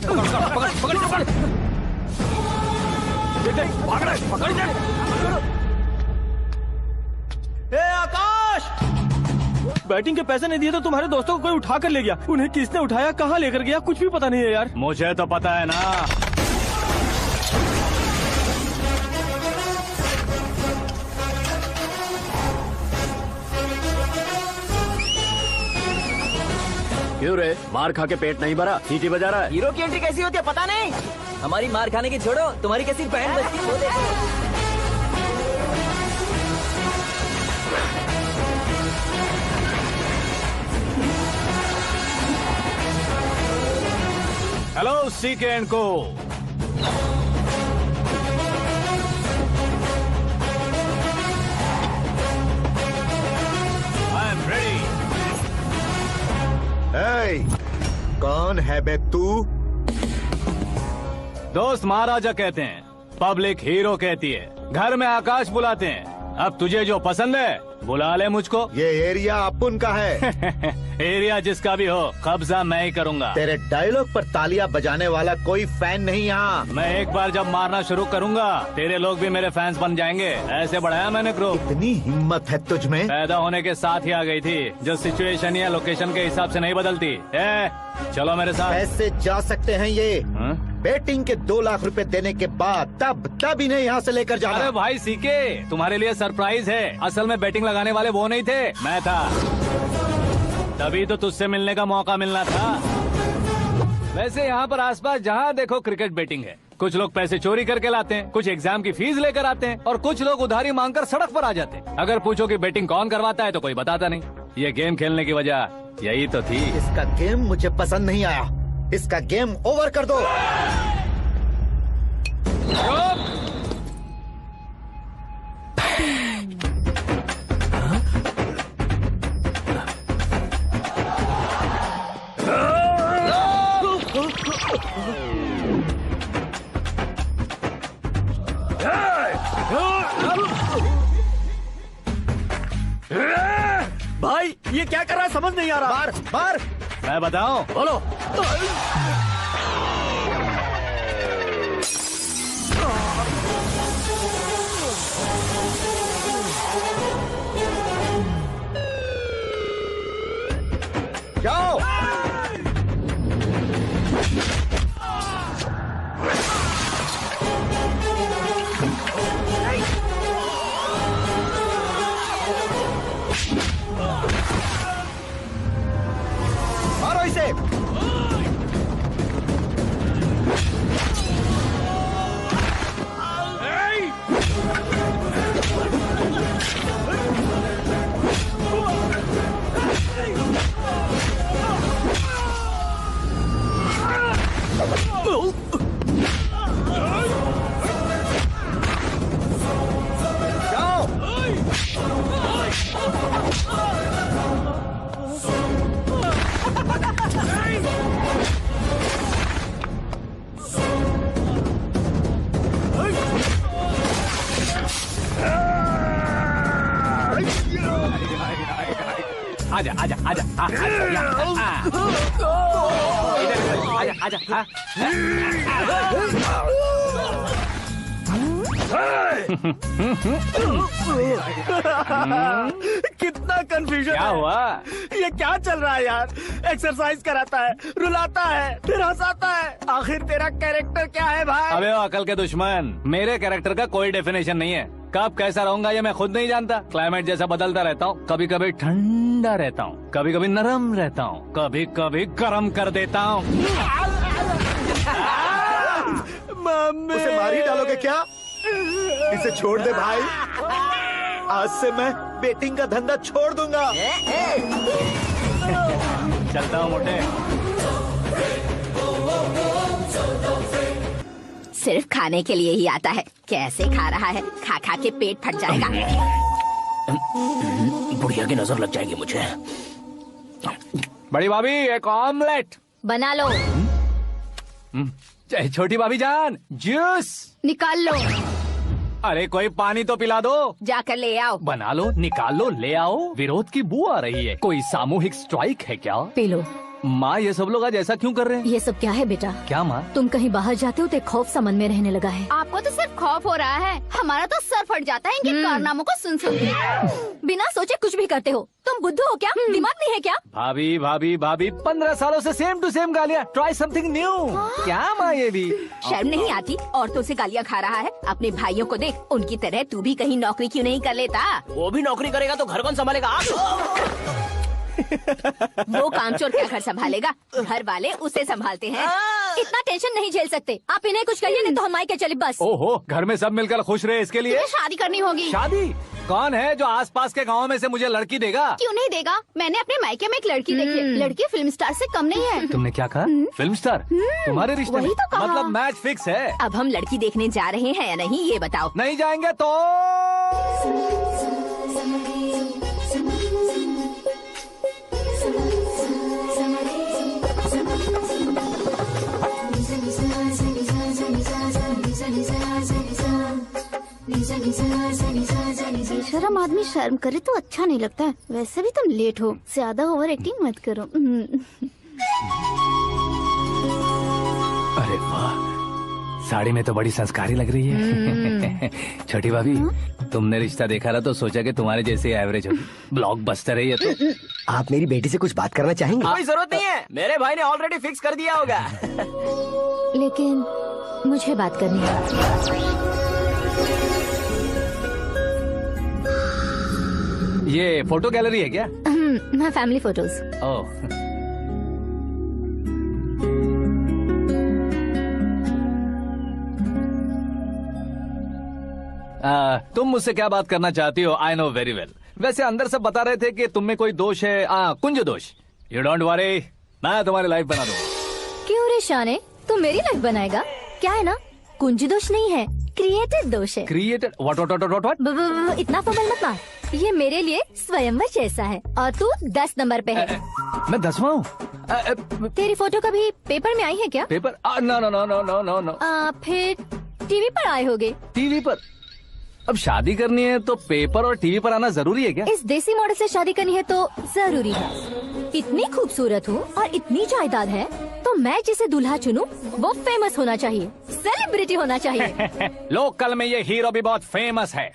पकड़ पकड़ पकड़, भाग रहा है, पकड़ जा। ए आकाश, बैटिंग के पैसे नहीं दिए तो तुम्हारे दोस्तों को कोई उठा कर ले गया। उन्हें किसने उठाया, कहाँ लेकर गया, कुछ भी पता नहीं है यार। मुझे तो पता है ना। क्यों रे, मार खा के पेट नहीं भरा, सीटी बजा रहा है? हीरो की एंट्री कैसी होती है पता नहीं। हमारी मार खाने की छोड़ो, तुम्हारी कैसी बैंड बजती है वो देखो। हेलो सीके एंड को। I am ready. कौन है बे तू? दोस्त महाराजा कहते हैं, पब्लिक हीरो कहती है, घर में आकाश बुलाते हैं। अब तुझे जो पसंद है बुला ले मुझको। ये एरिया अपुन का है। एरिया जिसका भी हो, कब्जा मैं ही करूंगा। तेरे डायलॉग पर तालियां बजाने वाला कोई फैन नहीं यहाँ। मैं एक बार जब मारना शुरू करूंगा, तेरे लोग भी मेरे फैंस बन जाएंगे। ऐसे बढ़ाया मैंने ग्रुप। इतनी हिम्मत है तुझ में? पैदा होने के साथ ही आ गई थी, जो सिचुएशन या लोकेशन के हिसाब से नहीं बदलती। चलो मेरे साथ। कैसे जा सकते हैं ये? हाँ? बेटिंग के 2 लाख रुपए देने के बाद तब इन्हें यहाँ से लेकर जाना। अरे भाई सीके, तुम्हारे लिए सरप्राइज है। असल में बैटिंग लगाने वाले वो नहीं थे, मैं था। तभी तो तुझसे मिलने का मौका मिलना था। वैसे यहाँ पर आसपास जहाँ देखो क्रिकेट बैटिंग है। कुछ लोग पैसे चोरी करके लाते हैं, कुछ एग्जाम की फीस लेकर आते हैं, और कुछ लोग उधारी मांगकर सड़क पर आ जाते हैं। अगर पूछो कि बैटिंग कौन करवाता है तो कोई बताता नहीं। ये गेम खेलने की वजह यही तो थी। इसका गेम मुझे पसंद नहीं आया। इसका गेम ओवर कर दो। भाई ये क्या कर रहा है, समझ नहीं आ रहा। मार मार। मैं बताऊं? बोलो। जाओ। मारो इसे। आजा आजा आजा आजा आजा। कितना कंफ्यूजन क्या हुआ? ये क्या चल रहा है यार? एक्सरसाइज कराता है, रुलाता है, फिर हंसाता है। आखिर तेरा कैरेक्टर क्या है भाई? अबे ओ अकल के दुश्मन, मेरे कैरेक्टर का कोई डेफिनेशन नहीं है। कब कैसा रहूंगा ये मैं खुद नहीं जानता। क्लाइमेट जैसा बदलता रहता हूँ। कभी कभी ठंडा रहता हूँ, कभी कभी नरम रहता हूँ, कभी कभी गर्म कर देता हूँ। उसे मार ही डालोगे क्या? इसे छोड़ दे भाई। आज से मैं बेटिंग का धंधा छोड़ दूंगा। चलता हूँ मोटे। सिर्फ खाने के लिए ही आता है। कैसे खा रहा है, खा खा के पेट फट जाएगा। बुढ़िया की नजर लग जाएगी मुझे। बड़ी भाभी एक ऑमलेट बना लो। छोटी भाभी जान जूस निकाल लो। अरे कोई पानी तो पिला दो। जाकर ले आओ। बना लो, निकाल लो, ले आओ। विरोध की बू आ रही है। कोई सामूहिक स्ट्राइक है क्या? P low. माँ ये सब लोग आज ऐसा क्यों कर रहे हैं? ये सब क्या है बेटा? क्या माँ? तुम कहीं बाहर जाते हो तो एक खौफ सा मन में रहने लगा है। आपको तो सिर्फ खौफ हो रहा है, हमारा तो सर फट जाता है इनके कारनामों को सुन के। बिना सोचे कुछ भी करते हो। तुम बुद्धू हो क्या? दिमाग नहीं है क्या? भाभी भाभी भाभी 15 सालों से सेम टू सेम गालियाँ। Try something new. क्या माँ ये भी? शर्म नहीं आती? औरतों से गालियाँ खा रहा है। अपने भाइयों को देख, उनकी तरह तू भी कहीं नौकरी क्यों नहीं कर लेता? वो भी नौकरी करेगा तो घर कौन संभालेगा? आप वो कामचोर क्या घर संभालेगा? घर वाले उसे संभालते हैं। इतना टेंशन नहीं झेल सकते। आप इन्हें कुछ कहिए नहीं तो हम मायके चले बस। ओहो, घर में सब मिलकर खुश रहे इसके लिए। तुम्हें शादी करनी होगी। शादी? कौन है जो आसपास के गाँव में से मुझे लड़की देगा? क्यों नहीं देगा? मैंने अपने मायके में एक लड़की देखी। लड़की फिल्म स्टार से कम नहीं है। तुमने क्या कहा? Film star? तुम्हारे रिश्ते वही में? तो कहा। मतलब मैच फिक्स है? अब हम लड़की देखने जा रहे हैं या नहीं, ये बताओ। नहीं जाएंगे तो? बेशरम आदमी शर्म करे तो अच्छा नहीं लगता है। वैसे भी तुम लेट हो, ज्यादा ओवर एक्टिंग मत करो। अरे वाह, साड़ी में तो बड़ी संस्कारी लग रही है। छोटी भाभी, तुमने रिश्ता देखा ना तो सोचा कि तुम्हारे जैसे एवरेज होगी। ब्लॉकबस्टर है ये तो। आप मेरी बेटी से कुछ बात करना चाहेंगे? कोई जरूरत नहीं है, मेरे भाई ने ऑलरेडी फिक्स कर दिया होगा। लेकिन मुझे बात करनी है। ये फोटो गैलरी है क्या? मैं फैमिली फोटोज। ओह, तुम मुझसे क्या बात करना चाहती हो? I know very well. वैसे अंदर सब बता रहे थे कि तुम में कोई दोष है, कुंज दोष। यू डोंट वरी, मैं तुम्हारी लाइफ बना दूंगा। क्यों रे शाने, तू मेरी लाइफ बनाएगा? क्या है ना, कुंज दोष नहीं है, क्रिएटेड दोष है। क्रिएटेड? व्हाट? इतना फबल मत मार। ये मेरे लिए स्वयंवर जैसा है और तू 10 नंबर पे है। मैं 10वां हूँ? तेरी फोटो कभी पेपर में आई है क्या? Paper? No no no no no no no. फिर टीवी पर आए होगे। टीवी पर? अब शादी करनी है तो पेपर और टीवी पर आना जरूरी है क्या? इस देसी मॉडल से शादी करनी है तो जरूरी है। इतनी खूबसूरत हूँ और इतनी जायदाद है तो मैं जिसे दूल्हा चुनूं वो फेमस होना चाहिए, सेलिब्रिटी होना चाहिए। लोकल में ये हीरो भी बहुत फेमस है।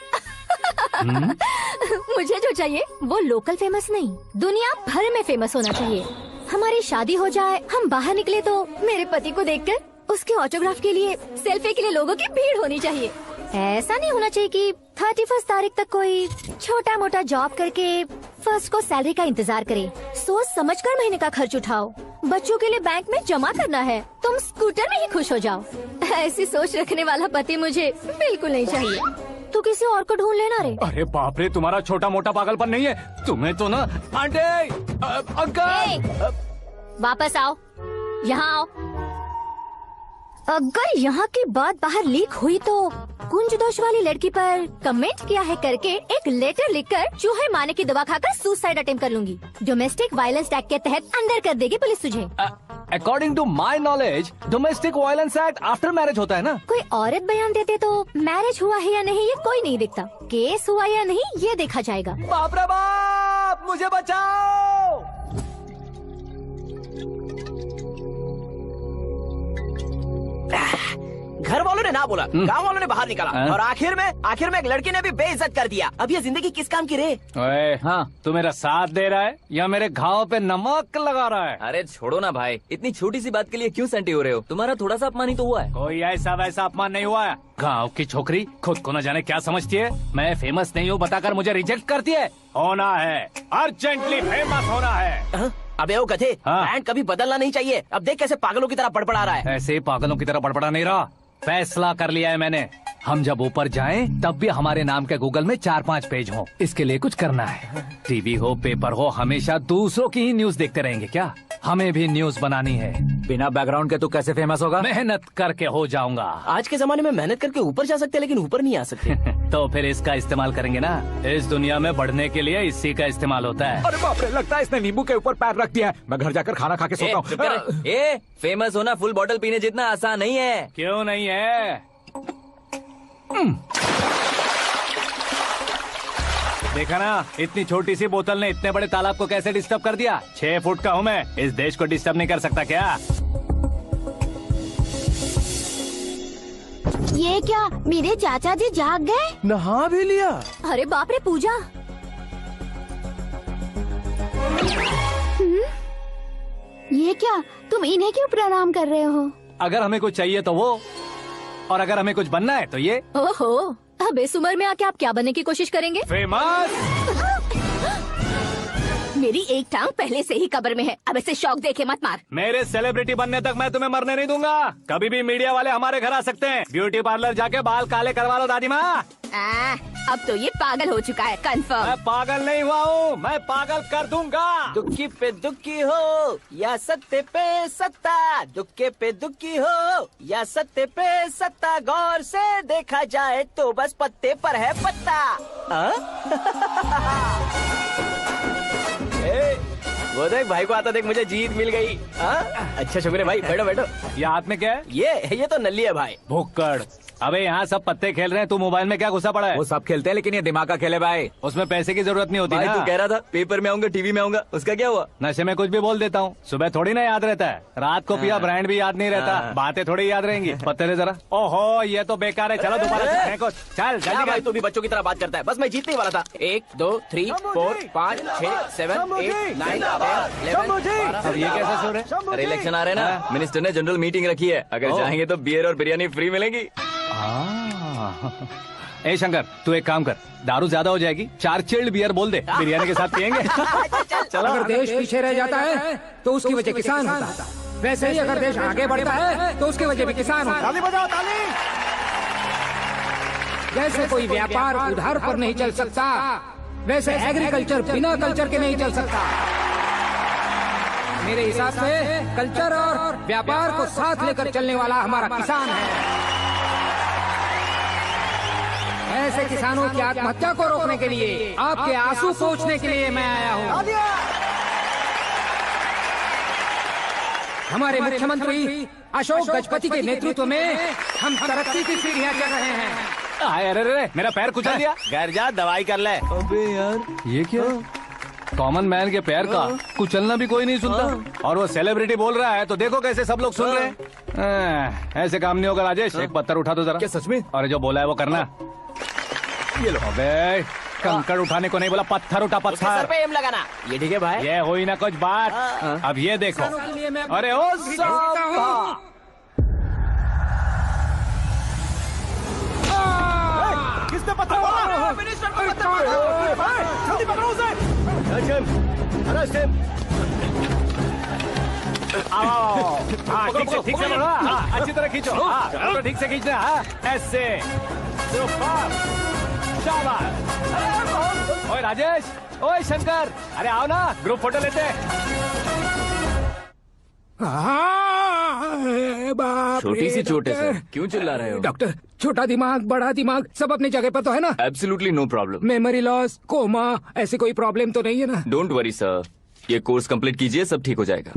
मुझे जो चाहिए वो लोकल फेमस नहीं, दुनिया भर में फेमस होना चाहिए। हमारी शादी हो जाए, हम बाहर निकले तो मेरे पति को देखकर उसके ऑटोग्राफ के लिए, सेल्फी के लिए लोगों की भीड़ होनी चाहिए। ऐसा नहीं होना चाहिए कि 31 तारीख तक कोई छोटा मोटा जॉब करके फर्स्ट को सैलरी का इंतजार करे। सोच समझकर महीने का खर्च उठाओ। बच्चों के लिए बैंक में जमा करना है, तुम स्कूटर में ही खुश हो जाओ। ऐसी सोच रखने वाला पति मुझे बिल्कुल नहीं चाहिए। तू किसी और को ढूंढ लेना रे। अरे बाप रे, तुम्हारा छोटा मोटा पागलपन नहीं है? तुम्हें तो ना आंटी, अंकल। वापस आओ, यहाँ आओ। अगर यहाँ की बात बाहर लीक हुई तो कुंज दोष वाली लड़की पर कमेंट किया है करके एक लेटर लिखकर चूहे मारने की दवा खाकर सुसाइड अटेम्प्ट कर लूंगी। डोमेस्टिक वायलेंस एक्ट के तहत अंदर कर देगी पुलिस तुझे। According to my knowledge domestic violence act after marriage होता है ना? कोई औरत बयान देते तो मैरिज हुआ है या नहीं ये कोई नहीं दिखता, केस हुआ या नहीं ये देखा जाएगा। बाप रे बाप, मुझे बचाओ। घर वालों ने ना बोला, गांव वालों ने बाहर निकाला और आखिर में एक लड़की ने भी बेइज्जत कर दिया। अब ये जिंदगी किस काम की रे? ओए, हाँ, तू मेरा साथ दे रहा है या मेरे घाव पे नमक लगा रहा है? अरे छोड़ो ना भाई, इतनी छोटी सी बात के लिए क्यों सेंटी हो रहे हो? तुम्हारा थोड़ा सा अपमान ही तो हुआ है। कोई ऐसा वैसा अपमान नहीं हुआ है। गाँव की छोकरी खुद को न जाने क्या समझती है। मैं फेमस नहीं हूँ बताकर मुझे रिजेक्ट करती है। होना है, अर्जेंटली फेमस होना है। अबे ओ गधे, हाँ। ब्रांड कभी बदलना नहीं चाहिए। अब देख कैसे पागलों की तरह बड़बड़ा रहा है। ऐसे पागलों की तरह बड़बड़ा नहीं रहा, फैसला कर लिया है मैंने। हम जब ऊपर जाएं तब भी हमारे नाम के गूगल में 4-5 पेज हों। इसके लिए कुछ करना है। टीवी हो, पेपर हो, हमेशा दूसरों की ही न्यूज देखते रहेंगे क्या? हमें भी न्यूज बनानी है। बिना बैकग्राउंड के तू कैसे फेमस होगा? मेहनत करके हो जाऊंगा। आज के जमाने में मेहनत करके ऊपर जा सकते हैं लेकिन ऊपर नहीं आ सकते। तो फिर इसका इस्तेमाल करेंगे ना। इस दुनिया में बढ़ने के लिए इसी का इस्तेमाल होता है। अरे बाप रे, लगता है इसने नींबू के ऊपर पैर रख दिया है। मैं घर जाकर खाना खा के सोता हूँ। फेमस होना फुल बॉटल पीने जितना आसान नहीं है। क्यों नहीं है? देखा ना, इतनी छोटी सी बोतल ने इतने बड़े तालाब को कैसे डिस्टर्ब कर दिया। 6 फुट का हूँ मैं, इस देश को डिस्टर्ब नहीं कर सकता क्या? ये क्या, मेरे चाचा जी जाग गए? नहा भी लिया? अरे बाप रे पूजा, ये क्या, तुम इन्हें क्यों प्रणाम कर रहे हो? अगर हमें कुछ चाहिए तो वो, और अगर हमें कुछ बनना है तो ये। ओहो, अब इस उम्र में आके आप क्या बनने की कोशिश करेंगे? फेमस। मेरी एक टांग पहले से ही कब्र में है, अब इसे शौक देके मत मार। मेरे सेलिब्रिटी बनने तक मैं तुम्हें मरने नहीं दूंगा। कभी भी मीडिया वाले हमारे घर आ सकते हैं। ब्यूटी पार्लर जाके बाल काले करवा लो दादी माँ। अब तो ये पागल हो चुका है, कंफर्म। मैं पागल नहीं हुआ हूँ, मैं पागल कर दूंगा। दुखी पे दुखी हो या सत्य पे सत्ता, दुखे पे दुखी हो या सत्य पे सत्ता, गौर से देखा जाए तो बस पत्ते पर है पत्ता। वो देख भाई को आता देख, मुझे जीत मिल गई। अच्छा शुक्र है भाई, बैठो बैठो। ये हाथ में क्या है? ये तो नल्ली है भाई। भुक्कड़। अबे यहाँ सब पत्ते खेल रहे हैं, तू मोबाइल में क्या घुसा पड़ा है? वो सब खेलते हैं लेकिन ये दिमाग का खेल है भाई। उसमें पैसे की जरूरत नहीं होती भाई ना। तू कह रहा था पेपर में आऊंगा, टीवी में आऊंगा, उसका क्या हुआ? नशे में कुछ भी बोल देता हूँ, सुबह थोड़ी ना याद रहता है। रात को पिया ब्रांड भी याद नहीं रहता, बातें थोड़ी याद रहेंगी। पत्ते ले जरा। ओहो ये तो बेकार है, चलो दोबारा से फेंको। चल क्या जल्दी भाई कर। तू भी बच्चों की तरह बात करता है। बस मैं जीतने वाला था। 1 2 3 4 5 6 7 8 9 10 11 अब ये कैसे सुर है? अरे इलेक्शन आ रहे हैं ना, मिनिस्टर ने जनरल मीटिंग रखी है। अगर जाएंगे तो बियर और बिरयानी फ्री मिलेगी। ए शंकर, तू एक काम कर, दारू ज्यादा हो जाएगी, 4 चिल्ड बियर बोल दे, बिरयानी के साथ पियेंगे। चलो। अगर देश पीछे रह जाता है तो उसकी वजह किसान होता है, वैसे ही अगर देश आगे बढ़ता है तो उसकी वजह भी किसान होता है। ताली बजाओ, ताली। जैसे कोई व्यापार उधार पर नहीं चल सकता, वैसे एग्रीकल्चर बिना कल्चर के नहीं चल सकता। मेरे हिसाब से कल्चर और व्यापार को साथ लेकर चलने वाला हमारा किसान है। ऐसे किसानों की आत्महत्या को रोकने के लिए, आपके आंसू पोंछने के लिए मैं आया हूँ। हमारे मुख्यमंत्री अशोक गजपति के नेतृत्व में हम तरक्की की सीढ़ियाँ चढ़ रहे हैं। अरे मेरा पैर कुचल दिया। घर जा दवाई कर ले। अबे यार ये क्या? कॉमन मैन के पैर का कुचलना भी कोई नहीं सुनता, और वो सेलिब्रिटी बोल रहा है तो देखो कैसे सब लोग सुन रहे हैं। ऐसे काम नहीं होगा राजेश, एक पत्थर उठा दो जरा। क्या सच में? और जो बोला है वो करना। ये लो। अबे कंकड़ उठाने को नहीं बोला, पत्थर उठा, उसके सर पत्थर। पे एम लगाना। ये ठीक है भाई। ये हुई ना कुछ बात। अब ये देखो। अरे ओ साहब, किसने पत्थर मारा? मिनिस्टर को पत्थर मारा। जल्दी पकड़ो उसे। आओ। हाँ ठीक से बढ़ो, हाँ अच्छी तरह खींचो, हाँ तो ठीक से खींचना, हाँ ऐसे। सुपर, शाबाश। ओए राजेश, ओए शंकर, अरे आओ ना, ग्रुप फोटो लेते हैं। छोटी सी चोट है सर, क्यों चिल्ला रहे हो? डॉक्टर, छोटा दिमाग बड़ा दिमाग सब अपनी जगह पर तो है ना? Absolutely no problem. Memory loss, coma, ऐसी कोई प्रॉब्लम तो नहीं है ना? डोंट वरी सर, ये कोर्स कंप्लीट कीजिए, सब ठीक हो जाएगा।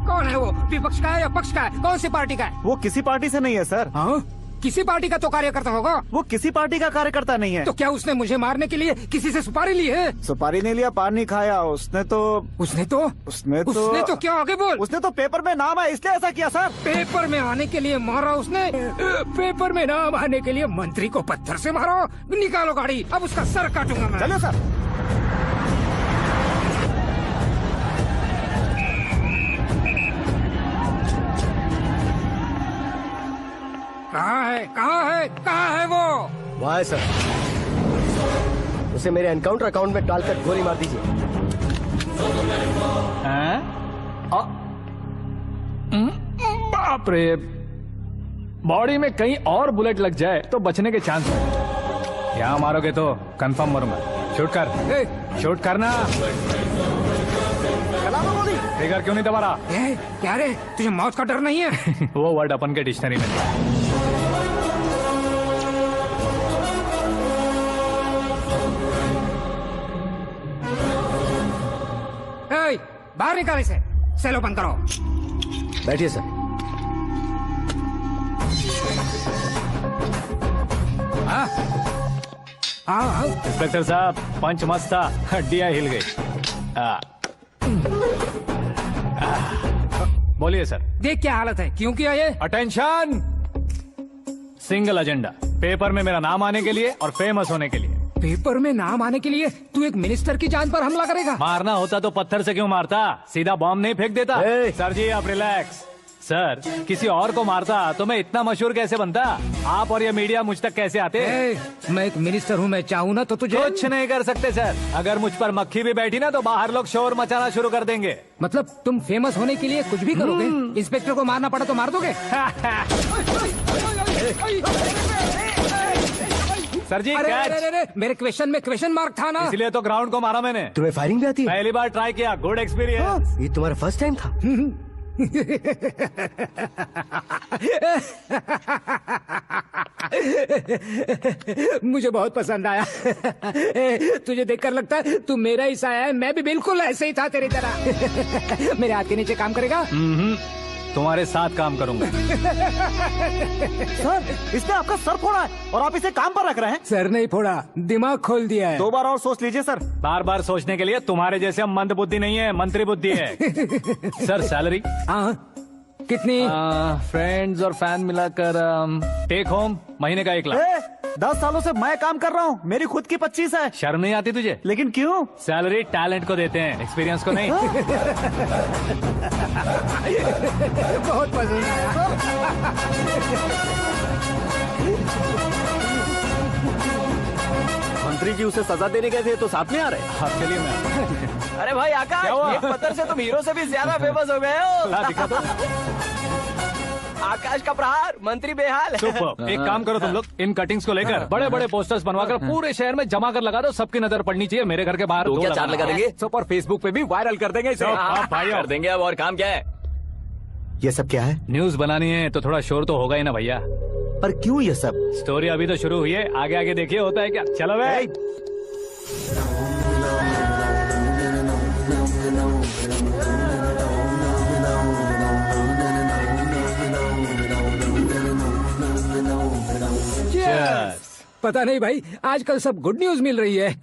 कौन है वो? विपक्ष का है या पक्ष का है? कौन सी पार्टी का है? वो किसी पार्टी से नहीं है सर। हाँ? किसी पार्टी का तो कार्यकर्ता होगा। वो किसी पार्टी का कार्यकर्ता नहीं है। तो क्या उसने मुझे मारने के लिए किसी से सुपारी ली है? सुपारी नहीं लिया, पान नहीं खाया। उसने तो क्या? आगे बोल। उसने तो पेपर में नाम है इसलिए ऐसा किया सर। पेपर में आने के लिए मारा उसने? पेपर में नाम आने के लिए मंत्री को पत्थर से मारो? निकालो गाड़ी, अब उसका सर काटूंगा मैं। चलो सर। कहाँ है वो? वहाँ है सर, उसे मेरे एनकाउंटर अकाउंट में डालकर गोली मार दीजिए। बाप रे, बॉडी में कहीं और बुलेट लग जाए तो बचने के चांस है। यहाँ मारोगे तो कंफर्म मरूंगा। शूट कर, शूट करना। ट्रिगर क्यों नहीं दबा रहा? क्या रे, तुझे मौत का डर नहीं है? वो वर्ड अपन के डिक्शनरी में नहीं। बाहर निकाले से, सेलो बंद करो। बैठिए सर। हाँ इंस्पेक्टर साहब, पंच मस्त था, हड्डियां हिल गई। बोलिए सर। देख क्या हालत है, क्यों किया ये? अटेंशन, सिंगल एजेंडा, पेपर में मेरा नाम आने के लिए और फेमस होने के लिए। पेपर में नाम आने के लिए तू एक मिनिस्टर की जान पर हमला करेगा? मारना होता तो पत्थर से क्यों मारता, सीधा बॉम्ब नहीं फेंक देता। सर जी आप रिलैक्स। सर, किसी और को मारता तो मैं इतना मशहूर कैसे बनता? आप और ये मीडिया मुझ तक कैसे आते? मैं एक मिनिस्टर हूँ, मैं चाहूँ ना तो तुझे कुछ नहीं कर सकते सर। अगर मुझ पर मक्खी भी बैठी ना तो बाहर लोग शोर मचाना शुरू कर देंगे। मतलब तुम फेमस होने के लिए कुछ भी करोगे? इंस्पेक्टर को मारना पड़ा तो मार दोगे? सर जी अरे, मेरे क्वेश्चन में क्वेश्चन मार्क था ना, इसलिए तो ग्राउंड को मारा मैंने। तुम्हें फायरिंग भी आती है? पहली बार ट्राई किया, गुड एक्सपीरियंस। ये तुम्हारा फर्स्ट टाइम था? मुझे बहुत पसंद आया। तुझे देखकर लगता है तू मेरा ही साया है। मैं भी बिल्कुल ऐसे ही था तेरी तरह। मेरे हाथ के नीचे काम करेगा? तुम्हारे साथ काम करूंगा। सर, इसने आपका सर फोड़ा है और आप इसे काम पर रख रहे हैं। सर नहीं फोड़ा, दिमाग खोल दिया है। 2 बार और सोच लीजिए सर। बार बार सोचने के लिए तुम्हारे जैसे मंद बुद्धि नहीं है, मंत्री बुद्धि है। Sir salary? हाँ, कितनी? फ्रेंड्स और फैन मिलाकर टेक होम महीने का 1 लाख। 10 सालों से मैं काम कर रहा हूँ, मेरी खुद की 25 है। शर्म नहीं आती तुझे? लेकिन क्यों? सैलरी टैलेंट को देते हैं, एक्सपीरियंस को नहीं। बहुत पसंद आया। मंत्री जी उसे सजा देने गए थे तो साथ में आ रहे। हाँ चलिए मैं। अरे भाई आकाश, एक पत्थर से तुम हीरो से भी ज्यादा फेमस हो गए हो। दिखा दो। आकाश का प्रहार, मंत्री बेहाल। सुपर। एक काम करो तुम लोग, इन कटिंग्स को लेकर बड़े बड़े पोस्टर्स बनवाकर पूरे शहर में जमा कर लगा दो। सबकी नजर पड़नी चाहिए। मेरे घर के बाहर तो 2 क्या 4 लगा देंगे? सुपर, फेसबुक पे भी वायरल कर देंगे इसे। कर देंगे। अब और काम क्या है? ये सब क्या है? न्यूज बनानी है तो थोड़ा शोर तो होगा ही ना भैया। पर क्यों ये सब? स्टोरी अभी तो शुरू हुई है, आगे आगे देखिए होता है क्या। चलो भाई। पता नहीं भाई, आजकल सब गुड न्यूज मिल रही है।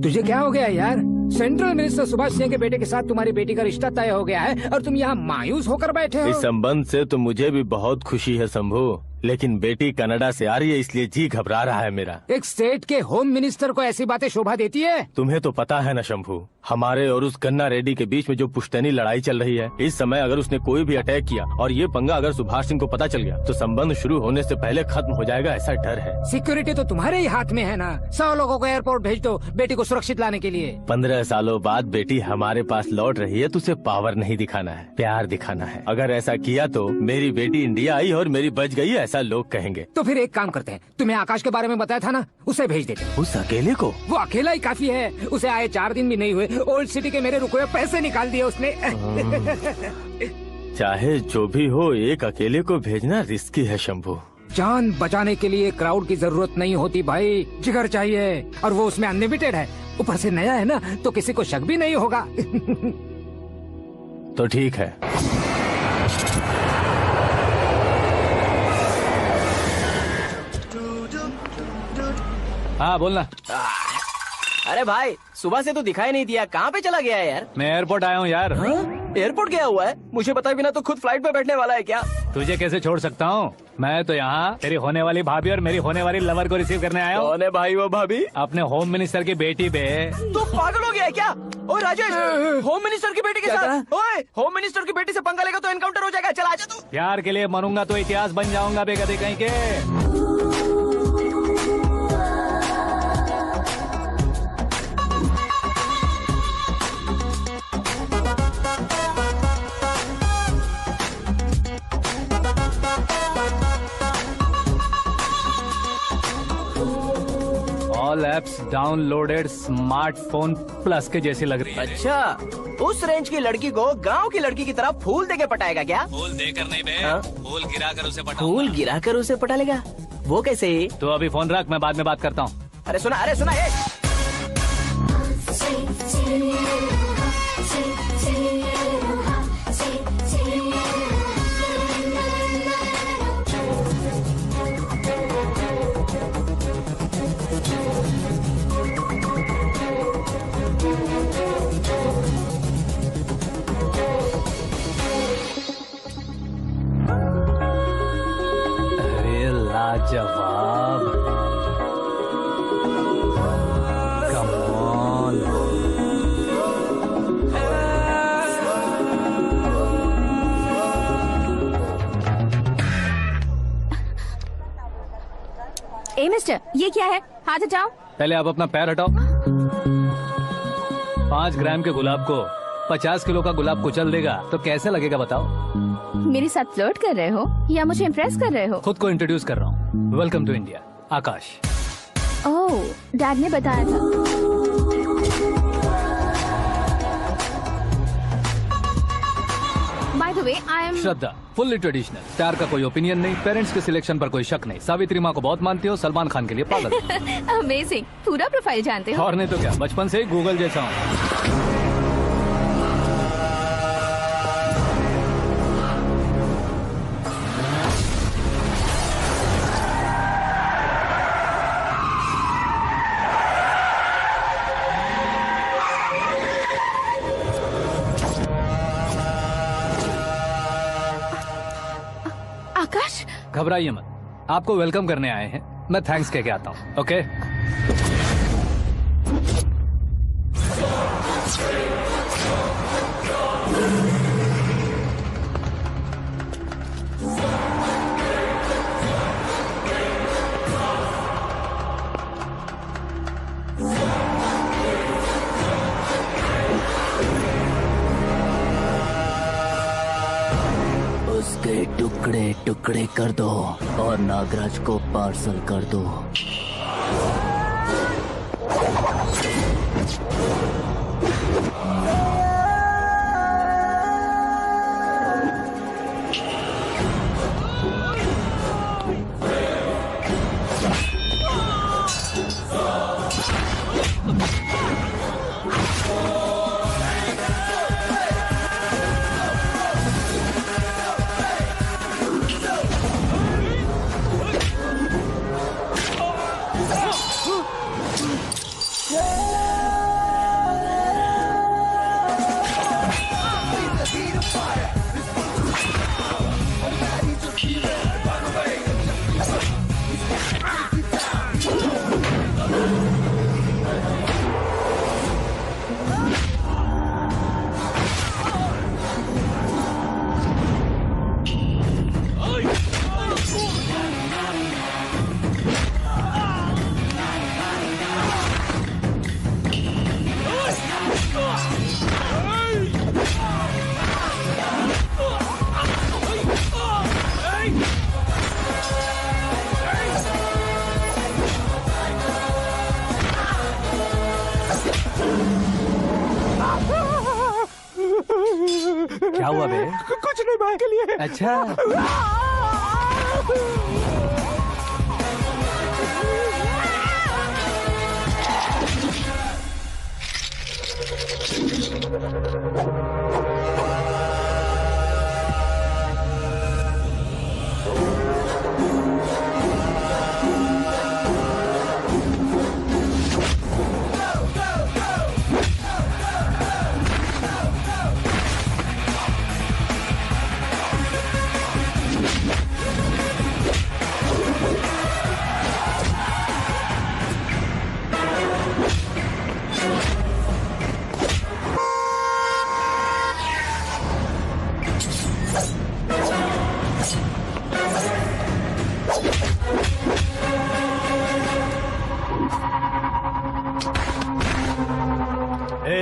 तुझे क्या हो गया यार? सेंट्रल मिनिस्टर सुभाष सिंह के बेटे के साथ तुम्हारी बेटी का रिश्ता तय हो गया है और तुम यहाँ मायूस होकर बैठे हो। इस संबंध से तो मुझे भी बहुत खुशी है शंभू, लेकिन बेटी कनाडा से आ रही है इसलिए जी घबरा रहा है मेरा। एक स्टेट के होम मिनिस्टर को ऐसी बातें शोभा देती है? तुम्हें तो पता है ना शंभू, हमारे और उस गन्ना रेड्डी के बीच में जो पुश्तैनी लड़ाई चल रही है। इस समय अगर उसने कोई भी अटैक किया और ये पंगा अगर सुभाष सिंह को पता चल गया तो संबंध शुरू होने से पहले खत्म हो जाएगा, ऐसा डर है। सिक्योरिटी तो तुम्हारे ही हाथ में है ना। 100 लोगों को एयरपोर्ट भेज दो बेटी को सुरक्षित लाने के लिए। 15 सालों बाद बेटी हमारे पास लौट रही है तो उसे पावर नहीं दिखाना है, प्यार दिखाना है। अगर ऐसा किया तो मेरी बेटी इंडिया आई और मेरी बच गई, ऐसा लोग कहेंगे। तो फिर एक काम करते हैं, तुम्हें आकाश के बारे में बताया था ना, उसे भेज देते हैं। उस अकेले को? वो अकेला ही काफी है। उसे आए 4 दिन भी नहीं हुए, ओल्ड सिटी के मेरे रुके हुए पैसे निकाल दिए उसने। चाहे जो भी हो, एक अकेले को भेजना रिस्की है शंभू। जान बचाने के लिए क्राउड की जरूरत नहीं होती भाई, जिगर चाहिए, और वो उसमें अनलिमिटेड है। ऊपर से नया है ना तो किसी को शक भी नहीं होगा। तो ठीक है। हाँ बोलना। अरे भाई, सुबह से तो दिखाई नहीं दिया, कहाँ पे चला गया है यार? मैं एयरपोर्ट आया हूँ यार। एयरपोर्ट गया हुआ है? मुझे बताए बिना तो खुद फ्लाइट पे बैठने वाला है क्या? तुझे कैसे छोड़ सकता हूँ? मैं तो यहाँ तेरी होने वाली भाभी और मेरी होने वाली लवर को रिसीव करने आया हूँ। कौन है भाई वो भाभी? अपने होम मिनिस्टर की बेटी पे। तू पागल हो गया है क्या? ओए राजेश, होम मिनिस्टर की बेटी के साथ? ओए, होम मिनिस्टर की बेटी से पंगा लेगा तो एनकाउंटर हो जाएगा। चल आजा तू। प्यार के लिए मरूंगा तो इतिहास बन जाऊंगा बेगदे कहीं के। All apps downloaded smartphone plus के जैसी लग रही है। अच्छा, उस रेंज की लड़की को गांव की लड़की की तरह फूल देके पटाएगा क्या? फूल देकर नहीं बे, फूल गिराकर उसे पटा। फूल गिराकर उसे पटा लेगा? वो कैसे? तो अभी फोन रख, मैं बाद में बात करता हूँ। अरे सुना ये। मिस्टर, ये क्या है? हाथ हटाओ। पहले आप अपना पैर हटाओ। 5 ग्राम के गुलाब को 50 किलो का गुलाब कुचल देगा तो कैसे लगेगा बताओ? मेरे साथ फ्लर्ट कर रहे हो या मुझे इम्प्रेस कर रहे हो? खुद को इंट्रोड्यूस कर रहा हूँ। Welcome to India, Aakash. Oh, dad ने बताया था। By the way, I am Shraddha, fully traditional. प्यार का कोई ओपिनियन नहीं, पेरेंट्स के सिलेक्शन पर कोई शक नहीं। सावित्री माँ को बहुत मानती हो, सलमान खान के लिए पागल। अमेजिंग, पूरा प्रोफाइल जानते हो। और नहीं तो क्या, बचपन से ही गूगल जैसा हूँ। आकाश, घबराइए मत, आपको वेलकम करने आए हैं। मैं थैंक्स कह के आता हूँ। ओके? उसके टुकड़े टुकड़े कर दो और नागराज को पार्सल कर दो। क्या हुआ बे? कुछ नहीं, भाई के लिए। अच्छा,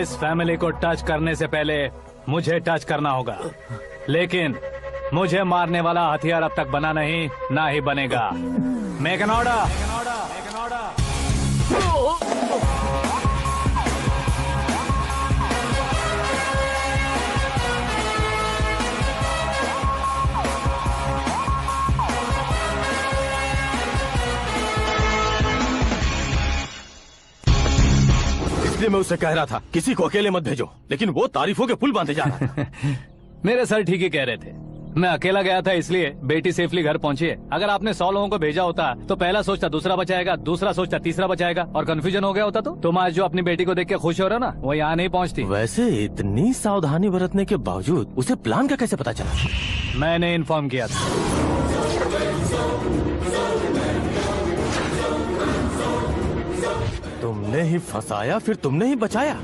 इस फैमिली को टच करने से पहले मुझे टच करना होगा, लेकिन मुझे मारने वाला हथियार अब तक बना नहीं, ना ही बनेगा। Make an order. इसलिए मैं उससे कह रहा था किसी को अकेले मत भेजो, लेकिन वो तारीफों के पुल बांधे जा रहा था। मेरे सर ठीक ही कह रहे थे। मैं अकेला गया था इसलिए बेटी सेफली घर पहुंची है। अगर आपने 100 लोगों को भेजा होता तो पहला सोचता दूसरा बचाएगा, दूसरा सोचता तीसरा बचाएगा, और कंफ्यूजन हो गया होता तो तुम आज जो अपनी बेटी को देख के खुश हो रहे हो ना, वो यहाँ नहीं पहुँचती। वैसे इतनी सावधानी बरतने के बावजूद उसे प्लान का कैसे पता चला? मैंने इन्फॉर्म किया था। तुमने ही फंसाया, फिर तुमने ही बचाया।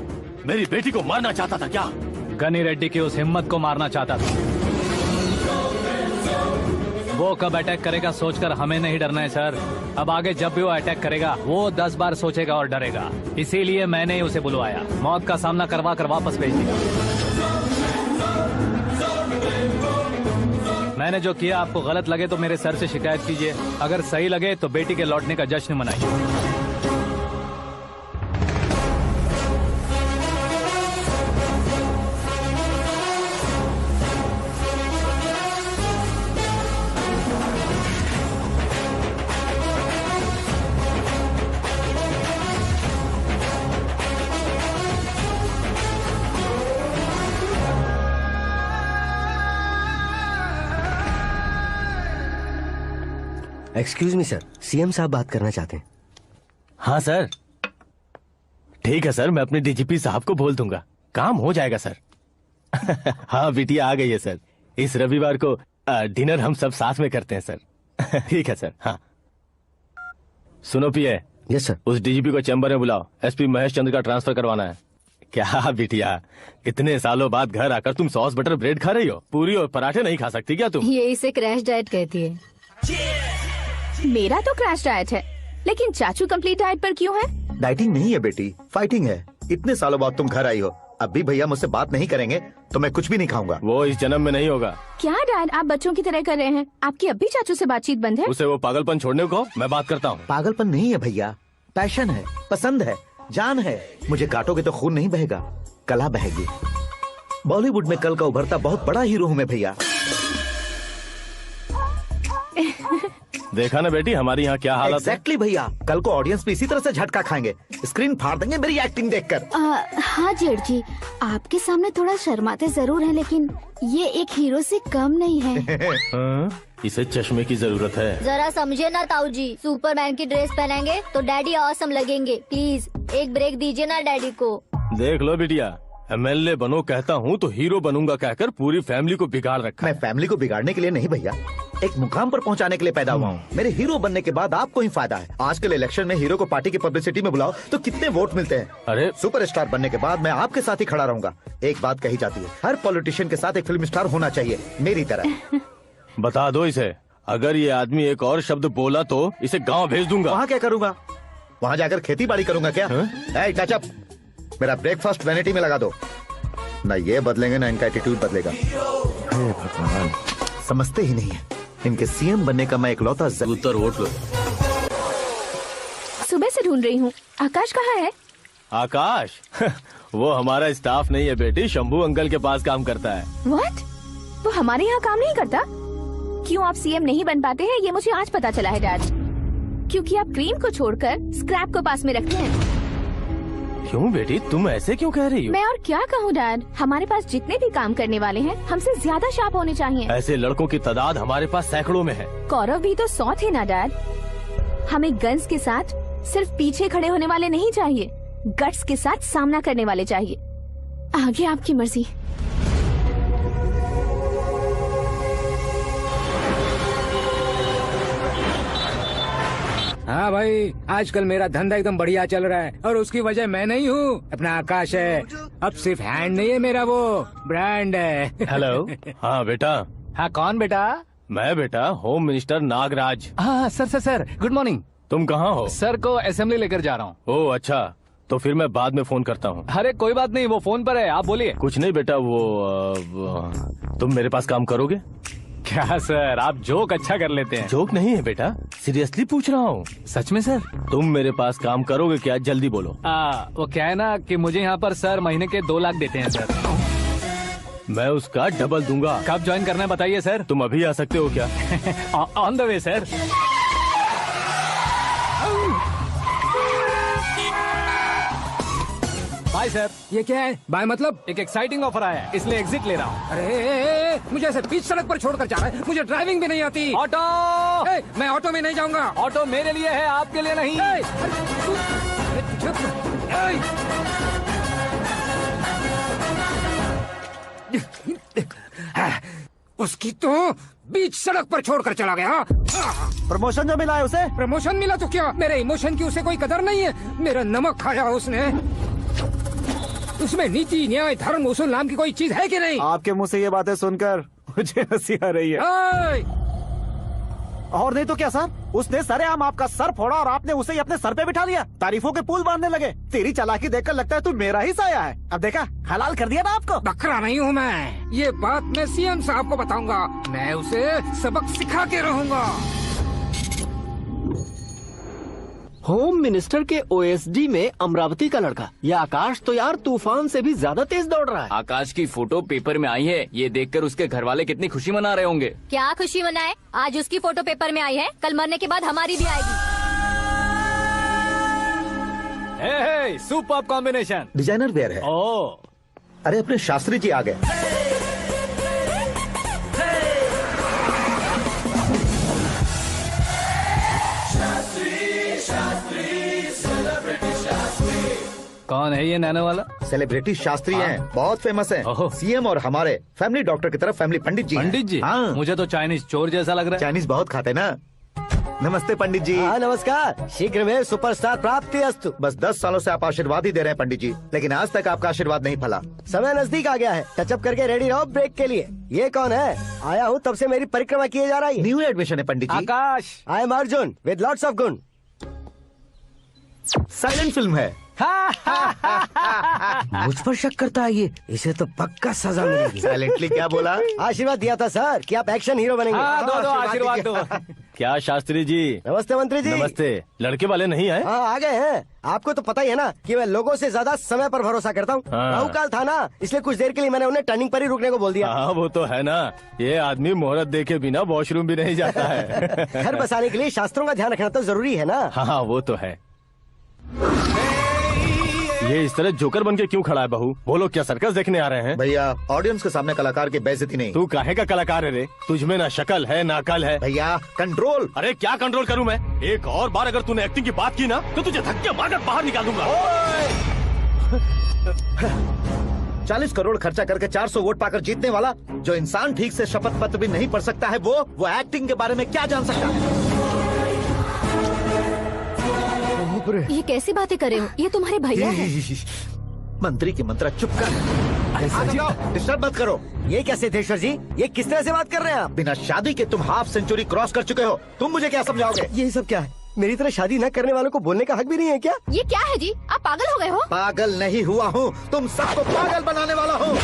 मेरी बेटी को मारना चाहता था क्या? गनी रेड्डी की उस हिम्मत को मारना चाहता था। वो कब अटैक करेगा सोचकर हमें नहीं डरना है सर। अब आगे जब भी वो अटैक करेगा वो 10 बार सोचेगा और डरेगा। इसीलिए मैंने ही उसे बुलवाया। मौत का सामना करवा कर वापस भेज दिया। मैंने जो किया आपको गलत लगे तो मेरे सर से शिकायत कीजिए, अगर सही लगे तो बेटी के लौटने का जश्न मनाइए। एक्सक्यूज मी सर, सीएम साहब बात करना चाहते हैं। हाँ सर, ठीक है सर, मैं अपने डीजीपी साहब को बोल दूंगा, काम हो जाएगा सर। हाँ बिटिया आ गई है सर। इस रविवार को डिनर हम सब साथ में करते हैं सर। ठीक है सर। हाँ सुनो पिए। Yes sir. उस डीजीपी को चैम्बर में बुलाओ, एसपी महेश चंद्र का ट्रांसफर करवाना है। क्या बिटिया, इतने सालों बाद घर आकर तुम सॉस बटर ब्रेड खा रही हो? पूरी और पराठे नहीं खा सकती क्या तुम? ये इसे क्रैश डाइट कहती है। मेरा तो क्रैश डाइट है, लेकिन चाचू कंप्लीट डाइट पर क्यों है? डाइटिंग नहीं है बेटी, फाइटिंग है। इतने सालों बाद तुम घर आई हो, अब भी भैया मुझसे बात नहीं करेंगे तो मैं कुछ भी नहीं खाऊंगा। वो इस जन्म में नहीं होगा। क्या डैड, आप बच्चों की तरह कर रहे हैं? आपकी अब भी चाचू से बातचीत बंद है? उसे वो पागलपन छोड़ने को मैं बात करता हूँ। पागलपन नहीं है भैया, पैशन है, पसंद है, जान है। मुझे काटोगे तो खून नहीं बहेगा, कला बहेगी। बॉलीवुड में कल का उभरता बहुत बड़ा हीरो हूँ मैं भैया। देखा ना बेटी हमारी यहाँ क्या हालत है। एग्जैक्टली भैया, कल को ऑडियंस भी इसी तरह से झटका खाएंगे, स्क्रीन फाड़ देंगे मेरी एक्टिंग देखकर। हाँ जेठ जी, आपके सामने थोड़ा शर्माते जरूर हैं, लेकिन ये एक हीरो से कम नहीं है। इसे चश्मे की जरूरत है। जरा समझे ना ताऊ जी, सुपरमैन की ड्रेस पहनेंगे तो डैडी ऑसम लगेंगे। प्लीज एक ब्रेक दीजिए ना डैडी को। देख लो बिटिया, एमएलए बनो कहता हूँ तो हीरो बनूंगा कहकर पूरी फैमिली को बिगाड़ रखा। मैं फैमिली को बिगाड़ने के लिए नहीं भैया, एक मुकाम पर पहुंचाने के लिए पैदा हुआ हूँ। मेरे हीरो बनने के बाद आपको ही फायदा है। आजकल इलेक्शन में हीरो को पार्टी की पब्लिसिटी में बुलाओ तो कितने वोट मिलते हैं। अरे सुपरस्टार बनने के बाद मैं आपके साथ ही खड़ा रहूंगा। एक बात कही जाती है, हर पॉलिटिशियन के साथ एक फिल्म स्टार होना चाहिए, मेरी तरह। बता दो इसे, अगर ये आदमी एक और शब्द बोला तो इसे गाँव भेज दूंगा। वहाँ क्या करूँगा? वहाँ जाकर खेती बाड़ी करूंगा क्या? टचअप, मेरा ब्रेकफास्ट वैनिटी में लगा दो। ना ये बदलेंगे ना इनका एटीट्यूड बदलेगा। भगवान, समझते ही नहीं है, इनके सीएम बनने का मैं इकलौता उत्तर वोट लो। सुबह से ढूंढ रही हूँ, आकाश कहाँ है? आकाश वो हमारा स्टाफ नहीं है बेटी, शंभू अंकल के पास काम करता है। व्हाट? वो हमारे यहाँ काम नहीं करता? क्यों आप सीएम नहीं बन पाते हैं ये मुझे आज पता चला है डैड। क्योंकि आप क्रीम को छोड़कर स्क्रैप को पास में रखते हैं। क्यों बेटी, तुम ऐसे क्यों कह रही हो? मैं और क्या कहूँ डैड, हमारे पास जितने भी काम करने वाले हैं हमसे ज्यादा शार्प होने चाहिए। ऐसे लड़कों की तादाद हमारे पास सैकड़ों में है। कौरव भी तो 100 थे ना डैड। हमें गन्स के साथ सिर्फ पीछे खड़े होने वाले नहीं चाहिए, गट्स के साथ सामना करने वाले चाहिए। आगे आपकी मर्जी। हाँ भाई, आजकल मेरा धंधा एकदम बढ़िया चल रहा है और उसकी वजह मैं नहीं हूँ, अपना आकाश है। अब सिर्फ हैंड नहीं है मेरा, वो ब्रांड है। हेलो। हाँ बेटा। हाँ कौन बेटा? मैं बेटा होम मिनिस्टर नागराज। हाँ सर गुड मॉर्निंग। तुम कहाँ हो? सर को असेंबली लेकर जा रहा हूँ। ओह अच्छा, तो फिर मैं बाद में फोन करता हूँ। अरे कोई बात नहीं, वो फोन पर है, आप बोलिए। कुछ नहीं बेटा, तुम मेरे पास काम करोगे? क्या सर, आप जोक अच्छा कर लेते हैं। जोक नहीं है बेटा, सीरियसली पूछ रहा हूँ। सच में सर? तुम मेरे पास काम करोगे क्या? जल्दी बोलो। वो क्या है ना कि मुझे यहाँ पर सर महीने के 2 लाख देते हैं सर। मैं उसका डबल दूंगा। कब ज्वाइन करना है बताइए सर। तुम अभी आ सकते हो क्या? On the way sir. Bye sir. ये क्या है? बाय मतलब? एक एक्साइटिंग ऑफर आया है, इसलिए एग्जिट ले रहा हूँ। अरे मुझे ऐसे बीच सड़क पर छोड़कर जा रहा है, मुझे ड्राइविंग भी नहीं आती। ऑटो। मैं ऑटो में नहीं जाऊंगा। ऑटो मेरे लिए है, आपके लिए नहीं। उसकी तो बीच सड़क पर छोड़कर चला गया। प्रमोशन जो मिला है उसे? प्रमोशन मिला तो क्या, मेरे इमोशन की उसे कोई कदर नहीं है। मेरा नमक खाया उसने। उसमें नीति न्याय धर्म उसूल नाम की कोई चीज है कि नहीं? आपके मुंह से ये बातें सुनकर मुझे हंसी आ रही है। और नहीं तो क्या सर, उसने सरेआम आपका सर फोड़ा और आपने उसे ही अपने सर पे बिठा लिया। तारीफों के पुल बांधने लगे। तेरी चालाकी देखकर लगता है तू मेरा ही साया है। अब देखा, हलाल कर दिया ना आपको। बकरा नहीं हूँ मैं, ये बात मैं सीएम साहब को बताऊंगा। मैं उसे सबक सिखा के रहूंगा। होम मिनिस्टर के ओएसडी में अमरावती का लड़का, ये आकाश तो यार तूफान से भी ज्यादा तेज दौड़ रहा है। आकाश की फोटो पेपर में आई है, ये देखकर उसके घर वाले कितनी खुशी मना रहे होंगे। क्या खुशी मनाए? आज उसकी फोटो पेपर में आई है, कल मरने के बाद हमारी भी आएगी। Super combination. डिजाइनर वेयर है। ओह, अरे अपने शास्त्री जी आ गए। कौन है ये नैनो वाला? सेलिब्रिटी शास्त्री हैं, बहुत फेमस हैं। सीएम और हमारे फैमिली डॉक्टर की तरफ फैमिली पंडित जी। पंडित जी? हाँ। मुझे तो चाइनीज चोर जैसा लग रहा है। चाइनीज बहुत खाते ना। नमस्ते पंडित जी। हाँ नमस्कार, शीघ्र में सुपरस्टार प्राप्ति अस्तु। बस 10 सालों से आप आशीर्वाद ही दे रहे हैं पंडित जी, लेकिन आज तक आपका आशीर्वाद नहीं फला। समय नजदीक आ गया है, टचअप करके रेडी रहो ब्रेक के लिए। ये कौन है? आया हूँ तब से मेरी परिक्रमा किए जा रही है। न्यू एडमिशन है Pandit ji. Akash. I am Arjun with lots of गुण। साइलेंट फिल्म है। मुझ पर शक करता है ये, इसे तो पक्का सजा मिलेगी। साइलेंटली क्या बोला? आशीर्वाद दिया था सर कि आप एक्शन हीरो बनेंगे। हाँ, दो आशीर्वाद दो। क्या शास्त्री जी? नमस्ते मंत्री जी। नमस्ते। लड़के वाले नहीं आए? हाँ आ गए हैं। आपको तो पता ही है ना कि मैं लोगों से ज्यादा समय पर भरोसा करता हूँ। हाँ। राहु काल था ना, इसलिए कुछ देर के लिए मैंने उन्हें टर्निंग पर ही रुकने को बोल दिया। हाँ वो तो है ना, ये आदमी मुहूर्त देखे बिना वॉशरूम भी नहीं जाता है। घर बसाने के लिए शास्त्रों का ध्यान रखना तो जरूरी है ना। हाँ वो तो है। ये इस तरह जोकर बन के क्यों खड़ा है बहू? वो लोग क्या सर्कस देखने आ रहे हैं? भैया ऑडियंस के सामने कलाकार की बेइज्जती नहीं। तू काहे का कलाकार है रे? तुझमें ना शक्ल है ना अकल है। भैया कंट्रोल। अरे क्या कंट्रोल करूं मैं? एक और बार अगर तूने एक्टिंग की बात की ना तो तुझे धक्के मारकर बाहर निकाल दूंगा। 40 करोड़ खर्चा करके 400 वोट पाकर जीतने वाला, जो इंसान ठीक से शपथ पत्र भी नहीं पढ़ सकता है, वो एक्टिंग के बारे में क्या जान सकता है? ये कैसी बातें करे हो? ये तुम्हारे भैया हैं। मंत्री की मंत्रा चुप कर। डिस्टर्ब मत करो। ये क्या सिद्धेश्वर जी, ये किस तरह से बात कर रहे हैं आप? बिना शादी के तुम हाफ सेंचुरी क्रॉस कर चुके हो, तुम मुझे क्या समझाओगे? ये सब क्या है? मेरी तरह शादी न करने वालों को बोलने का हक भी नहीं है क्या? ये क्या है जी? आप पागल हो गए हो? पागल नहीं हुआ हूँ, तुम सबको पागल बनाने वाला हूँ।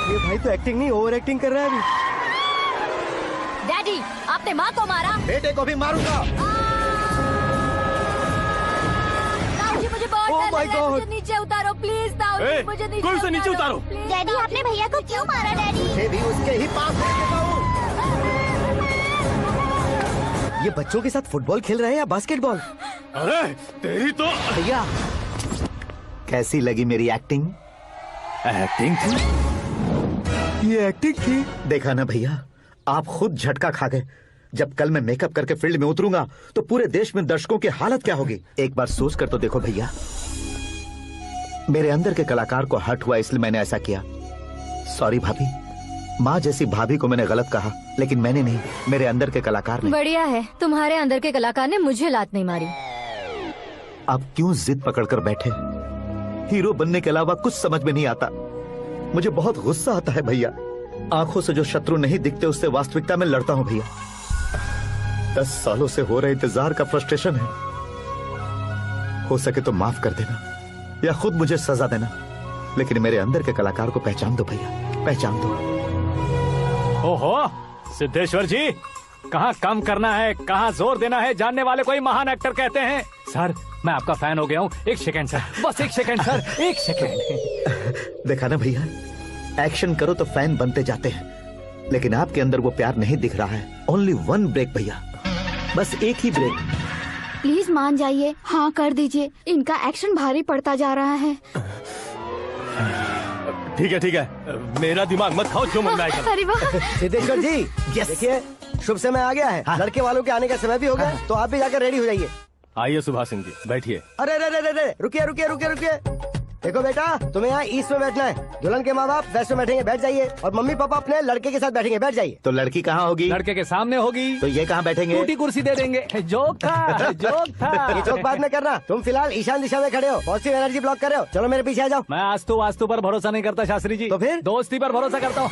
ये भाई तो एक्टिंग नहीं ओवर एक्टिंग कर रहा है अभी। डैडी, आपने माँ को मारा। बेटे को भी मारूंगा। ताऊ जी मुझे बहुत डर लग रहा है, मुझे नीचे उतारो प्लीज। ताऊ जी मुझे नीचे उतारो। डैडी आपने भैया को क्यों मारा डैडी? मुझे भी उसके ही पास लेके जाऊं। ये बच्चों के साथ फुटबॉल खेल रहे हैं या बास्केटबॉल? अरे तेरी तो। भैया कैसी लगी मेरी एक्टिंग? एक्टिंग थी? ये एक्टिंग थी। देखा ना भैया, आप खुद झटका खा गए। जब कल मैं मेकअप करके फील्ड में उतरूंगा तो पूरे देश में दर्शकों की हालत क्या होगी? एक बार सोच कर तो देखो भैया। मेरे अंदर के कलाकार को हर्ट हुआ इसलिए मैंने ऐसा किया। सॉरी भाभी। माँ जैसी भाभी को मैंने गलत कहा, लेकिन मैंने नहीं, मेरे अंदर के कलाकार ने। बढ़िया है, तुम्हारे अंदर के कलाकार ने मुझे लात नहीं मारी। आप क्यों जिद पकड़कर बैठे? हीरो बनने के अलावा कुछ समझ में नहीं आता। मुझे बहुत गुस्सा आता है भैया। आंखों से जो शत्रु नहीं दिखते उससे वास्तविकता में लड़ता हूँ भैया। 10 सालों से हो रहे इंतजार का फ्रस्ट्रेशन है। हो सके तो माफ कर देना या खुद मुझे सजा देना, लेकिन मेरे अंदर के कलाकार को पहचान दो भैया, पहचान दो। ओहो सिद्धेश्वर जी, कहाँ कम करना है कहाँ जोर देना है, जानने वाले कोई महान एक्टर कहते हैं। सर मैं आपका फैन हो गया हूँ। एक सेकंड सर, बस एक सेकंड सर, एक सेकंड। देखा ना भैया, एक्शन करो तो फैन बनते जाते हैं, लेकिन आपके अंदर वो प्यार नहीं दिख रहा है। ओनली 1 ब्रेक भैया, बस एक ही ब्रेक। प्लीज मान जाइए, हाँ कर दीजिए। इनका एक्शन भारी पड़ता जा रहा है। ठीक है, मेरा दिमाग मत खाओ, जो मन में आएगा। अरे वाह सिद्धेश्वर जी, देखिए शुभ समय आ गया है। हाँ। लड़के वालों के आने का समय भी हो गया, तो आप भी जाकर रेडी हो जाइए। आइए सुभाष सिंह जी, बैठिए। अरे रुकिए। देखो बेटा, तुम्हें यहाँ ईस्ट में बैठना है, दुल्हन के माँ बाप वेस्ट में बैठेंगे, बैठ जाइए, और मम्मी पापा अपने लड़के के साथ बैठेंगे, बैठ जाइए। तो लड़की कहाँ होगी? लड़के के सामने होगी। तो ये कहाँ बैठेंगे? टूटी कुर्सी दे देंगे। जोक था, जोक था। ये जोक बाद में करना, तुम फिलहाल ईशान दिशा में खड़े हो, पॉजिटिव एनर्जी ब्लॉक कर रहे हो। चलो मेरे पीछे आ जाओ। मैं वास्तु पर भरोसा नहीं करता शास्त्री जी। तो फिर? दोस्ती पर भरोसा करता हूँ।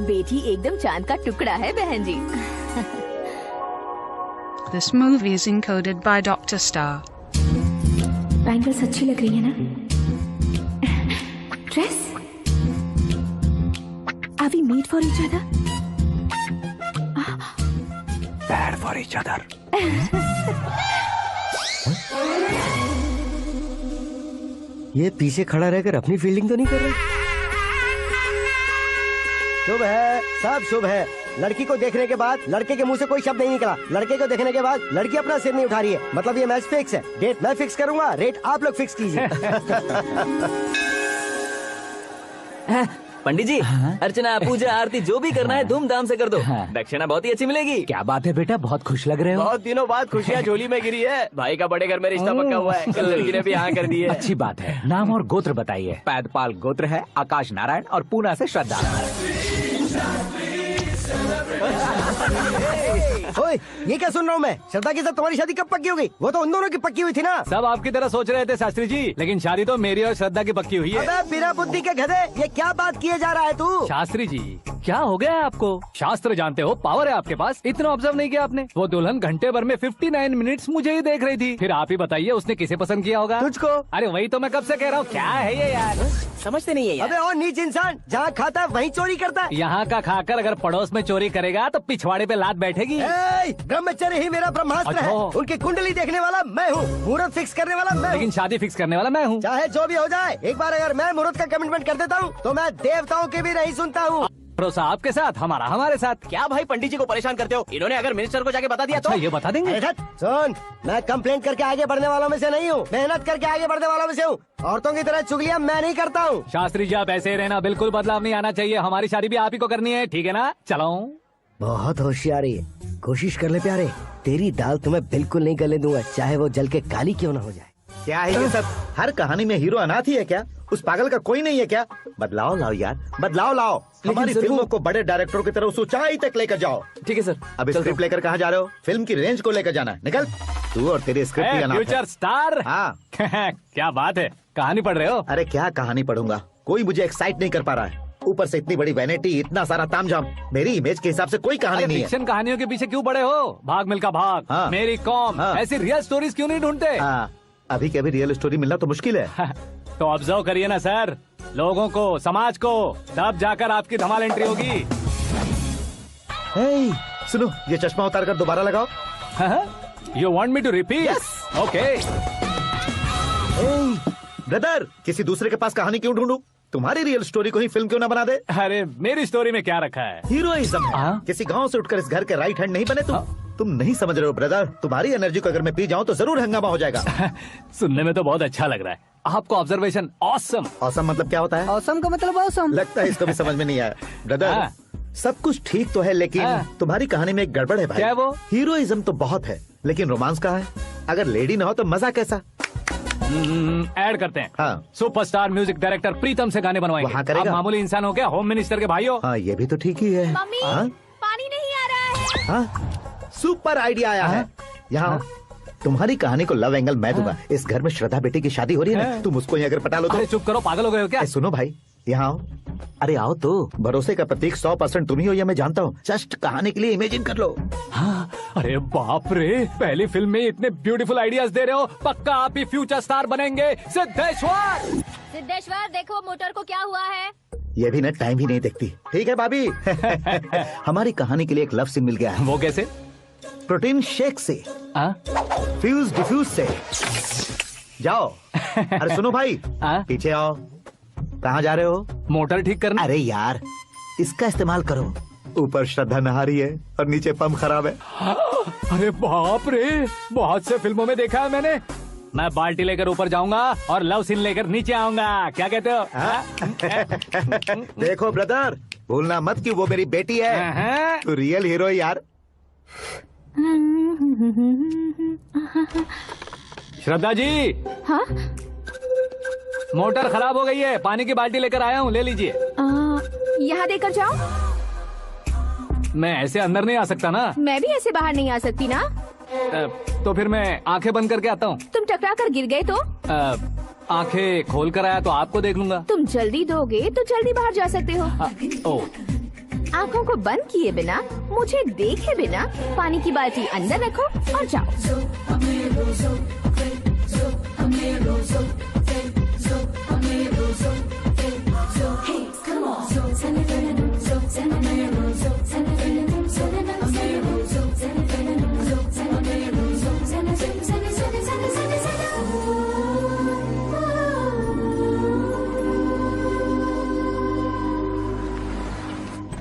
बेटी एकदम चांद का टुकड़ा है बहन जी। This movie is encoded by Dr. Star. Bangles अच्छी लग रही है ना? Dress? Are we made for each other? Bad for each other. ये पीछे खड़ा रहकर अपनी फील्डिंग तो नहीं कर रहा? शुभ है, सब शुभ है। लड़की को देखने के बाद लड़के के मुंह से कोई शब्द नहीं निकला, लड़के को देखने के बाद लड़की अपना सिर नहीं उठा रही है, मतलब ये मैच फिक्स है। डेट मैं फिक्स करूंगा, रेट आप लोग फिक्स कीजिए। पंडित जी, अर्चना, पूजा, आरती जो भी करना है धूमधाम से कर दो। दक्षिणा बहुत ही अच्छी मिलेगी। क्या बात है बेटा, बहुत खुश लग रहे हो। बहुत दिनों बाद खुशियाँ झोली में गिरी है। भाई का बड़े घर में रिश्ता पक्का हुआ है, कल लड़की ने भी हाँ कर दी है। अच्छी बात है। नाम और गोत्र बताइए। पैदपाल गोत्र है, आकाश नारायण, और पूना से श्रद्धा। ओए, ये क्या सुन रहा हूँ मैं? श्रद्धा के साथ तुम्हारी शादी कब पक्की हो गई? वो तो उन दोनों की पक्की हुई थी ना। सब आपकी तरह सोच रहे थे शास्त्री जी, लेकिन शादी तो मेरी और श्रद्धा की पक्की हुई है। अबे बिना बुद्धि के गधे, ये क्या बात किए जा रहा है तू? शास्त्री जी, क्या हो गया है आपको? शास्त्र जानते हो, पावर है आपके पास। इतना ऑब्जर्व नहीं किया आपने? वो दुल्हन घंटे भर में 59 मिनट्स मुझे ही देख रही थी। फिर आप ही बताइए उसने किसे पसंद किया होगा? तुझको। अरे वही तो मैं कब से कह रहा हूँ, क्या है ये यार? समझते नहीं है यार। अबे और नीच इंसान, जहाँ खाता है वहीं चोरी करता है। यहाँ का खाकर अगर पड़ोस में चोरी करेगा तो पिछवाड़े पे लात बैठेगी। ब्रह्मचर्य ही मेरा ब्रह्मास्त्र है। उनकी कुंडली देखने वाला मैं हूँ, मुहूर्त फिक्स करने वाला मैं हूँ, लेकिन शादी फिक्स करने वाला मैं हूँ। चाहे जो भी हो जाए, एक बार अगर मैं मुहूर्त का कमिटमेंट कर देता हूँ तो मैं देवताओं की भी नहीं सुनता हूँ। भरोसा आपके साथ, हमारा हमारे साथ। क्या भाई पंडित जी को परेशान करते हो? इन्होंने अगर मिनिस्टर को जाके बता दिया तो? ये बता देंगे। सुन, मैं कंप्लेंट करके आगे बढ़ने वालों में से नहीं हूँ, मेहनत करके आगे बढ़ने वालों में से हूँ। औरतों की तरह चुगलियाँ मैं नहीं करता हूँ। शास्त्री जी आप ऐसे ही रहना, बिल्कुल बदलाव नहीं आना चाहिए। हमारी शादी भी आप ही को करनी है, ठीक है ना? चलो। बहुत होशियारी है, कोशिश कर ले प्यारे, तेरी दाल तुम्हें बिल्कुल नहीं गलने दूंगा, चाहे वो जल के काली क्यों न हो जाए। क्या है ये सब? हर कहानी में हीरो अनाथ ही है क्या? उस पागल का कोई नहीं है क्या? बदलाव लाओ यार, बदलाव लाओ। हमारी फिल्मों को बड़े डायरेक्टरों की तरह उस ऊंचाई तक लेकर जाओ। ठीक है सर। अब स्क्रिप्ट लेकर कहाँ जा रहे हो? फिल्म की रेंज को लेकर जाना है। निकल तू और तेरे स्क्रिप्ट ही अनाथ है। Future star. हाँ क्या बात है, कहानी पढ़ रहे हो? अरे क्या कहानी पढ़ूंगा, कोई मुझे एक्साइट नहीं कर पा रहा है। ऊपर से इतनी बड़ी वैनिटी, इतना सारा तामझाम, मेरी इमेज के हिसाब से कोई कहानी नहीं है। फिक्शन कहानियों के पीछे क्यों पड़े हो? भाग मिल्खा भाग, हाँ। मेरी कॉम, हाँ। ऐसी रियल स्टोरीज क्यों नहीं ढूंढते? हाँ, अभी के अभी रियल स्टोरी मिलना तो मुश्किल है। तो ऑब्जर्व करिए ना सर, लोगों को, समाज को, तब जाकर आपकी धमाल एंट्री होगी। सुनो, ये चश्मा उतार कर दोबारा लगाओ। You want me to repeat? Okay. Brother, किसी दूसरे के पास कहानी क्यों ढूंढूं? तुम्हारी रियल स्टोरी को ही फिल्म क्यों ना बना दे? अरे मेरी स्टोरी में क्या रखा है? हीरोइज्म है। किसी गांव से उठकर इस घर के राइट हैंड नहीं बने तुम नहीं समझ रहे हो ब्रदर। तुम्हारी एनर्जी को अगर मैं पी जाऊं तो जरूर हंगामा हो जाएगा। सुनने में तो बहुत अच्छा लग रहा है। आपको ऑब्जर्वेशन ऑसम। ऑसम मतलब क्या होता है? ऑसम का मतलब ऑसम। लगता है इसको भी समझ में नहीं आया। ब्रदर, सब कुछ ठीक तो है, लेकिन तुम्हारी कहानी में एक गड़बड़ है भाई। क्या है वो? हीरोइज्म तो बहुत है, लेकिन रोमांस कहाँ है? अगर लेडी ना हो तो मजा कैसा? ऐड करते हैं। हाँ। सुपरस्टार म्यूजिक डायरेक्टर प्रीतम से गाने बनवाएंगे। वहाँ करेगा? आप मामूली इंसान हो क्या? होम मिनिस्टर के भाई हो। हाँ, ये भी तो ठीक ही है। मम्मी, हाँ? पानी नहीं आ रहा है। हाँ? सुपर आइडिया आया है। यहाँ तुम्हारी कहानी को लव एंगल मैं दूंगा। इस घर में श्रद्धा बेटी की शादी हो रही है ना, तुम उसको ही अगर पटा लो तो। अरे चुप करो, पागल हो गए हो क्या? सुनो भाई, यहाँ आओ। अरे आओ तो। भरोसे का प्रतीक 100% तुम ही हो, यह मैं जानता हूँ। जस्ट कहानी के लिए इमेजिन कर लो। हाँ, अरे बाप रे, पहली फिल्म में इतने ब्यूटीफुल आइडियाज दे रहे हो। पक्का आप ही फ्यूचर स्टार बनेंगे। सिद्धेश्वर, सिद्धेश्वर देखो मोटर को क्या हुआ है। ये भी ना टाइम ही नहीं देखती। ठीक है भाभी। हमारी कहानी के लिए एक लव सीन मिल गया है। वो कैसे? प्रोटीन शेक से, फ्यूज डिफ्यूज से। जाओ। अरे सुनो भाई, पीछे आओ। कहाँ जा रहे हो? मोटर ठीक करना। अरे यार, इसका इस्तेमाल करो। ऊपर श्रद्धा नहा रही है और नीचे पंप खराब है। अरे बाप रे, बहुत से फिल्मों में देखा है मैंने। मैं बाल्टी लेकर ऊपर जाऊंगा और लव सीन लेकर नीचे आऊंगा। क्या कहते हो? देखो ब्रदर, भूलना मत कि वो मेरी बेटी है। तू रियल हीरो यार। श्रद्धा जी। हाँ? मोटर खराब हो गई है, पानी की बाल्टी लेकर आया हूँ, ले लीजिए। यहाँ देकर जाओ। मैं ऐसे अंदर नहीं आ सकता ना। मैं भी ऐसे बाहर नहीं आ सकती ना। तो फिर मैं आंखें बंद करके आता हूँ। तुम टकरा कर गिर गए तो? आंखें खोल कर आया तो आपको देख लूंगा। तुम जल्दी दोगे तो जल्दी बाहर जा सकते हो। ओ। आँखों को बंद किए बिना, मुझे देखे बिना पानी की बाल्टी अंदर रखो और जाओ।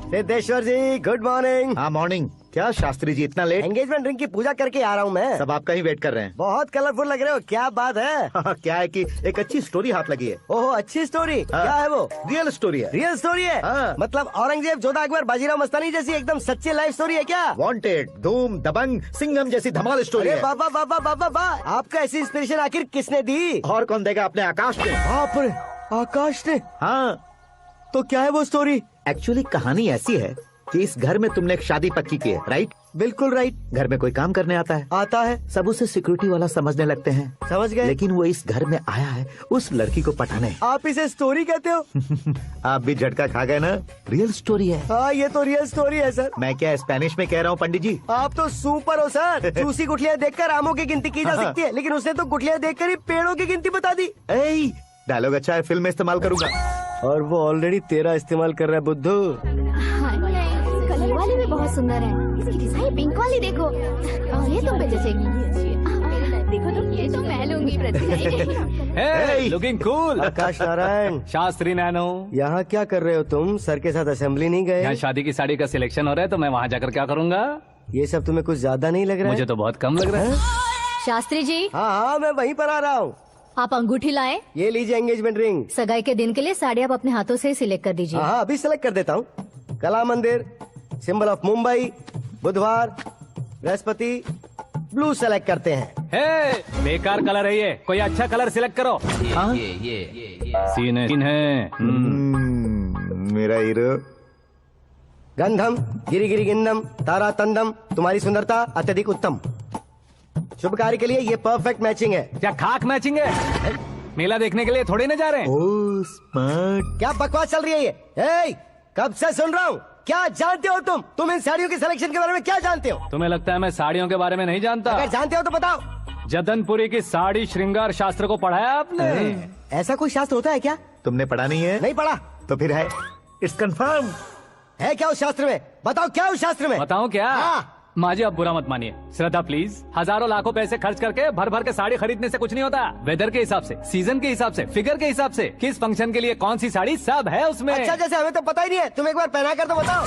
सिद्धेश्वर जी, गुड मॉर्निंग। हाँ मॉर्निंग। क्या शास्त्री जी इतना लेट? एंगेजमेंट रिंग की पूजा करके आ रहा हूँ मैं। सब आपका ही वेट कर रहे हैं। बहुत कलरफुल लग रहे हो, क्या बात है? क्या है कि एक अच्छी स्टोरी हाथ लगी है। ओहो, अच्छी स्टोरी। क्या है वो? रियल स्टोरी है। रियल स्टोरी है? मतलब औरंगजेब, जोधा अकबर, बाजीराव मस्तानी जैसी एकदम सच्ची लाइफ स्टोरी है क्या? वांटेड, धूम, दबंग, सिंघम जैसी धमाल स्टोरी है। बाबा बाबा बाबा बा, आपका ऐसी इंस्पिरेशन आखिर किसने दी? और कौन देगा? अपने आकाश ने। बाप रे, आकाश ने? हाँ। तो क्या है वो स्टोरी? एक्चुअली कहानी ऐसी है कि इस घर में तुमने एक शादी पक्की की है, राइट? बिल्कुल राइट। घर में कोई काम करने आता है? आता है। सब उसे सिक्योरिटी वाला समझने लगते हैं। समझ गए। लेकिन वो इस घर में आया है उस लड़की को पटाने। आप इसे स्टोरी कहते हो? आप भी झटका खा गए ना। रियल स्टोरी है। हाँ, ये तो रियल स्टोरी है सर। मैं क्या स्पेनिश में कह रहा हूँ पंडित जी? आप तो सुपर हो सर। चूसी गुठलियाँ देखकर आमों की गिनती की जा सकती है, लेकिन उसने तो गुठलियाँ देखकर ही पेड़ों की गिनती बता दी। डायलॉग अच्छा है, फिल्म में इस्तेमाल करूंगा। और वो ऑलरेडी तेरा इस्तेमाल कर रहा है बुद्धू। कलर वाली भी बहुत सुंदर है। इसकी डिजाइन पिंक वाली देखो, और ये तुम पे जचेगी। देखो तो, ये तो मैं लूंगी Hey, looking cool। आकाश नारायण। शास्त्री नैनो। यहाँ क्या कर रहे हो तुम? सर के साथ असेंबली नहीं गए? यहाँ शादी की साड़ी का सिलेक्शन हो रहा है, तो मैं वहाँ जाकर क्या करूँगा? ये सब तुम्हें कुछ ज्यादा नहीं लग रहा है? मुझे तो बहुत कम लग रहा है। शास्त्री जी। हाँ हाँ, मैं वहीं पर आ रहा हूँ। आप अंगूठी लाएं। ये लीजिए एंगेजमेंट रिंग। सगाई के दिन के लिए साड़ी आप अपने हाथों से सिलेक्ट कर दीजिए। हाँ, अभी सिलेक्ट कर देता हूँ। कला मंदिर, सिंबल ऑफ मुंबई, बुधवार, बृहस्पति, ब्लू सेलेक्ट करते हैं। बेकार कलर है ये, कोई अच्छा कलर सिलेक्ट करो। ये सीन है। मेरा हीरो। गंधम, गिरी गिरी गिंदम, तारा तंदम, तुम्हारी सुंदरता अत्यधिक उत्तम। शुभ कार्य के लिए ये परफेक्ट मैचिंग है। क्या खाक मैचिंग है? मेला देखने के लिए थोड़ी ना जा रहे हैं। Oh smart. क्या बकवास चल रही है ये? कब से सुन रहा हूँ। क्या जानते हो तुम? तुम इन साड़ियों के सिलेक्शन के बारे में क्या जानते हो? तुम्हें लगता है मैं साड़ियों के बारे में नहीं जानता? अगर जानते हो तो बताओ। जदनपुरी की साड़ी श्रृंगार शास्त्र को पढ़ाया आपने? ऐसा कोई शास्त्र होता है क्या? तुमने पढ़ा नहीं है? नहीं पढ़ा। तो फिर है। It's confirm. है क्या उस शास्त्र में? बताओ क्या उस शास्त्र में? बताऊं क्या? माँ जी, आप बुरा मत मानिए। श्रद्धा प्लीज, हजारों लाखों पैसे खर्च करके भर भर के साड़ी खरीदने से कुछ नहीं होता। वेदर के हिसाब से, सीजन के हिसाब से, फिगर के हिसाब से, किस फंक्शन के लिए कौन सी साड़ी, सब है उसमें। अच्छा, जैसे हमें तो पता ही नहीं है। तुम एक बार पहना कर तो बताओ।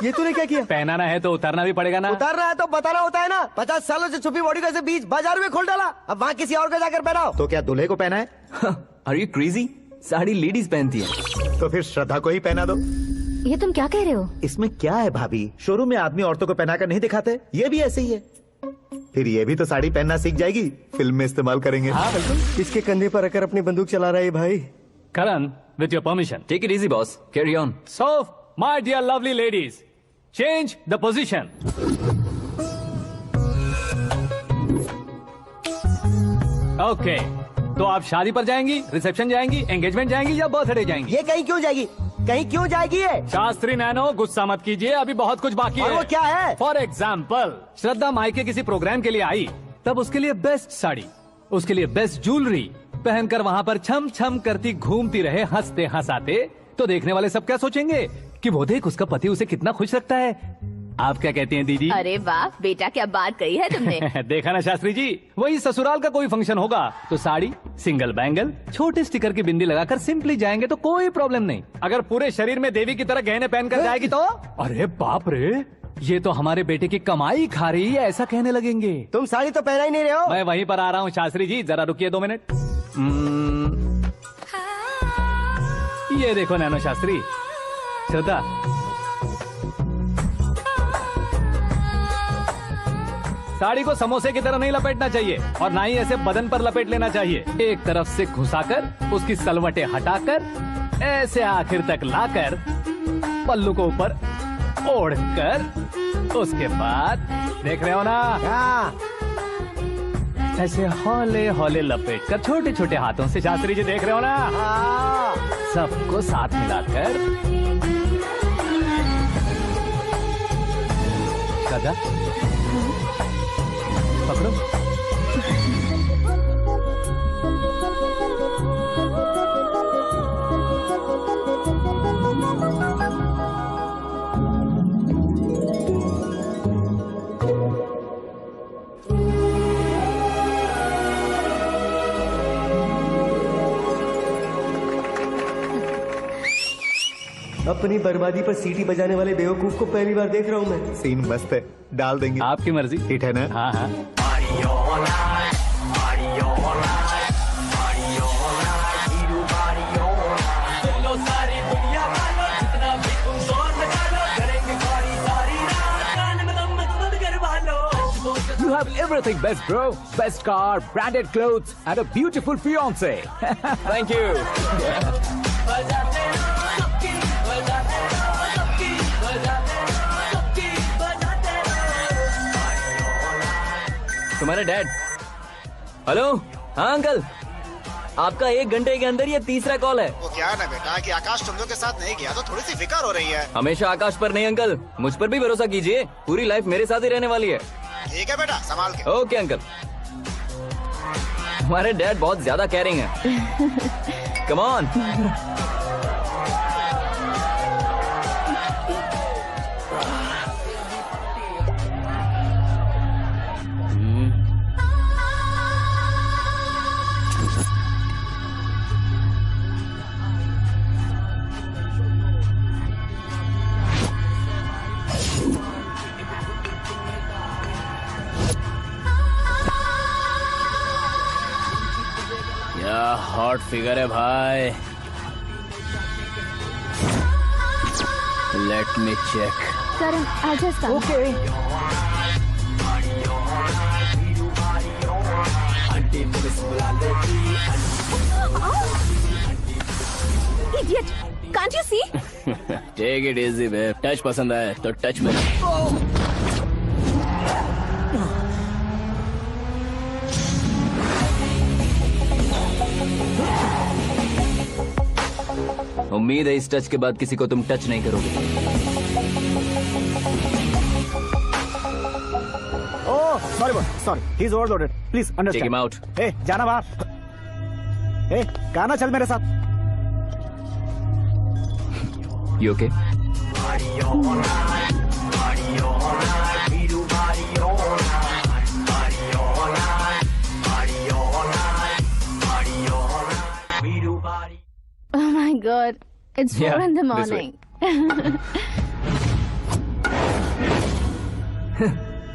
ये तूने क्या किया? पहनाना है तो उतारना भी पड़ेगा ना। उतारना है तो बताना होता है ना। 50 सालों से छुपी बॉडी को ऐसे बीच बाजार में खोल डाला। अब वहाँ किसी और को जाकर पहनाओ। तो क्या दूल्हे को पहना है? Are you crazy? Sari ladies पहनती है। तो फिर श्रद्धा को ही पहना दो। ये तुम क्या कह रहे हो? इसमें क्या है भाभी? शोरूम में आदमी औरतों को पहनाकर नहीं दिखाते? ये भी ऐसे ही है। फिर ये भी तो साड़ी पहनना सीख जाएगी, फिल्म में इस्तेमाल करेंगे। हाँ बिल्कुल। इसके कंधे पर रखकर अपनी बंदूक चला रहा है भाई। करण, with your permission. Take it easy, boss. Carry on. So, my dear lovely ladies, change the position. Okay. तो आप शादी पर जाएंगी, रिसेप्शन जाएंगी, एंगेजमेंट जाएंगी या बर्थडे जाएंगी? ये कहीं क्यों जाएगी? कहीं क्यों जाएगी ये? शास्त्री नैनो, गुस्सा मत कीजिए, अभी बहुत कुछ बाकी है। और वो क्या है? फॉर एग्जाम्पल, श्रद्धा माई के किसी प्रोग्राम के लिए आई, तब उसके लिए बेस्ट साड़ी, उसके लिए बेस्ट ज्वेलरी, पहनकर वहाँ पर छम छम करती घूमती रहे हंसते हंसाते, तो देखने वाले सब क्या सोचेंगे कि वो देख उसका पति उसे कितना खुश रखता है। आप क्या कहती हैं दीदी? अरे वाह बेटा, क्या बात कही है तुमने। देखा ना शास्त्री जी, वही ससुराल का कोई फंक्शन होगा तो साड़ी, सिंगल बैंगल, छोटे स्टिकर की बिंदी लगाकर सिंपली जाएंगे तो कोई प्रॉब्लम नहीं। अगर पूरे शरीर में देवी की तरह गहने पहनकर जाएगी तो अरे बाप रे, ये तो हमारे बेटे की कमाई खा रही है, ऐसा कहने लगेंगे। तुम साड़ी तो पहना ही नहीं रहे हो। मैं वहीं पर आ रहा हूँ शास्त्री जी, जरा रुकिए 2 मिनट। ये देखो नैनो शास्त्री, श्रद्धा, साड़ी को समोसे की तरह नहीं लपेटना चाहिए और ना ही ऐसे बदन पर लपेट लेना चाहिए। एक तरफ से घुसाकर उसकी सलवटें हटाकर ऐसे आखिर तक लाकर पल्लू को ऊपर ओढ़कर, उसके बाद देख रहे हो ना, ऐसे हौले हौले लपेट कर छोटे छोटे हाथों से, शास्त्री जी देख रहे हो ना, सबको साथ मिलाकर दादा पकड़ो। अपनी बर्बादी पर सीटी बजाने वाले बेवकूफ को पहली बार देख रहा हूँ मैं। सीन मस्त है, डाल देंगे। आपकी मर्जी। हिट है ना? हाँ हाँ। You have everything best, bro. Best car, branded clothes, and a beautiful fiance. Thank you. तुम्हारे डैड। हेलो, हाँ अंकल, आपका 1 घंटे के अंदर ये तीसरा कॉल है। वो क्या है ना बेटा कि आकाश तुम लोग के साथ नहीं गया तो थोड़ी सी फिक्र हो रही है। हमेशा आकाश पर नहीं अंकल, मुझ पर भी भरोसा कीजिए, पूरी लाइफ मेरे साथ ही रहने वाली है। ठीक है बेटा, संभाल के। Okay uncle. हमारे डैड बहुत ज्यादा केयरिंग है। Come on. हॉट फिगर है भाई। Let me check. करण आजा साथ। Okay. Idiot! Can't you see? Take it easy babe. Touch पसंद आए तो टच में। उम्मीद है इस टच के बाद किसी को तुम टच नहीं करोगे। Oh sorry, he is overloaded, please understand. Take him out. ए जाना बाहर। ए गाना चल मेरे साथ। You okay? Oh my God, it's 4 in the morning.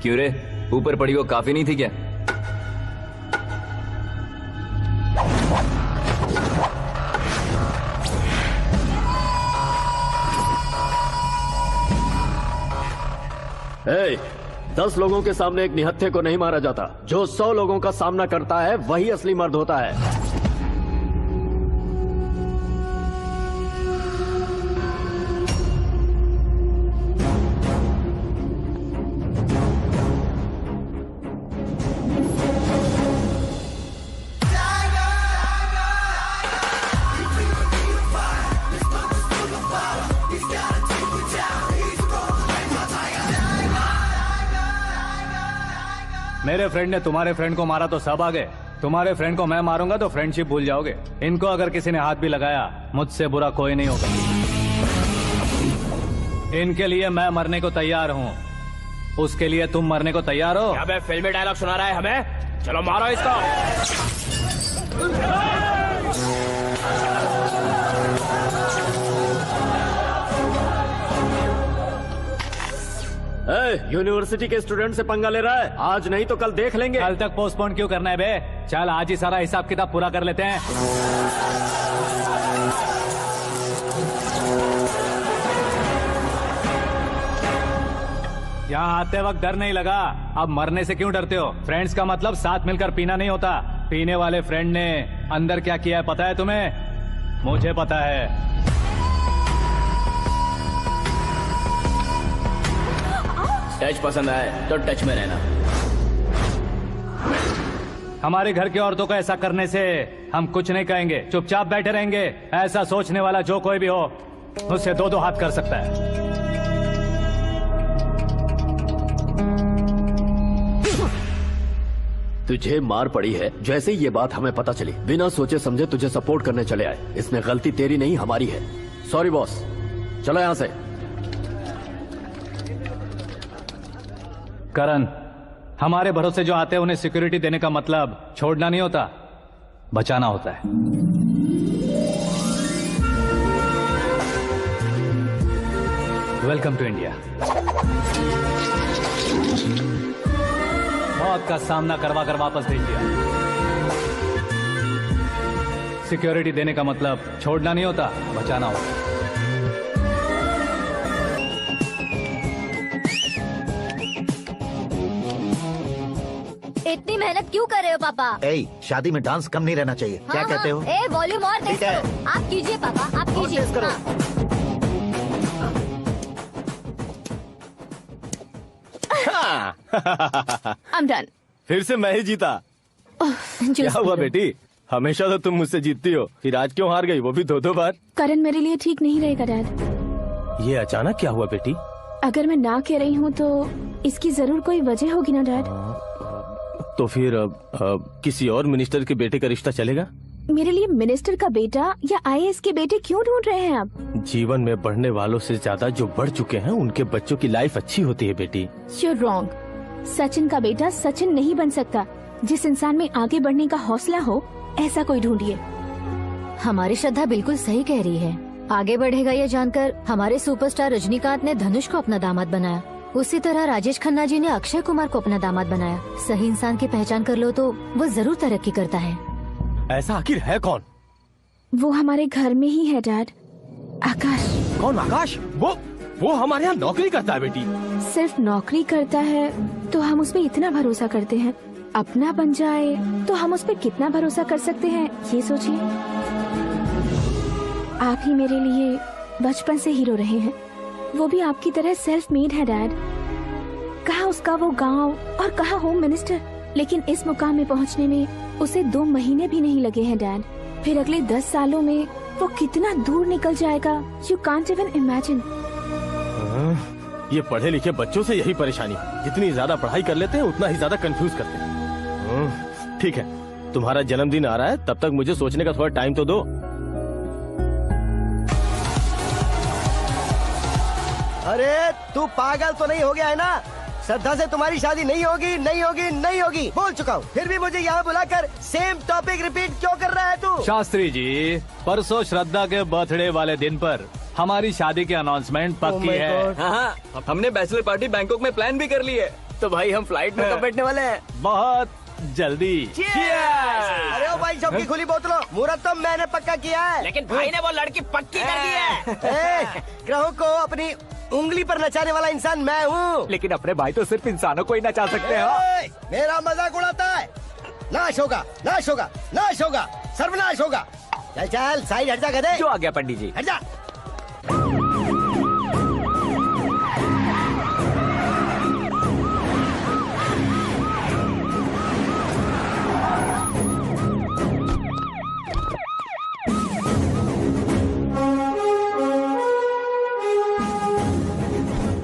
क्यों रे, ऊपर पड़ी वो काफी नहीं थी क्या? Hey, 10 लोगों के सामने एक निहत्थे को नहीं मारा जाता। जो 100 लोगों का सामना करता है वही असली मर्द होता है। मेरे फ्रेंड ने तुम्हारे फ्रेंड को मारा तो सब आ गए, तुम्हारे फ्रेंड को मैं मारूंगा तो फ्रेंडशिप भूल जाओगे। इनको अगर किसी ने हाथ भी लगाया, मुझसे बुरा कोई नहीं होगा। इनके लिए मैं मरने को तैयार हूँ, उसके लिए तुम मरने को तैयार हो? क्या बे फिल्मी डायलॉग सुना रहा है हमें? चलो मारो इसको। यूनिवर्सिटी के स्टूडेंट से पंगा ले रहा है। आज नहीं तो कल देख लेंगे। कल तक पोस्टपोन क्यों करना है बे? चल आज ही सारा हिसाब किताब पूरा कर लेते हैं। यहाँ आते वक्त डर नहीं लगा, अब मरने से क्यों डरते हो? फ्रेंड्स का मतलब साथ मिलकर पीना नहीं होता। पीने वाले फ्रेंड ने अंदर क्या किया है पता है तुम्हें? मुझे पता है। टच पसंद आए तो टच में रहना। हमारे घर की औरतों को ऐसा करने से हम कुछ नहीं कहेंगे, चुपचाप बैठे रहेंगे। ऐसा सोचने वाला जो कोई भी हो, उससे दो हाथ कर सकता है। तुझे मार पड़ी है। जैसे ही ये बात हमें पता चली, बिना सोचे समझे तुझे सपोर्ट करने चले आए। इसमें गलती तेरी नहीं हमारी है। सॉरी बॉस, चलो यहाँ से। करण, हमारे भरोसे जो आते हैं उन्हें सिक्योरिटी देने का मतलब छोड़ना नहीं होता, बचाना होता है। Welcome to India. मौत का सामना करवा कर वापस भेज दिया। सिक्योरिटी देने का मतलब छोड़ना नहीं होता, बचाना होता। इतनी मेहनत क्यों कर रहे हो पापा? शादी में डांस कम नहीं रहना चाहिए। क्या कहते हो? वॉल्यूम और तेज करो। आप कीजिए पापा, आप कीजिए। I'm done. फिर से मैं ही जीता। क्या हुआ बेटी? हमेशा तो तुम मुझसे जीतती हो, फिर आज क्यों हार गई, वो भी दो बार? करण मेरे लिए ठीक नहीं रहेगा डैड। ये अचानक क्या हुआ बेटी? अगर मैं ना कह रही हूँ तो इसकी जरूर कोई वजह होगी ना डैड। तो फिर किसी और मिनिस्टर के बेटे का रिश्ता चलेगा? मेरे लिए मिनिस्टर का बेटा या IAS के बेटे क्यों ढूंढ रहे हैं आप? जीवन में बढ़ने वालों से ज्यादा जो बढ़ चुके हैं उनके बच्चों की लाइफ अच्छी होती है बेटी। You're wrong. सचिन का बेटा सचिन नहीं बन सकता। जिस इंसान में आगे बढ़ने का हौसला हो, ऐसा कोई ढूंढिए। हमारी श्रद्धा बिल्कुल सही कह रही है। आगे बढ़ेगा ये जानकर हमारे सुपरस्टार रजनीकांत ने धनुष को अपना दामाद बनाया। उसी तरह राजेश खन्ना जी ने अक्षय कुमार को अपना दामाद बनाया। सही इंसान की पहचान कर लो तो वो जरूर तरक्की करता है। ऐसा आखिर है कौन? वो हमारे घर में ही है डैड। आकाश। कौन आकाश? वो हमारे यहाँ नौकरी करता है बेटी। सिर्फ नौकरी करता है तो हम उस पर इतना भरोसा करते हैं, अपना बन जाए तो हम उस पर कितना भरोसा कर सकते हैं, ये सोचिए। आप ही मेरे लिए बचपन से हीरो रहे हैं, वो भी आपकी तरह सेल्फ मेड है डैड। कहाँ उसका वो गांव और कहाँ होम मिनिस्टर, लेकिन इस मुकाम में पहुँचने में उसे 2 महीने भी नहीं लगे हैं डैड। फिर अगले 10 सालों में वो कितना दूर निकल जाएगा, यू कांट इवन इमेजिन। ये पढ़े लिखे बच्चों से यही परेशानी, जितनी ज्यादा पढ़ाई कर लेते हैं उतना ही ज्यादा कंफ्यूज करते हैं। ठीक है, तुम्हारा जन्मदिन आ रहा है, तब तक मुझे सोचने का थोड़ा टाइम तो दो। अरे तू पागल तो नहीं हो गया है ना? श्रद्धा से तुम्हारी शादी नहीं होगी, नहीं होगी, नहीं होगी, बोल चुका हूँ। फिर भी मुझे यहाँ बुलाकर सेम टॉपिक रिपीट क्यों कर रहा है तू? शास्त्री जी, परसों श्रद्धा के बर्थडे वाले दिन पर हमारी शादी की अनाउंसमेंट पक्की है। हाँ, हमने बैचलर पार्टी बैंकॉक में प्लान भी कर ली है। तो भाई हम फ्लाइट में कब बैठने वाले हैं? बहुत जल्दी। अरे ओ भाई, सबकी खुली बोतलों, मुहूर्त तो मैंने पक्का किया है। लेकिन भाई ने वो लड़की पक्की कर दी है। ग्रहों को अपनी उंगली पर नचाने वाला इंसान मैं हूँ। लेकिन अपने भाई तो सिर्फ इंसानों को ही नचा सकते हैं। मेरा मजाक उड़ाता है। नाश होगा, नाश होगा, नाश होगा, सर्वनाश होगा। चल चल साइड हट जा गधे। जो आ गया पंडित जी। हट जा।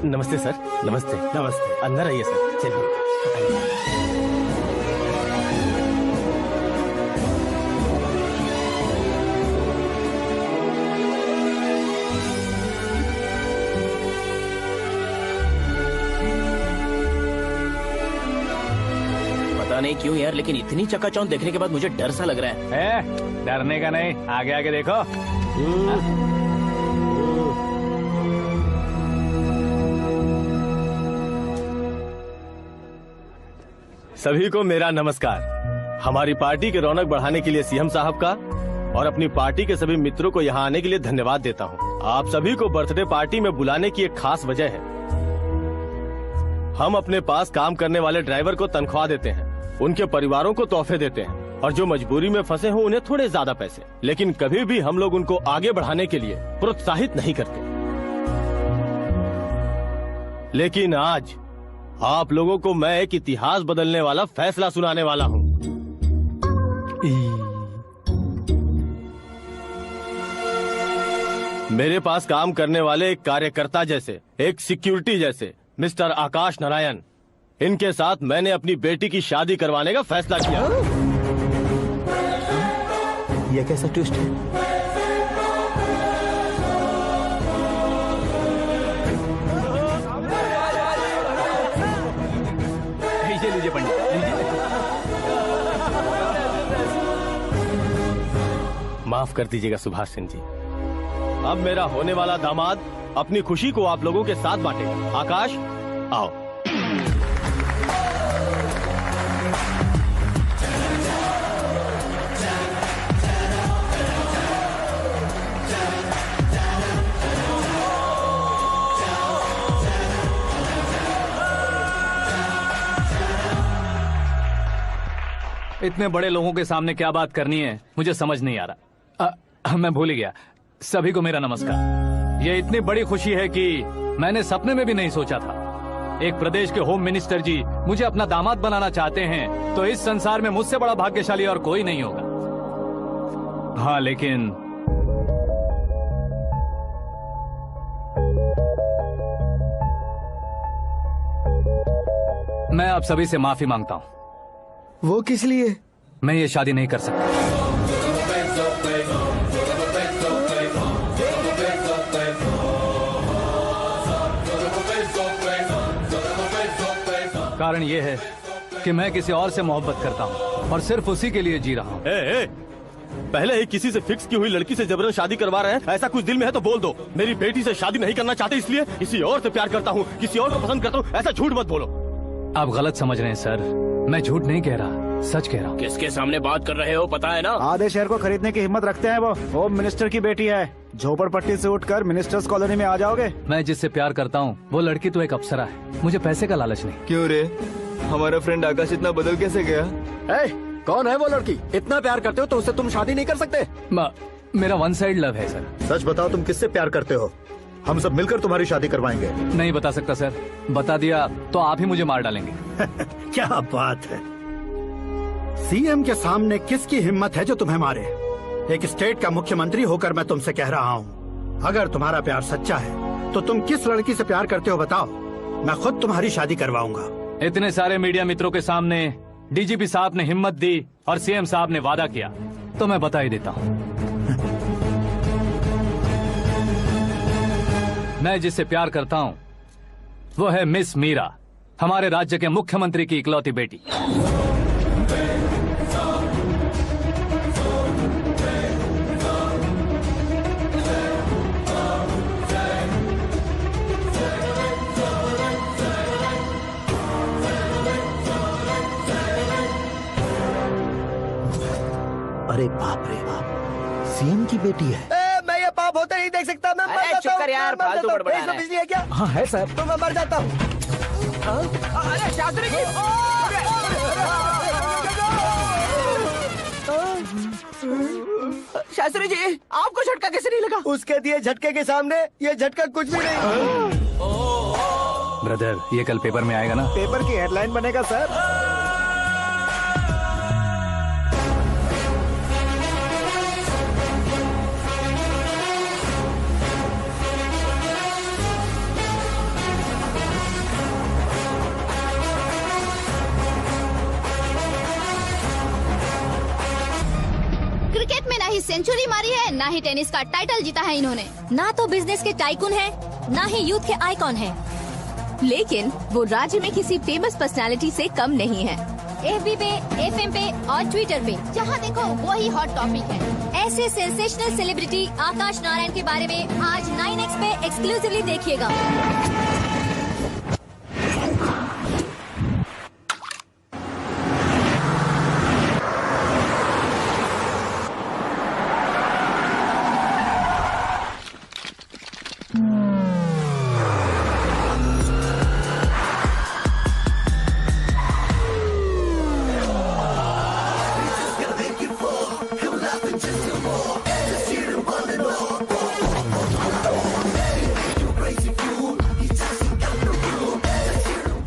नमस्ते सर। नमस्ते। नमस्ते। अंदर आइए सर। चलिए। नहीं क्यों यार, लेकिन इतनी चकाचौंध देखने के बाद मुझे डर सा लग रहा है। डरने का नहीं, आगे आगे देखो। सभी को मेरा नमस्कार। हमारी पार्टी के रौनक बढ़ाने के लिए सीएम साहब का और अपनी पार्टी के सभी मित्रों को यहाँ आने के लिए धन्यवाद देता हूँ। आप सभी को बर्थडे पार्टी में बुलाने की एक खास वजह है। हम अपने पास काम करने वाले ड्राइवर को तनख्वाह देते हैं, उनके परिवारों को तोहफे देते हैं और जो मजबूरी में फंसे हो उन्हें थोड़े ज्यादा पैसे, लेकिन कभी भी हम लोग उनको आगे बढ़ाने के लिए प्रोत्साहित नहीं करते। लेकिन आज आप लोगों को मैं एक इतिहास बदलने वाला फैसला सुनाने वाला हूँ। मेरे पास काम करने वाले एक कार्यकर्ता जैसे, एक सिक्योरिटी जैसे मिस्टर आकाश नारायण, इनके साथ मैंने अपनी बेटी की शादी करवाने का फैसला किया। ये कैसा ट्विस्ट है? लीजिए पंडित, माफ कर दीजिएगा सुभाष सिंह जी। अब मेरा होने वाला दामाद अपनी खुशी को आप लोगों के साथ बांटेगा। आकाश, आओ। इतने बड़े लोगों के सामने क्या बात करनी है मुझे समझ नहीं आ रहा। मैं भूल ही गया। सभी को मेरा नमस्कार। ये इतनी बड़ी खुशी है कि मैंने सपने में भी नहीं सोचा था। एक प्रदेश के होम मिनिस्टर जी मुझे अपना दामाद बनाना चाहते हैं तो इस संसार में मुझसे बड़ा भाग्यशाली और कोई नहीं होगा। हाँ, लेकिन मैं आप सभी से माफी मांगता हूँ। वो किस लिए? मैं ये शादी नहीं कर सकता। कारण ये है कि मैं किसी और से मोहब्बत करता हूँ और सिर्फ उसी के लिए जी रहा हूँ। पहले ही किसी से फिक्स की हुई लड़की से जबरन शादी करवा रहे हैं। ऐसा कुछ दिल में है तो बोल दो। मेरी बेटी से शादी नहीं करना चाहते इसलिए किसी और से प्यार करता हूँ, किसी और को पसंद करता हूँ, ऐसा झूठ मत बोलो। आप गलत समझ रहे हैं सर, मैं झूठ नहीं कह रहा, सच कह रहा हूँ। किसके सामने बात कर रहे हो पता है ना? आधे शहर को खरीदने की हिम्मत रखते हैं वो। होम मिनिस्टर की बेटी है। झोपड़पट्टी से उठकर मिनिस्टर्स कॉलोनी में आ जाओगे। मैं जिससे प्यार करता हूँ वो लड़की तो एक अप्सरा है, मुझे पैसे का लालच नहीं। क्यों रे, हमारा फ्रेंड आकाश इतना बदल कैसे गया? कौन है वो लड़की? इतना प्यार करते हो तो उससे तुम शादी नहीं कर सकते? मेरा वन साइड लव है सर। सच बताओ, तुम किससे प्यार करते हो? हम सब मिलकर तुम्हारी शादी करवाएंगे। नहीं बता सकता सर, बता दिया तो आप ही मुझे मार डालेंगे। क्या बात है, सीएम के सामने किसकी हिम्मत है जो तुम्हें मारे? एक स्टेट का मुख्यमंत्री होकर मैं तुमसे कह रहा हूँ, अगर तुम्हारा प्यार सच्चा है तो तुम किस लड़की से प्यार करते हो बताओ, मैं खुद तुम्हारी शादी करवाऊंगा। इतने सारे मीडिया मित्रों के सामने डीजीपी साहब ने हिम्मत दी और सीएम साहब ने वादा किया तो मैं बता ही देता हूँ। मैं जिससे प्यार करता हूँ वो है मिस मीरा, हमारे राज्य के मुख्यमंत्री की इकलौती बेटी। अरे बाप रे बाप, सीएम की बेटी है। मैं ये पाप होते नहीं देख सकता। मैं मर जाता हूँ। चुप कर यार, फालतू बड़बड़ा रहा है। बिजली है क्या? हाँ है सर। तो मैं मर जाता हूँ। अरे शास्त्री जी, शास्त्री जी आपको झटका कैसे नहीं लगा? उसके दिए झटके के सामने ये झटका कुछ भी नहीं। ब्रदर, ये कल पेपर में आएगा ना? पेपर की हेडलाइन बनेगा सर। क्रिकेट में ना ही सेंचुरी मारी है, ना ही टेनिस का टाइटल जीता है इन्होंने। ना तो बिजनेस के टाइकून है, ना ही यूथ के आइकॉन है। लेकिन वो राज्य में किसी फेमस पर्सनालिटी से कम नहीं है। FB पे, FM पे और ट्विटर पे, जहाँ देखो वही हॉट टॉपिक है। ऐसे सेंसेशनल सेलिब्रिटी आकाश नारायण के बारे में आज 9X पे एक्सक्लूसिवली देखिएगा।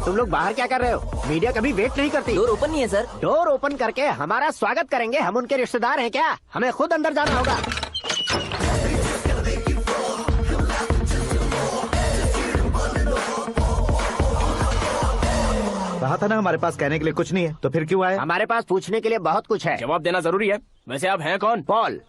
तुम लोग बाहर क्या कर रहे हो? मीडिया कभी वेट नहीं करती। डोर ओपन नहीं है सर। डोर ओपन करके हमारा स्वागत करेंगे? हम उनके रिश्तेदार हैं क्या? हमें खुद अंदर जाना होगा। कहा था ना हमारे पास कहने के लिए कुछ नहीं है, तो फिर क्यों आए? हमारे पास पूछने के लिए बहुत कुछ है। जवाब देना जरूरी है। वैसे आप हैं कौन? पॉल,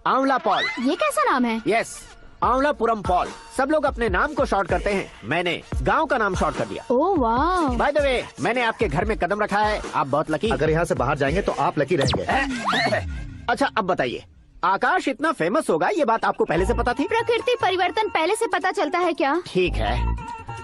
आंवला पॉल। ये कैसा नाम है? Yes, Anwalapuram Paul. सब लोग अपने नाम को शॉर्ट करते हैं, मैंने गांव का नाम शॉर्ट कर दिया। ओह वाह। बाय द वे, मैंने आपके घर में कदम रखा है, आप बहुत लकी। अगर यहाँ से बाहर जाएंगे तो आप लकी रहेंगे। अच्छा अब बताइए, आकाश इतना फेमस होगा ये बात आपको पहले से पता थी? प्रकृति परिवर्तन पहले से पता चलता है क्या? ठीक है,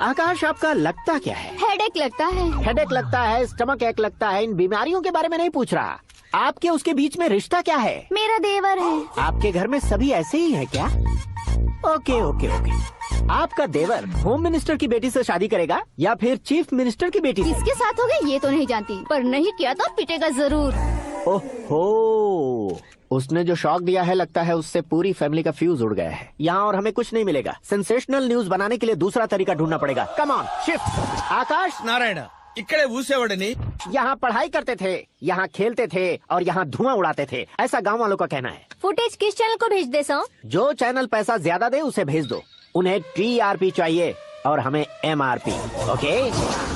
आकाश आपका लगता क्या है? हेडेक लगता है। हेडेक लगता है, स्टमक एक लगता है, इन बीमारियों के बारे में नहीं पूछ रहा। आपके उसके बीच में रिश्ता क्या है? मेरा देवर है। आपके घर में सभी ऐसे ही है क्या? Okay okay okay. आपका देवर होम मिनिस्टर की बेटी से शादी करेगा या फिर चीफ मिनिस्टर की बेटी से? किसके साथ होगा ये तो नहीं जानती, पर नहीं किया तो पिटेगा जरूर। ओहो, उसने जो शॉक दिया है लगता है उससे पूरी फैमिली का फ्यूज उड़ गया है। यहाँ और हमें कुछ नहीं मिलेगा। सेंसेशनल न्यूज बनाने के लिए दूसरा तरीका ढूंढना पड़ेगा। Come on, shift. Akash Narayan इकड़े ऊसेवड़नी यहाँ पढ़ाई करते थे, यहाँ खेलते थे और यहाँ धुआं उड़ाते थे, ऐसा गांव वालों का कहना है। फुटेज किस चैनल को भेज दे सो? जो चैनल पैसा ज्यादा दे उसे भेज दो। उन्हें TRP चाहिए और हमें MRP। ओके?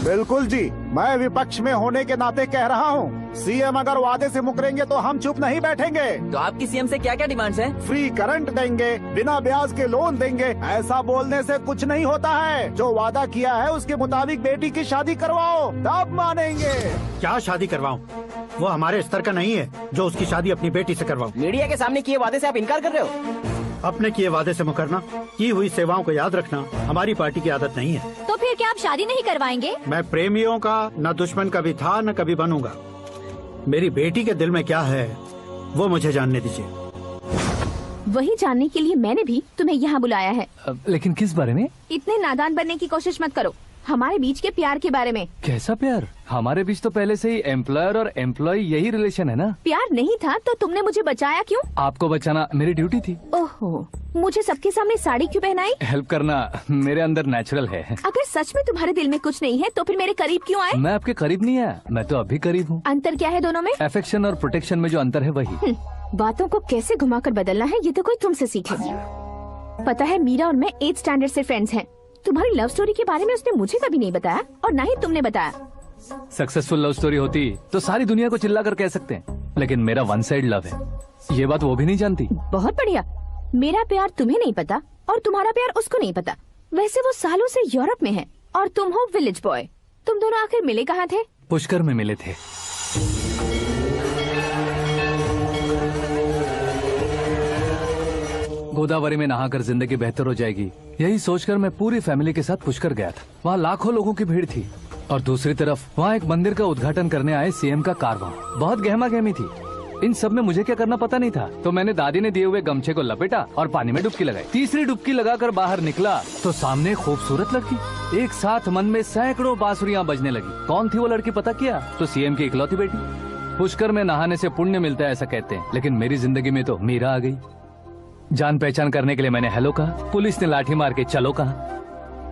बिल्कुल जी, मैं विपक्ष में होने के नाते कह रहा हूँ, सीएम अगर वादे से मुकरेंगे तो हम चुप नहीं बैठेंगे। तो आपकी सीएम से क्या क्या डिमांड्स हैं? फ्री करंट देंगे, बिना ब्याज के लोन देंगे। ऐसा बोलने से कुछ नहीं होता है। जो वादा किया है उसके मुताबिक बेटी की शादी करवाओ, तब मानेंगे। क्या शादी करवाऊं? वो हमारे स्तर का नहीं है जो उसकी शादी अपनी बेटी से करवाऊं। मीडिया के सामने किए वादे से आप इनकार कर रहे हो? अपने किए वादे से मुकरना, की हुई सेवाओं को याद रखना हमारी पार्टी की आदत नहीं है। तो फिर क्या आप शादी नहीं करवाएंगे? मैं प्रेमियों का न दुश्मन कभी था न कभी बनूंगा। मेरी बेटी के दिल में क्या है वो मुझे जानने दीजिए। वही जानने के लिए मैंने भी तुम्हें यहाँ बुलाया है। लेकिन किस बारे में? इतने नादान बनने की कोशिश मत करो। हमारे बीच के प्यार के बारे में। कैसा प्यार? हमारे बीच तो पहले से ही एम्प्लॉयर और एम्प्लॉय यही रिलेशन है ना। प्यार नहीं था तो तुमने मुझे बचाया क्यों? आपको बचाना मेरी ड्यूटी थी। ओहो, मुझे सबके सामने साड़ी क्यों पहनाई? हेल्प करना मेरे अंदर नेचुरल है। अगर सच में तुम्हारे दिल में कुछ नहीं है तो फिर मेरे करीब क्यों आए? मैं आपके करीब नहीं आया, मैं तो अभी करीब हूँ। अंतर क्या है दोनों में? अफेक्शन और प्रोटेक्शन में जो अंतर है वही। बातों को कैसे घुमाकर बदलना है ये तो कोई तुमसे सीखे। पता है मीरा और मैं 8th स्टैंडर्ड से फ्रेंड्स हैं। तुम्हारी लव स्टोरी के बारे में उसने मुझे कभी नहीं बताया और ना ही तुमने बताया। सक्सेसफुल लव स्टोरी होती तो सारी दुनिया को चिल्ला कर कह सकते हैं, लेकिन मेरा वन साइड लव है, ये बात वो भी नहीं जानती। बहुत बढ़िया। मेरा प्यार तुम्हें नहीं पता और तुम्हारा प्यार उसको नहीं पता। वैसे वो सालों से यूरोप में है और तुम हो विलेज बॉय। तुम दोनों आखिर मिले कहाँ थे? पुष्कर में मिले थे। गोदावरी में नहाकर जिंदगी बेहतर हो जाएगी, यही सोचकर मैं पूरी फैमिली के साथ पुष्कर गया था। वहाँ लाखों लोगों की भीड़ थी और दूसरी तरफ वहाँ एक मंदिर का उद्घाटन करने आए सीएम का कारवां। बहुत गहमा गहमी थी। इन सब में मुझे क्या करना पता नहीं था, तो मैंने दादी ने दिए हुए गमछे को लपेटा और पानी में डुबकी लगाई। तीसरी डुबकी लगाकर बाहर निकला तो सामने खूबसूरत लड़की। एक साथ मन में सैकड़ों बांसुरियां बजने लगी। कौन थी वो लड़की पता किया? तो सीएम की इकलौती बेटी। पुष्कर में नहाने से पुण्य मिलता है ऐसा कहते हैं, लेकिन मेरी जिंदगी में तो मीरा आ गई। जान पहचान करने के लिए मैंने हेलो कहा, पुलिस ने लाठी मार के चलो कहा।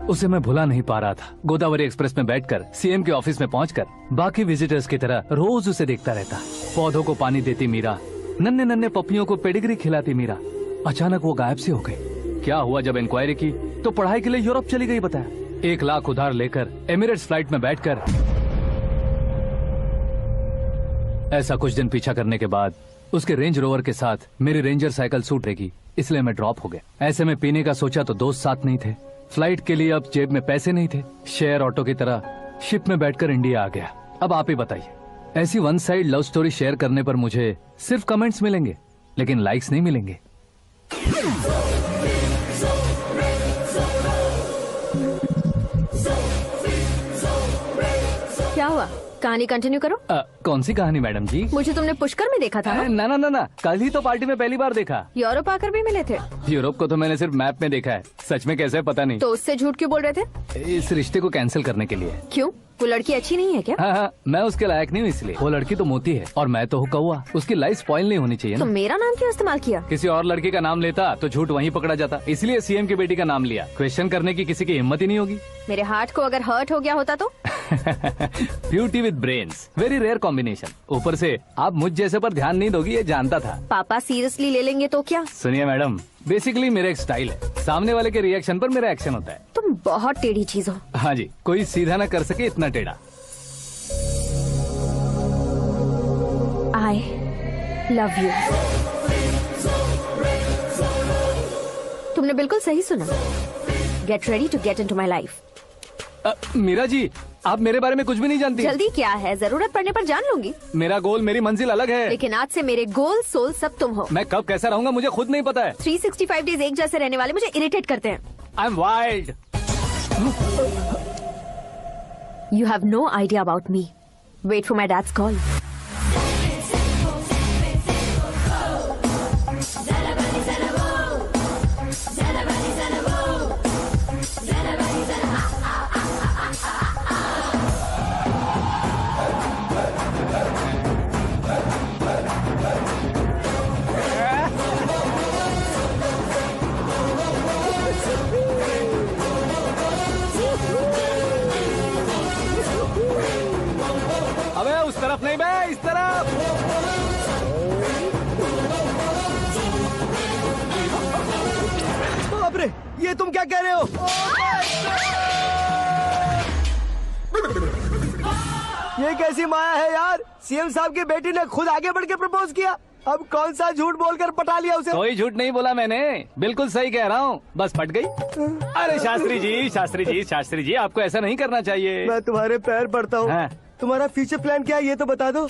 उसे मैं भुला नहीं पा रहा था। गोदावरी एक्सप्रेस में बैठकर सीएम के ऑफिस में पहुंचकर बाकी विजिटर्स की तरह रोज उसे देखता रहता। पौधों को पानी देती मीरा, नन्हे नन्हे पपियों को पेडिग्री खिलाती मीरा। अचानक वो गायब सी हो गई। क्या हुआ? जब इंक्वायरी की तो पढ़ाई के लिए यूरोप चली गई बताया। 1 लाख उधार लेकर एमिरेट्स फ्लाइट में बैठकर। ऐसा कुछ दिन पीछा करने के बाद उसके रेंज रोवर के साथ मेरी रेंजर साइकिल छूट रहेगी, इसलिए मैं ड्रॉप हो गया। ऐसे में पीने का सोचा तो दोस्त साथ नहीं थे। फ्लाइट के लिए अब जेब में पैसे नहीं थे। शेयर ऑटो की तरह शिप में बैठकर इंडिया आ गया। अब आप ही बताइए, ऐसी one side love story share करने पर मुझे सिर्फ कमेंट्स मिलेंगे, लेकिन लाइक्स नहीं मिलेंगे। क्या हुआ? कहानी कंटिन्यू करो। कौन सी कहानी मैडम जी? मुझे तुमने पुष्कर में देखा था ना? ना ना ना, कल ही तो पार्टी में पहली बार देखा। यूरोप आकर भी मिले थे? यूरोप को तो मैंने सिर्फ मैप में देखा है, सच में कैसे है पता नहीं। तो उससे झूठ क्यों बोल रहे थे? इस रिश्ते को कैंसिल करने के लिए। क्यों? वो लड़की अच्छी नहीं है क्या? हाँ, मैं उसके लायक नहीं हूँ इसलिए। वो लड़की तो मोती है और मैं तो हूँ कौवा। उसकी लाइफ स्पॉइल नहीं होनी चाहिए तो ना। मेरा नाम क्यों इस्तेमाल किया? किसी और लड़की का नाम लेता तो झूठ वहीं पकड़ा जाता, इसलिए सीएम की बेटी का नाम लिया। क्वेश्चन करने की किसी की हिम्मत ही नहीं होगी। मेरे हार्ट को अगर हर्ट हो गया होता तो? Beauty with brains, very rare combination. ऊपर से आप मुझ जैसे पर ध्यान नहीं दोगी ये जानता था। पापा सीरियसली ले लेंगे तो क्या? सुनिए मैडम, बेसिकली मेरा एक स्टाइल है, सामने वाले के रिएक्शन पर मेरा एक्शन होता है। तुम बहुत टेढ़ी चीज हो। हाँ जी, कोई सीधा ना कर सके इतना टेढ़ा। I love you। तुमने बिल्कुल सही सुना। Get ready to get into my life। Meera ji, आप मेरे बारे में कुछ भी नहीं जानती। जल्दी क्या है, जरूरत पड़ने पर जान लूंगी। मेरा गोल, मेरी मंजिल अलग है। लेकिन आज से मेरे गोल सोल सब तुम हो। मैं कब कैसा रहूंगा मुझे खुद नहीं पता है। 365 डेज एक जैसे रहने वाले मुझे इरिटेट करते हैं। I am wild. You have no idea about me। Wait for my dad's call। अबे उस तरफ नहीं बे, इस तरफ। बाप रे, ये तुम क्या कह रहे हो? ये कैसी माया है यार? सीएम साहब की बेटी ने खुद आगे बढ़ के प्रपोज किया। अब कौन सा झूठ बोलकर पटा लिया उसे? कोई झूठ नहीं बोला मैंने, बिल्कुल सही कह रहा हूँ, बस फट गई। अरे शास्त्री जी, शास्त्री जी, शास्त्री जी, आपको ऐसा नहीं करना चाहिए। मैं तुम्हारे पैर पड़ता हूँ। हाँ। तुम्हारा फ्यूचर प्लान क्या है ये तो बता दो।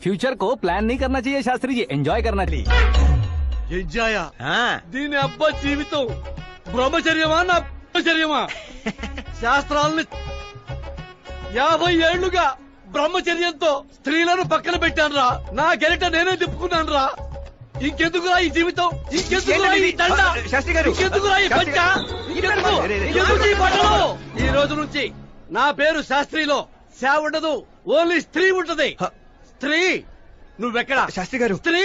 फ्यूचर को प्लान नहीं करना चाहिए शास्त्री जी, एंजॉय करना चाहिए। ఎంజాయా దీని అబ్బా జీవితం బ్రహ్మచర్యమా నా బ్రహ్మచర్యమా శాస్త్రాలని 50 ఏళ్లుగా బ్రహ్మచర్యంతో స్త్రీలను పక్కన పెట్టానురా. నా గెరిట నేనే తిప్పుకున్నాను రా. ఇంకెందుకురా ఈ జీవితం? ఇంకెందుకురా ఈ దండ? ఇంకెందుకురా ఈ పంచ? ఎందుకు ఈ బట్టలు? ఈ రోజు నుంచి నా పేరు శాస్త్రిలో శా ఉండదు, ఓన్లీ స్త్రీ ఉంటది. స్త్రీ నువ్వెక్కడ? శాస్త్రి గారు, స్త్రీ.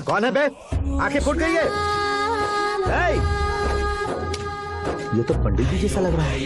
कौन है बे? आंखें फूट गई है। ए! ये तो पंडित जी जैसा लग रहा है।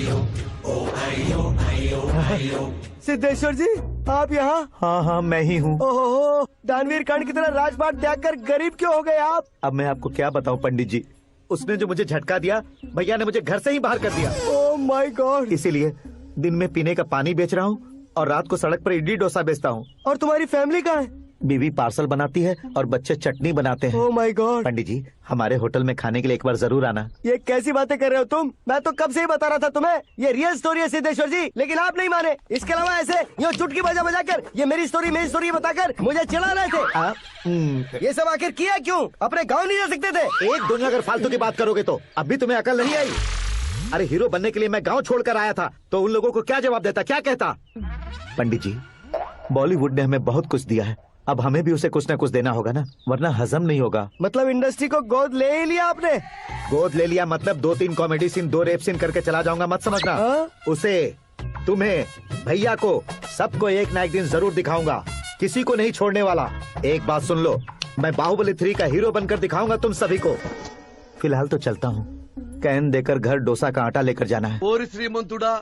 सिद्धेश्वर जी, आप यहाँ? हाँ हाँ, मैं ही हूँ। ओहो, दानवीर कर्ण की तरह राजपाट त्याग कर गरीब क्यों हो गए आप? अब मैं आपको क्या बताऊँ पंडित जी, उसने जो मुझे झटका दिया, भैया ने मुझे घर से ही बाहर कर दिया। Oh my God. इसीलिए दिन में पीने का पानी बेच रहा हूँ और रात को सड़क पर इडली डोसा बेचता हूँ। और तुम्हारी फैमिली कहाँ है? बीवी पार्सल बनाती है और बच्चे चटनी बनाते हैं। Oh my God. पंडित जी, हमारे होटल में खाने के लिए एक बार जरूर आना। ये कैसी बातें कर रहे हो तुम? मैं तो कब से ही बता रहा था तुम्हें, ये रियल स्टोरी है सिद्धेश्वर जी, लेकिन आप नहीं माने। इसके अलावा ऐसे यूँ चुटकी बजा बजा कर ये मेरी स्टोरी बताकर मुझे चिढ़ा रहे थे। ये सब आखिर किया क्यों? अपने गाँव नहीं जा सकते थे? एक दिन अगर फालतू की बात करोगे तो अभी तुम्हें अकल नहीं आई। अरे हीरो बनने के लिए मैं गाँव छोड़कर आया था, तो उन लोगों को क्या जवाब देता, क्या कहता? पंडित जी, बॉलीवुड ने हमें बहुत कुछ दिया है, अब हमें भी उसे कुछ न कुछ देना होगा ना, वरना हजम नहीं होगा। मतलब इंडस्ट्री को गोद ले ही लिया आपने? गोद ले लिया मतलब 2-3 कॉमेडी सीन, 2 रेप सीन करके चला जाऊंगा मत समझना। उसे, तुम्हें, भैया को, सबको एक ना एक दिन जरूर दिखाऊंगा, किसी को नहीं छोड़ने वाला। एक बात सुन लो, मैं बाहुबली 3 का हीरो बनकर दिखाऊंगा तुम सभी को। फिलहाल तो चलता हूँ, कैन देकर घर डोसा का आटा लेकर जाना है। और श्रीमंतुड़ा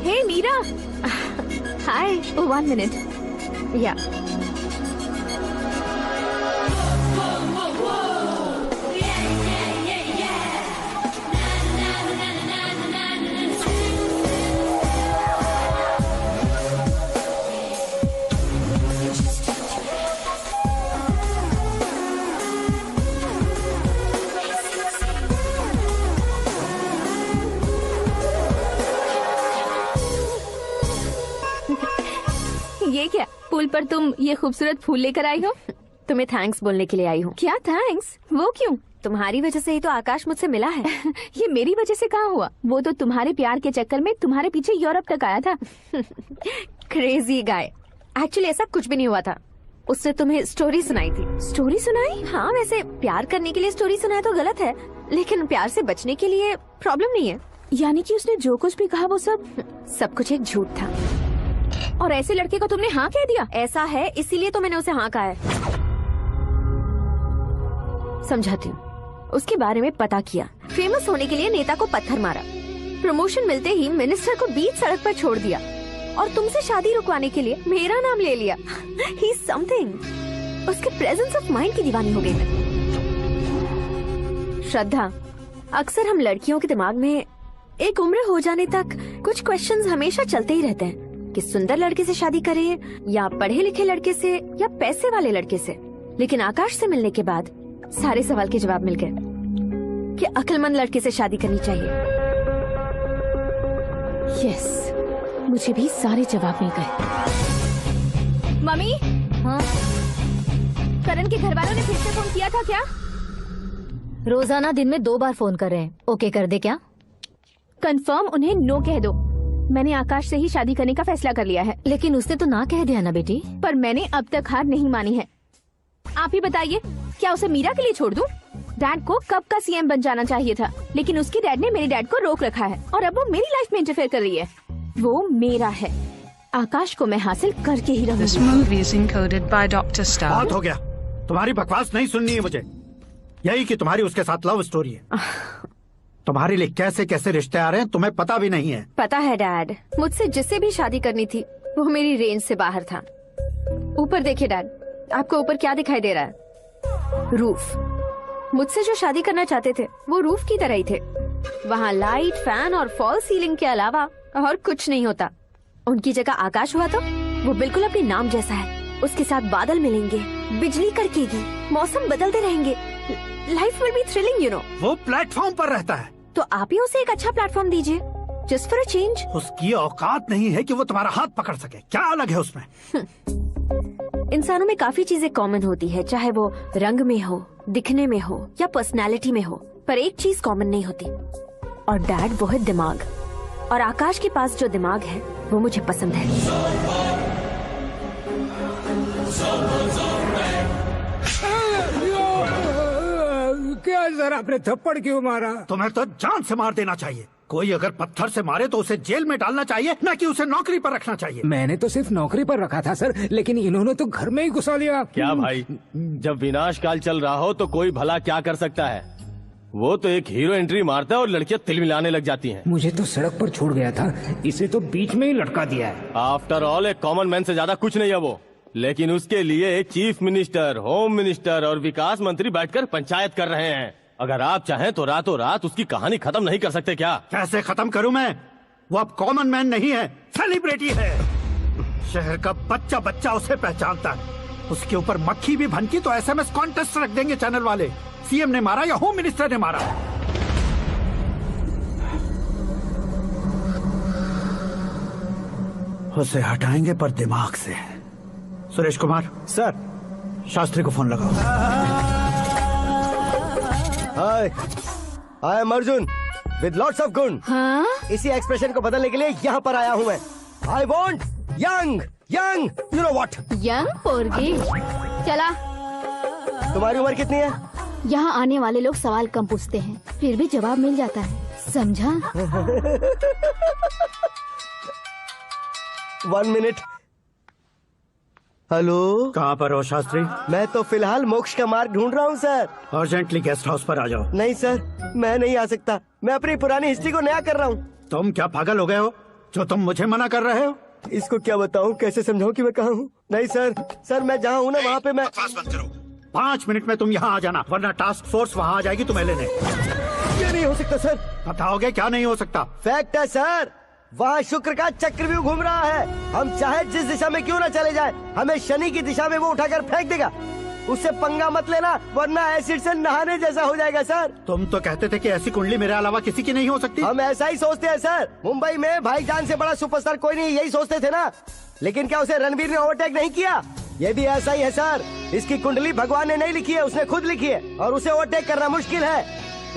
हे मीरा, हाय। 1 मिनट। या ये क्या, पुल पर तुम ये खूबसूरत फूल लेकर आई हो? तुम्हें थैंक्स बोलने के लिए आई हूँ। क्या थैंक्स? वो क्यों? तुम्हारी वजह से ही तो आकाश मुझसे मिला है। ये मेरी वजह से कहाँ हुआ? वो तो तुम्हारे प्यार के चक्कर में तुम्हारे पीछे यूरोप तक आया था। Crazy guy. एक्चुअली ऐसा कुछ भी नहीं हुआ था, उसने तुम्हें स्टोरी सुनाई थी। स्टोरी सुनाई? हाँ, वैसे प्यार करने के लिए स्टोरी सुनाए तो गलत है, लेकिन प्यार से बचने के लिए प्रॉब्लम नहीं है। यानी कि उसने जो कुछ भी कहा वो सब कुछ एक झूठ था। और ऐसे लड़के को तुमने हाँ कह दिया? ऐसा है, इसीलिए तो मैंने उसे हाँ कहा है। समझाती हूँ। उसके बारे में पता किया, फेमस होने के लिए नेता को पत्थर मारा, प्रमोशन मिलते ही मिनिस्टर को बीच सड़क पर छोड़ दिया, और तुमसे शादी रुकवाने के लिए मेरा नाम ले लिया। ही समथिंग। उसके प्रेजेंस ऑफ माइंड की दीवानी हो गई मैं। श्रद्धा, अक्सर हम लड़कियों के दिमाग में एक उम्र हो जाने तक कुछ क्वेश्चंस हमेशा चलते ही रहते हैं कि सुंदर लड़के से शादी करें या पढ़े लिखे लड़के से या पैसे वाले लड़के से। लेकिन आकाश से मिलने के बाद सारे सवाल के जवाब मिल गए कि अक्लमंद लड़के से शादी करनी चाहिए। यस, मुझे भी सारे जवाब मिल गए। मम्मी, हाँ? करण के घर वालों ने फिर से फोन किया था क्या? रोजाना दिन में 2 बार फोन कर रहे हैं। ओके कर दे क्या? कंफर्म उन्हें नो कह दो। मैंने आकाश से ही शादी करने का फैसला कर लिया है। लेकिन उसने तो ना कह दिया ना बेटी। पर मैंने अब तक हार नहीं मानी है। आप ही बताइए, क्या उसे मीरा के लिए छोड़ दूं? डैड को कब का सीएम बन जाना चाहिए था, लेकिन उसके डैड ने मेरे डैड को रोक रखा है और अब वो मेरी लाइफ में इंटरफेयर कर रही है। वो मेरा है, आकाश को मैं हासिल करके ही रहूंगी। This movie is encoded by Dr. Star. बहुत हो गया, तुम्हारी बकवास नहीं सुननी है मुझे। यही कि तुम्हारी उसके साथ लव स्टोरी है। तुम्हारे लिए कैसे कैसे रिश्ते आ रहे हैं तुम्हें पता भी नहीं है। पता है डैड, मुझसे जिससे भी शादी करनी थी वो मेरी रेंज से बाहर था। ऊपर देखिए डैड, आपको ऊपर क्या दिखाई दे रहा है? रूफ। मुझसे जो शादी करना चाहते थे वो रूफ की तरह ही थे। वहाँ लाइट, फैन और फॉल सीलिंग के अलावा और कुछ नहीं होता। उनकी जगह आकाश हुआ तो वो बिल्कुल अपने नाम जैसा है। उसके साथ बादल मिलेंगे, बिजली कड़केगी, मौसम बदलते रहेंगे, life will be thrilling, you know. वो प्लेटफॉर्म पर रहता है तो आप ही उसे एक अच्छा प्लेटफॉर्म दीजिए, जस्ट फॉर अ चेंज। उसकी औकात नहीं है कि वो तुम्हारा हाथ पकड़ सके। क्या अलग है उसमें? इंसानों में काफी चीजें कॉमन होती है, चाहे वो रंग में हो, दिखने में हो या पर्सनालिटी में हो, पर एक चीज कॉमन नहीं होती, और डैड वो है दिमाग। और आकाश के पास जो दिमाग है वो मुझे पसंद है। क्या सर, आपने थप्पड़ क्यों मारा? तुम्हें तो जान से मार देना चाहिए। कोई अगर पत्थर से मारे तो उसे जेल में डालना चाहिए, न कि उसे नौकरी पर रखना चाहिए। मैंने तो सिर्फ नौकरी पर रखा था सर, लेकिन इन्होंने तो घर में ही घुसा लिया। क्या भाई, जब विनाश काल चल रहा हो तो कोई भला क्या कर सकता है? वो तो एक हीरो एंट्री मारता है और लड़कियां तिल मिलाने लग जाती हैं। मुझे तो सड़क पर छोड़ गया था, इसे तो बीच में ही लटका दिया है। आफ्टर ऑल एक कॉमन मैन से ज्यादा कुछ नहीं है वो, लेकिन उसके लिए चीफ मिनिस्टर, होम मिनिस्टर और विकास मंत्री बैठकर पंचायत कर रहे हैं। अगर आप चाहें तो रातों रात उसकी कहानी खत्म नहीं कर सकते क्या? कैसे खत्म करूं मैं? वो अब कॉमन मैन नहीं है, सेलिब्रिटी है। शहर का बच्चा बच्चा उसे पहचानता है। उसके ऊपर मक्खी भी भनकी तो एसएमएस कॉन्टेस्ट रख देंगे चैनल वाले। सीएम ने मारा या होम मिनिस्टर ने मारा। उसे हटाएंगे पर दिमाग से। सुरेश कुमार सर, शास्त्री को फोन लगाओ। Hi, I am Arjun with lots of गुण। हाँ? इसी एक्सप्रेशन को बदलने के लिए यहाँ पर आया हूँ मैं। I want young young, you know what? Young पोरगी। चला। तुम्हारी उम्र कितनी है? यहाँ आने वाले लोग सवाल कम पूछते हैं, फिर भी जवाब मिल जाता है, समझा? 1 मिनट। हेलो, कहाँ पर हो शास्त्री? मैं तो फिलहाल मोक्ष का मार्ग ढूंढ रहा हूँ सर। अर्जेंटली गेस्ट हाउस पर आ जाओ। नहीं सर, मैं नहीं आ सकता। मैं अपनी पुरानी हिस्ट्री को नया कर रहा हूँ। तुम क्या पागल हो गए हो जो तुम मुझे मना कर रहे हो? इसको क्या बताऊँ, कैसे समझाऊँ कि मैं कहाँ हूँ? नहीं सर, सर मैं जहाँ हूँ ना वहाँ पे मैं। 5 मिनट में तुम यहाँ आ जाना, वरना टास्क फोर्स वहाँ आ जाएगी तुम्हें लेने। ये नहीं हो सकता सर। बताओगे क्या नहीं हो सकता? फैक्ट है सर, वहाँ शुक्र का चक्रव्यूह घूम रहा है। हम चाहे जिस दिशा में क्यों न चले जाए, हमें शनि की दिशा में वो उठाकर फेंक देगा। उससे पंगा मत लेना, वरना एसिड से नहाने जैसा हो जाएगा सर। तुम तो कहते थे कि ऐसी कुंडली मेरे अलावा किसी की नहीं हो सकती। हम ऐसा ही सोचते हैं सर। मुंबई में भाईजान से बड़ा सुपरस्टार कोई नहीं, यही सोचते थे ना। लेकिन क्या उसे रणवीर ने ओवरटेक नहीं किया? ये भी ऐसा ही है सर। इसकी कुंडली भगवान ने नहीं लिखी है, उसने खुद लिखी है, और उसे ओवरटेक करना मुश्किल है।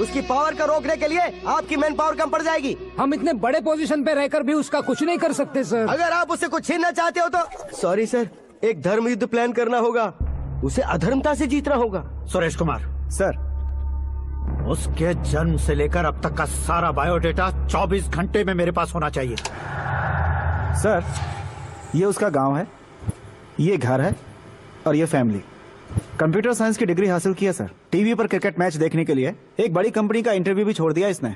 उसकी पावर को रोकने के लिए आपकी मैन पावर कम पड़ जाएगी। हम इतने बड़े पोजीशन पे रहकर भी उसका कुछ नहीं कर सकते सर। अगर आप उससे कुछ छीनना चाहते हो तो सॉरी सर, एक धर्म युद्ध प्लान करना होगा। उसे अधर्मता से जीतना होगा। सुरेश कुमार सर, उसके जन्म से लेकर अब तक का सारा बायोडेटा 24 घंटे में मेरे पास होना चाहिए। सर, ये उसका गांव है, ये घर है और ये फैमिली। कंप्यूटर साइंस की डिग्री हासिल की है सर। टीवी पर क्रिकेट मैच देखने के लिए एक बड़ी कंपनी का इंटरव्यू भी छोड़ दिया इसने।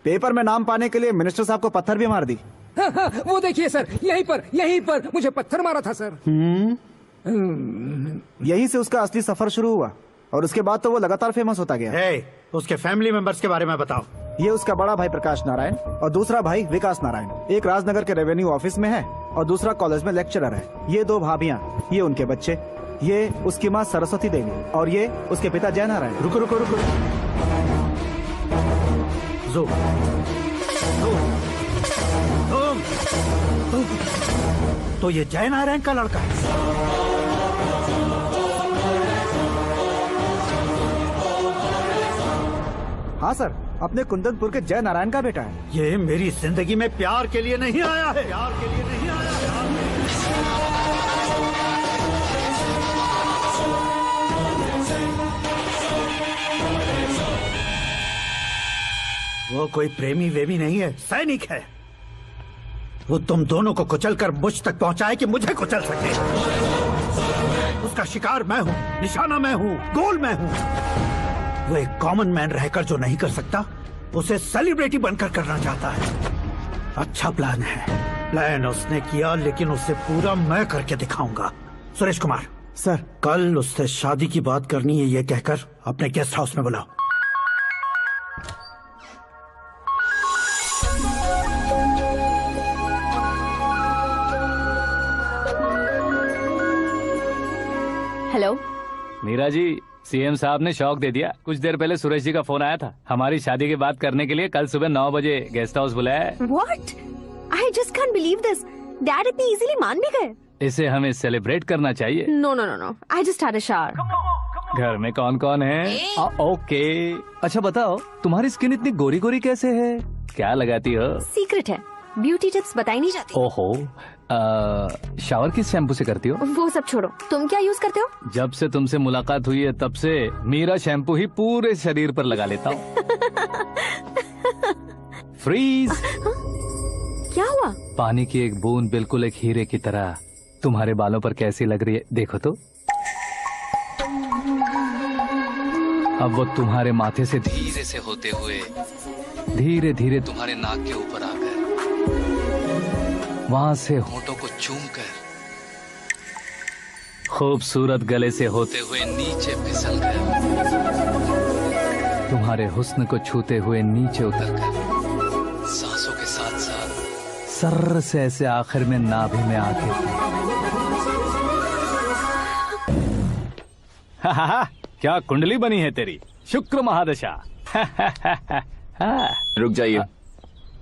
पेपर में नाम पाने के लिए मिनिस्टर साहब को पत्थर भी मार दी। हाँ, वो देखिए सर, यहीं पर मुझे पत्थर मारा था सर। यहीं से उसका असली सफर शुरू हुआ और उसके बाद तो वो लगातार फेमस होता गया। उसके फैमिली मेंबर्स के बारे में बताओ। ये उसका बड़ा भाई प्रकाश नारायण और दूसरा भाई विकास नारायण। एक राजनगर के रेवेन्यू ऑफिस में है और दूसरा कॉलेज में लेक्चरर है। ये 2 भाभियाँ, ये उनके बच्चे, ये उसकी माँ सरस्वती देवी और ये उसके पिता जय नारायण। रुको रुको रुको, तो ये जय नारायण का लड़का है। हाँ सर, अपने कुंदनपुर के जय नारायण का बेटा है। ये मेरी जिंदगी में प्यार के लिए नहीं आया है, प्यार के लिए नहीं आया है। वो कोई प्रेमी वेमी नहीं है, सैनिक है। वो तुम दोनों को कुचलकर मुझ तक पहुंचाए कि मुझे कुचल सके। उसका शिकार मैं हूँ, निशाना मैं हूँ, गोल मैं हूँ। वो एक कॉमन मैन रहकर जो नहीं कर सकता, उसे सेलिब्रिटी बनकर करना चाहता है। अच्छा प्लान है। प्लान उसने किया, लेकिन उसे पूरा मैं करके दिखाऊंगा। सुरेश कुमार सर, कल उससे शादी की बात करनी है, ये कहकर अपने गेस्ट हाउस में बुलाओ। हेलो मीरा जी, सीएम साहब ने शौक दे दिया। कुछ देर पहले सुरेश जी का फोन आया था, हमारी शादी की बात करने के लिए कल सुबह 9 बजे गेस्ट हाउस बुलाया है। What? I just can't believe this. Dad इतनी इजीली मान भी गए। इसे हमें सेलिब्रेट करना चाहिए। No, no, no, no. I just had a shower. घर में कौन कौन है? ओके, अच्छा बताओ, तुम्हारी स्किन इतनी गोरी गोरी कैसे है? क्या लगाती हो? सीक्रेट है, ब्यूटी टिप्स बताई नहीं जाती। ओहो, शावर किस शैम्पू से करती हो? वो सब छोड़ो, तुम क्या यूज करते हो? जब से तुमसे मुलाकात हुई है तब से मीरा शैम्पू ही पूरे शरीर पर लगा लेता हूँ। फ्रीज। क्या हुआ? पानी की एक बूंद बिल्कुल एक हीरे की तरह तुम्हारे बालों पर कैसी लग रही है, देखो तो। अब वो तुम्हारे माथे से धीरे से होते हुए धीरे धीरे तुम्हारे नाक के ऊपर आकर वहां से होठों को चूमकर खूबसूरत गले से होते हुए नीचे फिसल कर तुम्हारे हुस्न को छूते हुए नीचे उतरकर सांसों के साथ साथ सर्र से ऐसे आखिर में नाभि में आके क्या कुंडली बनी है तेरी, शुक्र महादशा। रुक जाइए।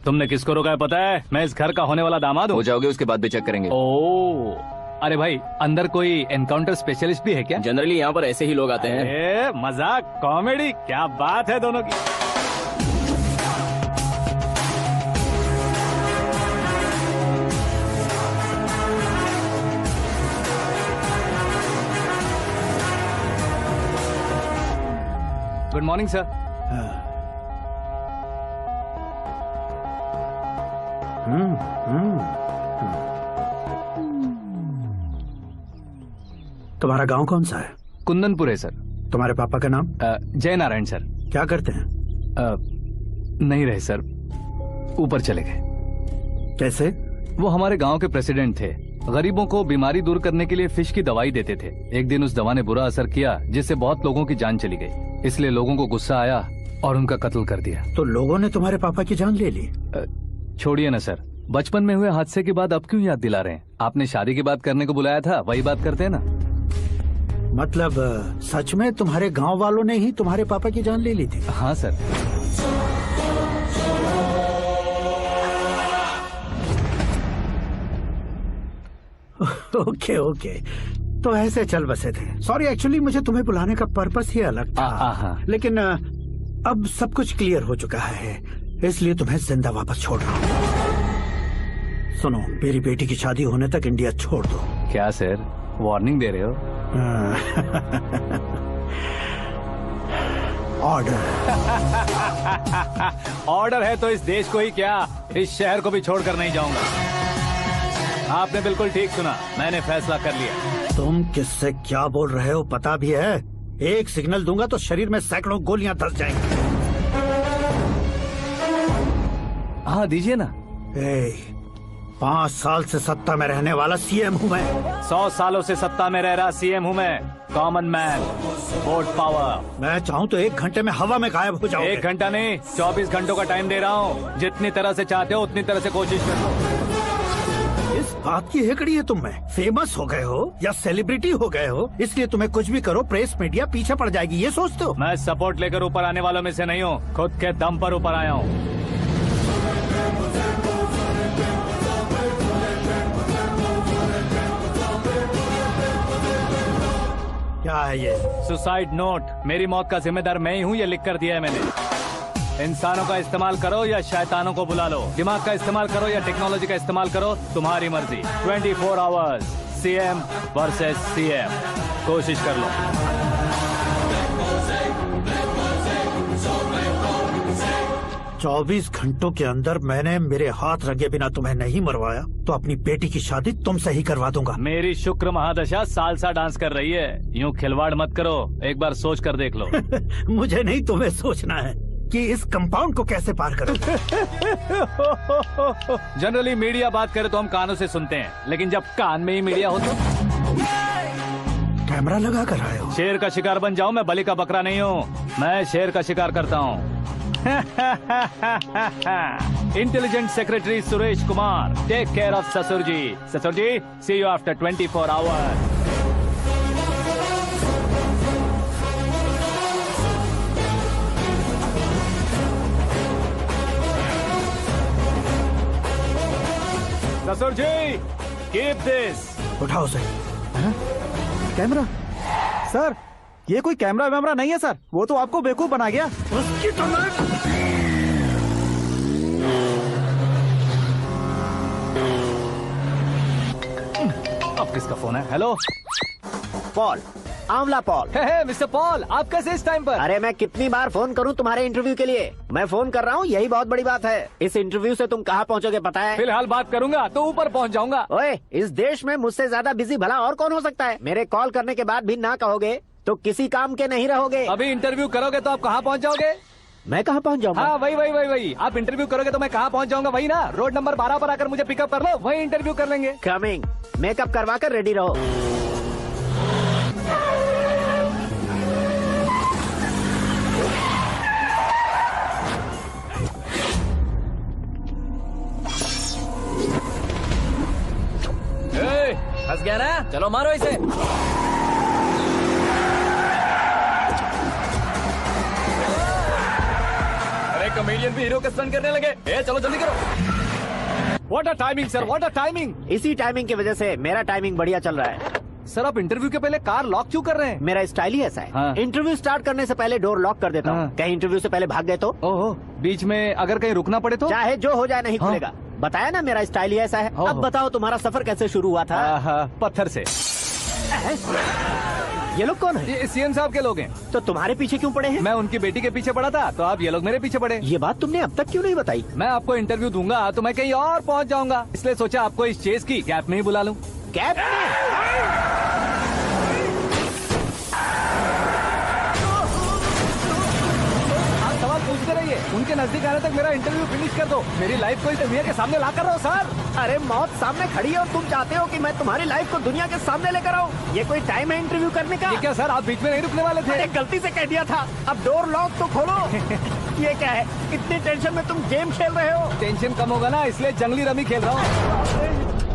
तुमने किसको रोका है पता है? मैं इस घर का होने वाला दामाद हूँ। हो जाओगे उसके बाद भी चेक करेंगे। ओ, अरे भाई अंदर कोई एनकाउंटर स्पेशलिस्ट भी है क्या? जनरली यहाँ पर ऐसे ही लोग आते हैं। मजाक, कॉमेडी, क्या बात है दोनों की। Good morning sir. तुम्हारा गांव कौन सा है? कुंदनपुर है सर। तुम्हारे पापा का नाम? जय नारायण सर। क्या करते हैं? नहीं रहे सर, ऊपर चले गए। कैसे? वो हमारे गांव के प्रेसिडेंट थे। गरीबों को बीमारी दूर करने के लिए फिश की दवाई देते थे। एक दिन उस दवा ने बुरा असर किया जिससे बहुत लोगों की जान चली गई। इसलिए लोगों को गुस्सा आया और उनका कत्ल कर दिया। तो लोगों ने तुम्हारे पापा की जान ले ली? छोड़िए ना सर, बचपन में हुए हादसे की बात अब क्यों याद दिला रहे हैं? आपने शादी की बात करने को बुलाया था, वही बात करते हैं ना। मतलब सच में तुम्हारे गांव वालों ने ही तुम्हारे पापा की जान ले ली थी? हाँ सर। ओके ओके, तो ऐसे चल बसे थे। सॉरी, एक्चुअली मुझे तुम्हें बुलाने का पर्पस ही अलग था। लेकिन अब सब कुछ क्लियर हो चुका है, इसलिए तुम्हें जिंदा वापस छोड़ रहा हूँ। सुनो, मेरी बेटी की शादी होने तक इंडिया छोड़ दो। क्या सर, वार्निंग दे रहे हो? ऑर्डर। ऑर्डर है तो इस देश को ही क्या, इस शहर को भी छोड़कर नहीं जाऊंगा। आपने बिल्कुल ठीक सुना, मैंने फैसला कर लिया। तुम किससे क्या बोल रहे हो पता भी है? एक सिग्नल दूंगा तो शरीर में सैकड़ों गोलियां धस जाएंगी। हाँ दीजिए ना। 5 साल से सत्ता में रहने वाला सीएम हूँ मैं। 100 सालों से सत्ता में रह रहा सीएम हूँ मैं। Common man, vote power. मैं चाहूँ तो 1 घंटे में हवा में गायब हो जाऊँ। 1 घंटा नहीं, 24 घंटों का टाइम दे रहा हूँ। जितनी तरह से चाहते हो उतनी तरह से कोशिश करो। इस बात की हेकड़ी है तुम में? फेमस हो गए हो या सेलिब्रिटी हो गए हो, इसलिए तुम्हें कुछ भी करो प्रेस मीडिया पीछे पड़ जाएगी, ये सोचते हो? मैं सपोर्ट लेकर ऊपर आने वालों में से नहीं हूँ, खुद के दम पर ऊपर आया हूँ। क्या है ये? Suicide note. मेरी मौत का जिम्मेदार मैं ही हूँ, ये लिख कर दिया है मैंने। इंसानों का इस्तेमाल करो या शैतानों को बुला लो, दिमाग का इस्तेमाल करो या टेक्नोलॉजी का इस्तेमाल करो, तुम्हारी मर्जी। 24 आवर्स, सीएम वर्सेस सीएम, कोशिश कर लो। 24 घंटों के अंदर मैंने मेरे हाथ रंगे बिना तुम्हें नहीं मरवाया तो अपनी बेटी की शादी तुमसे ही करवा दूंगा। मेरी शुक्र महादशा सालसा डांस कर रही है, यूँ खिलवाड़ मत करो, एक बार सोच कर देख लो। मुझे नहीं, तुम्हें सोचना है कि इस कंपाउंड को कैसे पार करूं। जनरली मीडिया बात करे तो हम कानों से सुनते हैं, लेकिन जब कान में ही मीडिया हो तो कैमरा लगा कर आए हो। शेर का शिकार बन जाऊं, मैं बलि का बकरा नहीं हूँ, मैं शेर का शिकार करता हूँ। Intelligent secretary Suresh Kumar, take care of ससुर जी। ससुर जी, सी यू आफ्टर 24 आवर्स। ससुर जी, कीप दिस। उठाओ सही। कैमरा? सर, ये कोई कैमरा वैमरा नहीं है सर, वो तो आपको बेवकूफ बना गया। उसकी तो अब किसका फोन है? हेलो पॉल, आंवला पॉल। मिस्टर पॉल, आप कैसे इस टाइम पर? अरे मैं कितनी बार फोन करूं तुम्हारे इंटरव्यू के लिए? मैं फोन कर रहा हूं, यही बहुत बड़ी बात है। इस इंटरव्यू से तुम कहां पहुंचोगे पता है? फिलहाल बात करूंगा तो ऊपर पहुंच जाऊंगा। ओए, इस देश में मुझसे ज्यादा बिजी भला और कौन हो सकता है? मेरे कॉल करने के बाद भी ना कहोगे तो किसी काम के नहीं रहोगे। अभी इंटरव्यू करोगे तो आप कहाँ पहुँच जाओगे? मैं कहाँ पहुँच जाऊंगा? हाँ वही। आप इंटरव्यू करोगे तो मैं कहाँ पहुँच जाऊंगा? वही ना, रोड नंबर 12 पर आकर मुझे पिकअप कर लो, वही इंटरव्यू कर लेंगे। कमिंग। मेकअप करवा कर रेडी रहो। फंस गया ना, चलो मारो इसे। अरे कॉमेडियन भी हीरो का स्टंट करने लगे। चलो जल्दी करो। What a timing sir, what a timing. इसी टाइमिंग की वजह से मेरा टाइमिंग बढ़िया चल रहा है। सर आप इंटरव्यू के पहले कार लॉक क्यों कर रहे हैं? मेरा स्टाइल ही ऐसा है। हाँ। इंटरव्यू स्टार्ट करने से पहले डोर लॉक कर देता हूँ। कहीं इंटरव्यू से पहले भाग गए तो? ओहो, बीच में अगर कहीं रुकना पड़े तो? चाहे जो हो जाए नहीं खुलेगा। बताया ना मेरा स्टाइल ही ऐसा है। अब बताओ तुम्हारा सफर कैसे शुरू हुआ था? पत्थर से। ये लोग कौन है? ये सीएम साहब के लोग हैं। तो तुम्हारे पीछे क्यों पड़े हैं? मैं उनकी बेटी के पीछे पड़ा था, तो आप ये लोग मेरे पीछे पड़े। ये बात तुमने अब तक क्यों नहीं बताई? मैं आपको इंटरव्यू दूंगा तो मैं कहीं और पहुंच जाऊंगा, इसलिए सोचा आपको इस चेस की गैप में ही बुला लूं। गैप में? सवाल पूछते रहिए, उनके नजदीक आने तक मेरा इंटरव्यू फिनिश कर दो। मेरी लाइफ को इस दुनिया के सामने ला कर रहो सर। अरे मौत सामने खड़ी है और तुम चाहते हो कि मैं तुम्हारी लाइफ को दुनिया के सामने लेकर आऊं? ये कोई टाइम है इंटरव्यू करने का? ये क्या सर, आप बीच में नहीं रुकने वाले थे? अरे गलती से कह दिया था। अब डोर लॉक तो खोलो। ये क्या है, इतनी टेंशन में तुम गेम खेल रहे हो? टेंशन कम होगा ना, इसलिए जंगली रमी खेल रहा हूँ।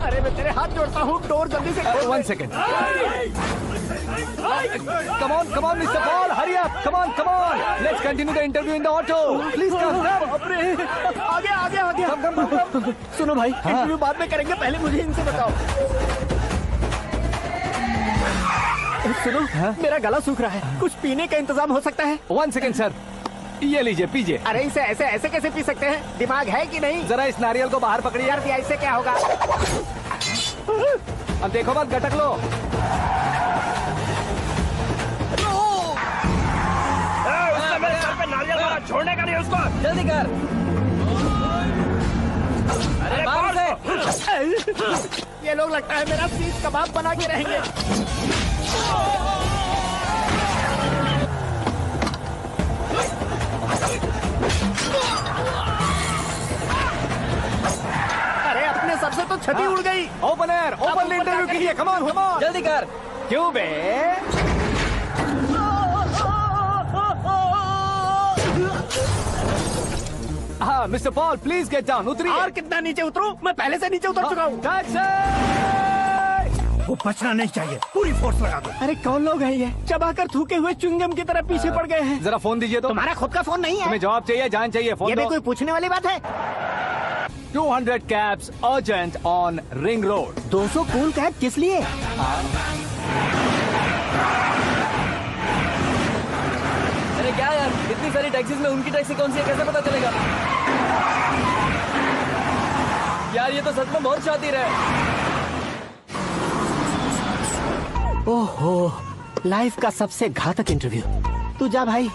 अरे मैं तेरे हाथ जोड़ता हूँ, डोर जल्दी से खोल। 1 second. Come on, Mr. Paul, hurry up. Come on. Let's continue the interview in the auto. Please come. आगे। Come. सुनो भाई, इंटरव्यू बाद में करेंगे, पहले मुझे इनसे बताओ। सुनो, मेरा गला सूख रहा है, कुछ पीने का इंतजाम हो सकता है? 1 सेकेंड सर, ये लीजिए पीजिए। अरे इसे ऐसे कैसे पी सकते हैं? दिमाग है कि नहीं? जरा इस नारियल को बाहर पकड़िए। यार दिया, इससे क्या होगा? अब देखो मत, गटक लो। मेरे सर पे नारियल मारा, छोड़ने का नहीं उसको। जल्दी कर। अरे बाहर से। ये लोग लगता है मेरा सीख कबाब बना के रहेंगे। अरे अपने सर से तो छठी उड़ गई। ओपन इंटरव्यू कीजिए। कम ऑन जल्दी कर। क्यों बे? हाँ mister Paul, please get down. उतरिए। और कितना नीचे उतरूं? मैं पहले से नीचे उतर चुका हूँ। वो बचना नहीं चाहिए, पूरी फोर्स लगा दो। अरे कौन लोग हैं ये? चबाकर थूके हुए च्युइंगम की तरह पीछे पड़ गए हैं। जरा फोन दीजिए तो। तुम्हारा खुद का फोन नहीं है? तुम्हें जवाब चाहिए, जान चाहिए, फोन ये भी दो। कोई पूछने वाली बात है? 200 cabs urgent on Ring Road. 200 cool cab किस लिए? अरे क्या यार, इतनी सारी टैक्सीज में उनकी टैक्सी कौन सी है, कैसे पता चलेगा? यार ये तो सच में बहुत शातिर है। ओहो, लाइफ का सबसे घातक इंटरव्यू। तू जा भाई।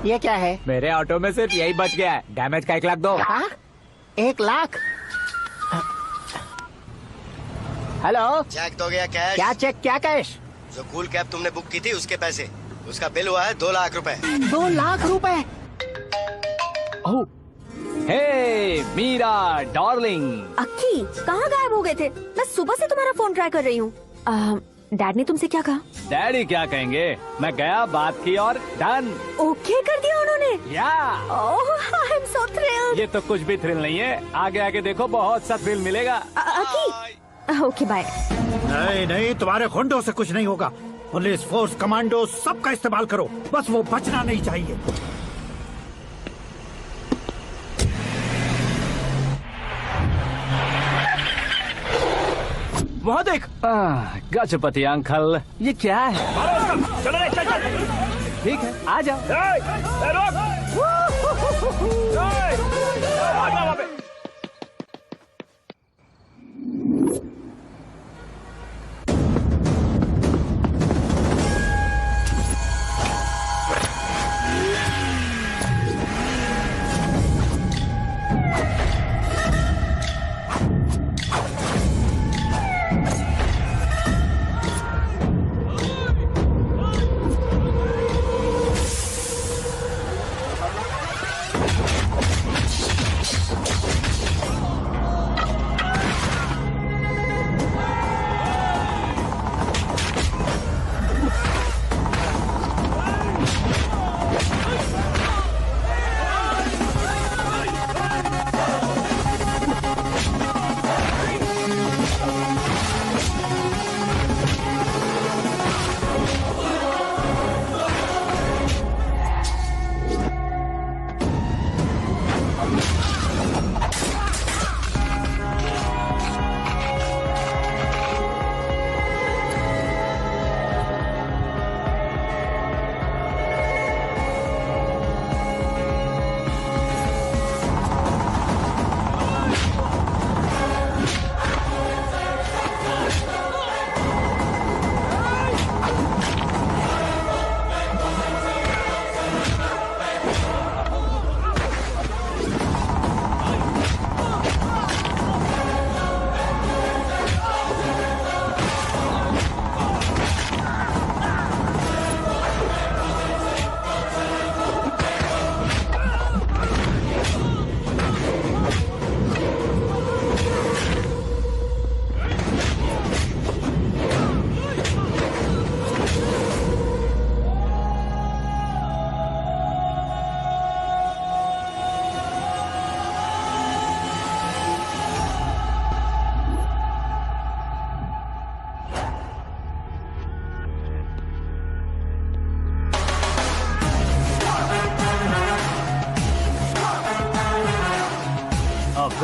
ये क्या है? मेरे ऑटो में सिर्फ यही बच गया है, डैमेज का 1 लाख दो। 1 लाख? हेलो, चेक तो गया कैश? क्या चेक, क्या कैश? जो कूल कैब तुमने बुक की थी उसके पैसे, उसका बिल हुआ है 2 लाख रुपए। 2 लाख रुपए? हे मीरा डार्लिंग। अक्की, कहाँ गायब हो गए थे? मैं सुबह से तुम्हारा फोन ट्राई कर रही हूँ। डैड ने तुमसे क्या कहा? डैडी क्या कहेंगे, मैं गया, बात की और डन। ओके कर दिया उन्होंने? या। ओह, आई एम सो थ्रिल्ड। ये तो कुछ भी थ्रिल नहीं है, आगे आगे देखो बहुत सा थ्रिल मिलेगा। अक्की, ओके बाय। नहीं, तुम्हारे गुंडों से कुछ नहीं होगा। पुलिस फोर्स, कमांडो, सबका इस्तेमाल करो, बस वो बचना नहीं चाहिए। वहाँ देख। गजपति अंकल, ये क्या है? चलो रे, चल। ठीक है, आ जाओ। वहाँ पे।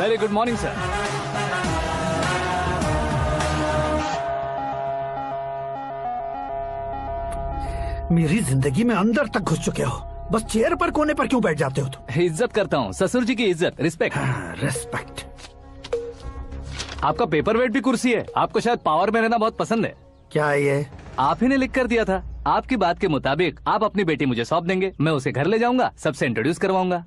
Very good morning sir. मेरी जिंदगी में अंदर तक घुस चुके हो, बस चेयर पर कोने पर क्यों बैठ जाते हो तुम? इज्जत करता हूँ, ससुर जी की इज्जत, रिस्पेक्ट। रिस्पेक्ट। आपका पेपर वेट भी कुर्सी है। आपको शायद पावर में रहना बहुत पसंद है। क्या है ये? आप ही ने लिख कर दिया था। आपकी बात के मुताबिक आप अपनी बेटी मुझे सौंप देंगे, मैं उसे घर ले जाऊंगा, सबसे इंट्रोड्यूस करवाऊंगा।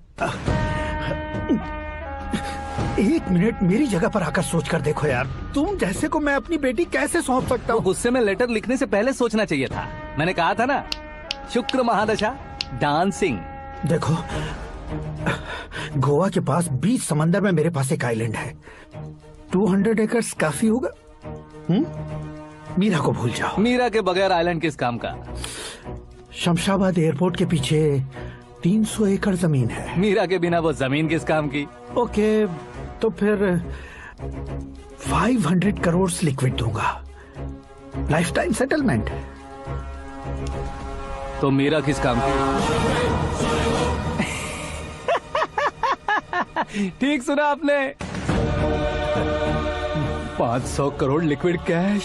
एक मिनट मेरी जगह पर आकर सोच कर देखो यार, तुम जैसे को मैं अपनी बेटी कैसे सौंप सकता हूँ? गुस्से में लेटर लिखने से पहले सोचना चाहिए था। मैंने कहा था ना, शुक्र महादशा डांसिंग। देखो, गोवा के पास बीच समंदर में मेरे पास एक आइलैंड है, 200 एकर्स काफी होगा। मीरा को भूल जाओ। मीरा के बगैर आइलैंड किस काम का? शमशाबाद एयरपोर्ट के पीछे 300 एकड़ जमीन है। मीरा के बिना वो जमीन किस काम की? ओके, तो फिर 500 करोड़ लिक्विड दूंगा, लाइफ टाइम सेटलमेंट। तो मीरा किस काम की? ठीक सुना आपने, 500 करोड़ लिक्विड कैश।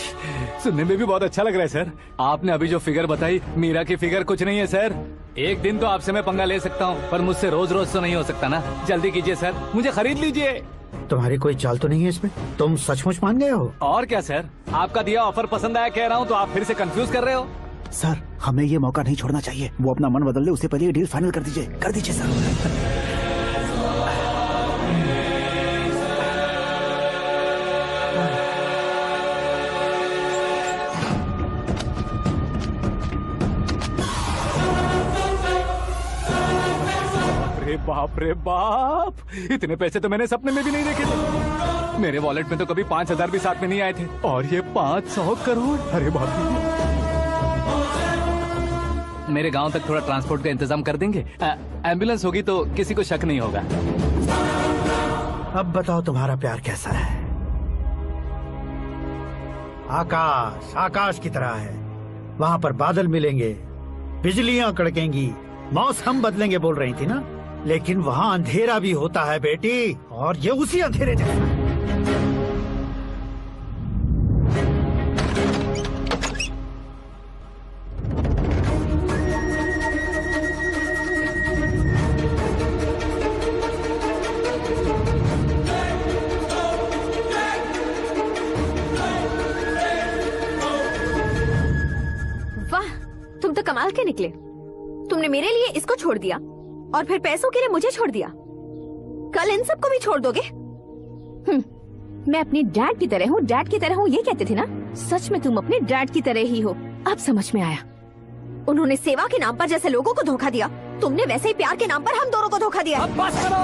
सुनने में भी बहुत अच्छा लग रहा है सर। आपने अभी जो फिगर बताई, मीरा की फिगर कुछ नहीं है सर। एक दिन तो आपसे मैं पंगा ले सकता हूँ, पर मुझसे रोज रोज तो नहीं हो सकता ना। जल्दी कीजिए सर, मुझे खरीद लीजिए। तुम्हारी कोई चाल तो नहीं है इसमें? तुम सचमुच मान गए हो? और क्या सर, आपका दिया ऑफर पसंद आया कह रहा हूँ, तो आप फिर से कंफ्यूज कर रहे हो। सर, हमें ये मौका नहीं छोड़ना चाहिए। वो अपना मन बदल ले, उससे पहले ये डील फाइनल कर दीजिए। कर दीजिए सर। बाप रे बाप, इतने पैसे तो मैंने सपने में भी नहीं देखे थे। मेरे वॉलेट में तो कभी 5000 भी साथ में नहीं आए थे, और ये 500 करोड़। अरे बाप रे। मेरे गांव तक थोड़ा ट्रांसपोर्ट का इंतजाम कर देंगे? एम्बुलेंस होगी तो किसी को शक नहीं होगा। अब बताओ तुम्हारा प्यार कैसा है? आकाश आकाश की तरह है, वहाँ पर बादल मिलेंगे, बिजलियां कड़केंगी, मौसम बदलेंगे बोल रही थी ना, लेकिन वहाँ अंधेरा भी होता है बेटी, और ये उसी अंधेरे जैसा। वाह, तुम तो कमाल के निकले। तुमने मेरे लिए इसको छोड़ दिया और फिर पैसों के लिए मुझे छोड़ दिया। कल इन सबको भी छोड़ दोगे? मैं अपने डैड की तरह हूँ, डैड की तरह हूँ, ये कहते थे ना। सच में तुम अपने डैड की तरह ही हो। अब समझ में आया। उन्होंने सेवा के नाम पर जैसे लोगों को धोखा दिया, तुमने वैसे ही प्यार के नाम पर हम दोनों को धोखा दिया। अब बस करो।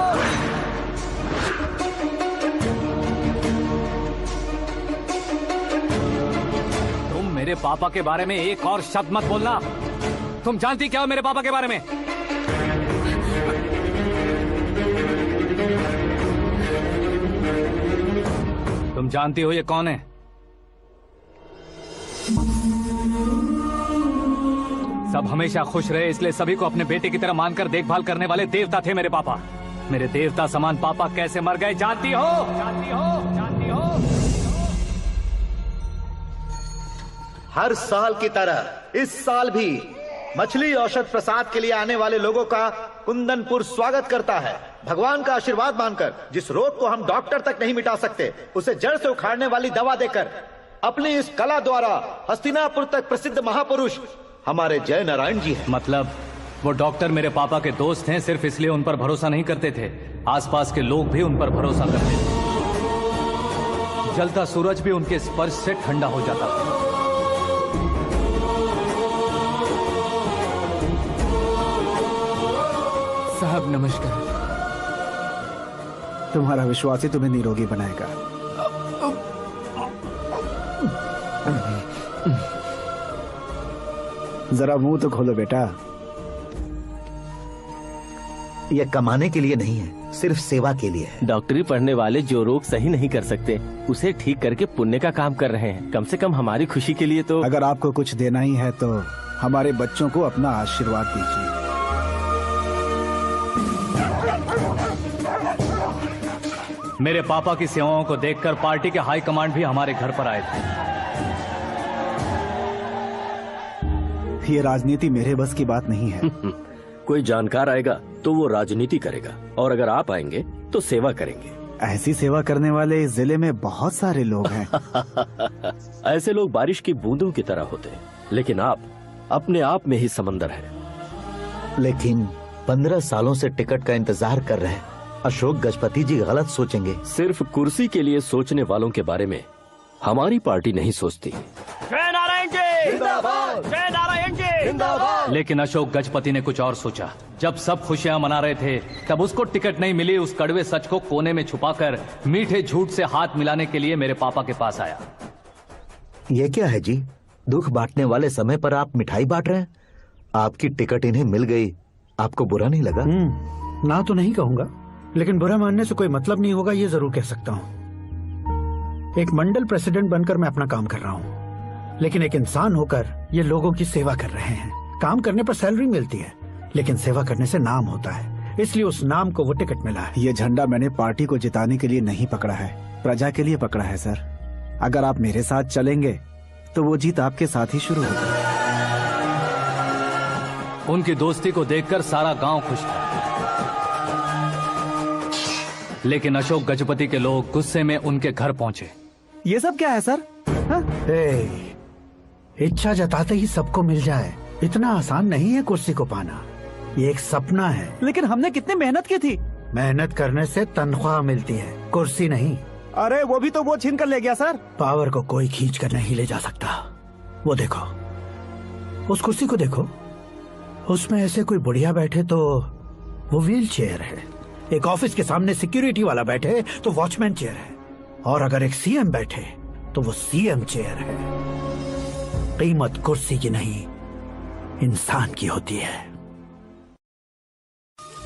तुम मेरे पापा के बारे में एक और शब्द मत बोलना। तुम जानती क्या हो मेरे पापा के बारे में? तुम जानती हो ये कौन है? सब हमेशा खुश रहे, इसलिए सभी को अपने बेटे की तरह मानकर देखभाल करने वाले देवता थे मेरे पापा। मेरे देवता समान पापा कैसे मर गए जानती हो? जानती हो? जानती हो? हर साल की तरह इस साल भी मछली औषध प्रसाद के लिए आने वाले लोगों का कुंदनपुर स्वागत करता है। भगवान का आशीर्वाद मानकर जिस रोग को हम डॉक्टर तक नहीं मिटा सकते, उसे जड़ से उखाड़ने वाली दवा देकर अपनी इस कला द्वारा हस्तिनापुर तक प्रसिद्ध महापुरुष हमारे जय नारायण जी हैं। मतलब वो डॉक्टर मेरे पापा के दोस्त हैं, सिर्फ इसलिए उन पर भरोसा नहीं करते थे, आसपास के लोग भी उन पर भरोसा करते थे। जलता सूरज भी उनके स्पर्श से ठंडा हो जाता था। साहब नमस्कार। तुम्हारा विश्वास ही तुम्हें निरोगी बनाएगा। जरा मुंह तो खोलो बेटा। यह कमाने के लिए नहीं है, सिर्फ सेवा के लिए है। डॉक्टरी पढ़ने वाले जो रोग सही नहीं कर सकते, उसे ठीक करके पुण्य का काम कर रहे हैं। कम से कम हमारी खुशी के लिए तो। अगर आपको कुछ देना ही है तो हमारे बच्चों को अपना आशीर्वाद दीजिए। मेरे पापा की सेवाओं को देखकर पार्टी के हाई कमांड भी हमारे घर पर आए थे। ये राजनीति मेरे बस की बात नहीं है। कोई जानकार आएगा तो वो राजनीति करेगा, और अगर आप आएंगे तो सेवा करेंगे। ऐसी सेवा करने वाले इस जिले में बहुत सारे लोग हैं। ऐसे लोग बारिश की बूंदों की तरह होते हैं, लेकिन आप अपने आप में ही समंदर हैं। लेकिन 15 सालों से टिकट का इंतजार कर रहे हैं। अशोक गजपति जी गलत सोचेंगे। सिर्फ कुर्सी के लिए सोचने वालों के बारे में हमारी पार्टी नहीं सोचती। जय नारायण जी जिंदाबाद, जय नारायण जी जिंदाबाद। लेकिन अशोक गजपति ने कुछ और सोचा। जब सब खुशियां मना रहे थे तब उसको टिकट नहीं मिली। उस कड़वे सच को कोने में छुपाकर मीठे झूठ से हाथ मिलाने के लिए मेरे पापा के पास आया। ये क्या है जी? दुख बांटने वाले समय पर आप मिठाई बांट रहे हैं। आपकी टिकट इन्हें मिल गई, आपको बुरा नहीं लगा? ना तो नहीं कहूंगा, लेकिन बुरा मानने से कोई मतलब नहीं होगा, ये जरूर कह सकता हूँ। एक मंडल प्रेसिडेंट बनकर मैं अपना काम कर रहा हूँ, लेकिन एक इंसान होकर ये लोगों की सेवा कर रहे हैं। काम करने पर सैलरी मिलती है, लेकिन सेवा करने से नाम होता है, इसलिए उस नाम को वो टिकट मिला है। ये झंडा मैंने पार्टी को जिताने के लिए नहीं पकड़ा है, प्रजा के लिए पकड़ा है सर। अगर आप मेरे साथ चलेंगे तो वो जीत आपके साथ ही शुरू होगी। उनकी दोस्ती को देखकर सारा गांव खुश था, लेकिन अशोक गजपति के लोग गुस्से में उनके घर पहुंचे। ये सब क्या है सर? इच्छा जताते ही सबको मिल जाए, इतना आसान नहीं है कुर्सी को पाना। ये एक सपना है। लेकिन हमने कितनी मेहनत की थी। मेहनत करने से तनख्वाह मिलती है, कुर्सी नहीं। अरे वो भी तो वो छीन कर ले गया सर। पावर को कोई खींच कर नहीं ले जा सकता। वो देखो, उस कुर्सी को देखो, उसमें ऐसे कोई बुढ़िया बैठे तो वो व्हील चेयर है। एक ऑफिस के सामने सिक्योरिटी वाला बैठे तो वॉचमैन चेयर है, और अगर एक सीएम बैठे तो वो सीएम चेयर है। कीमत कुर्सी की नहीं, इंसान की होती है।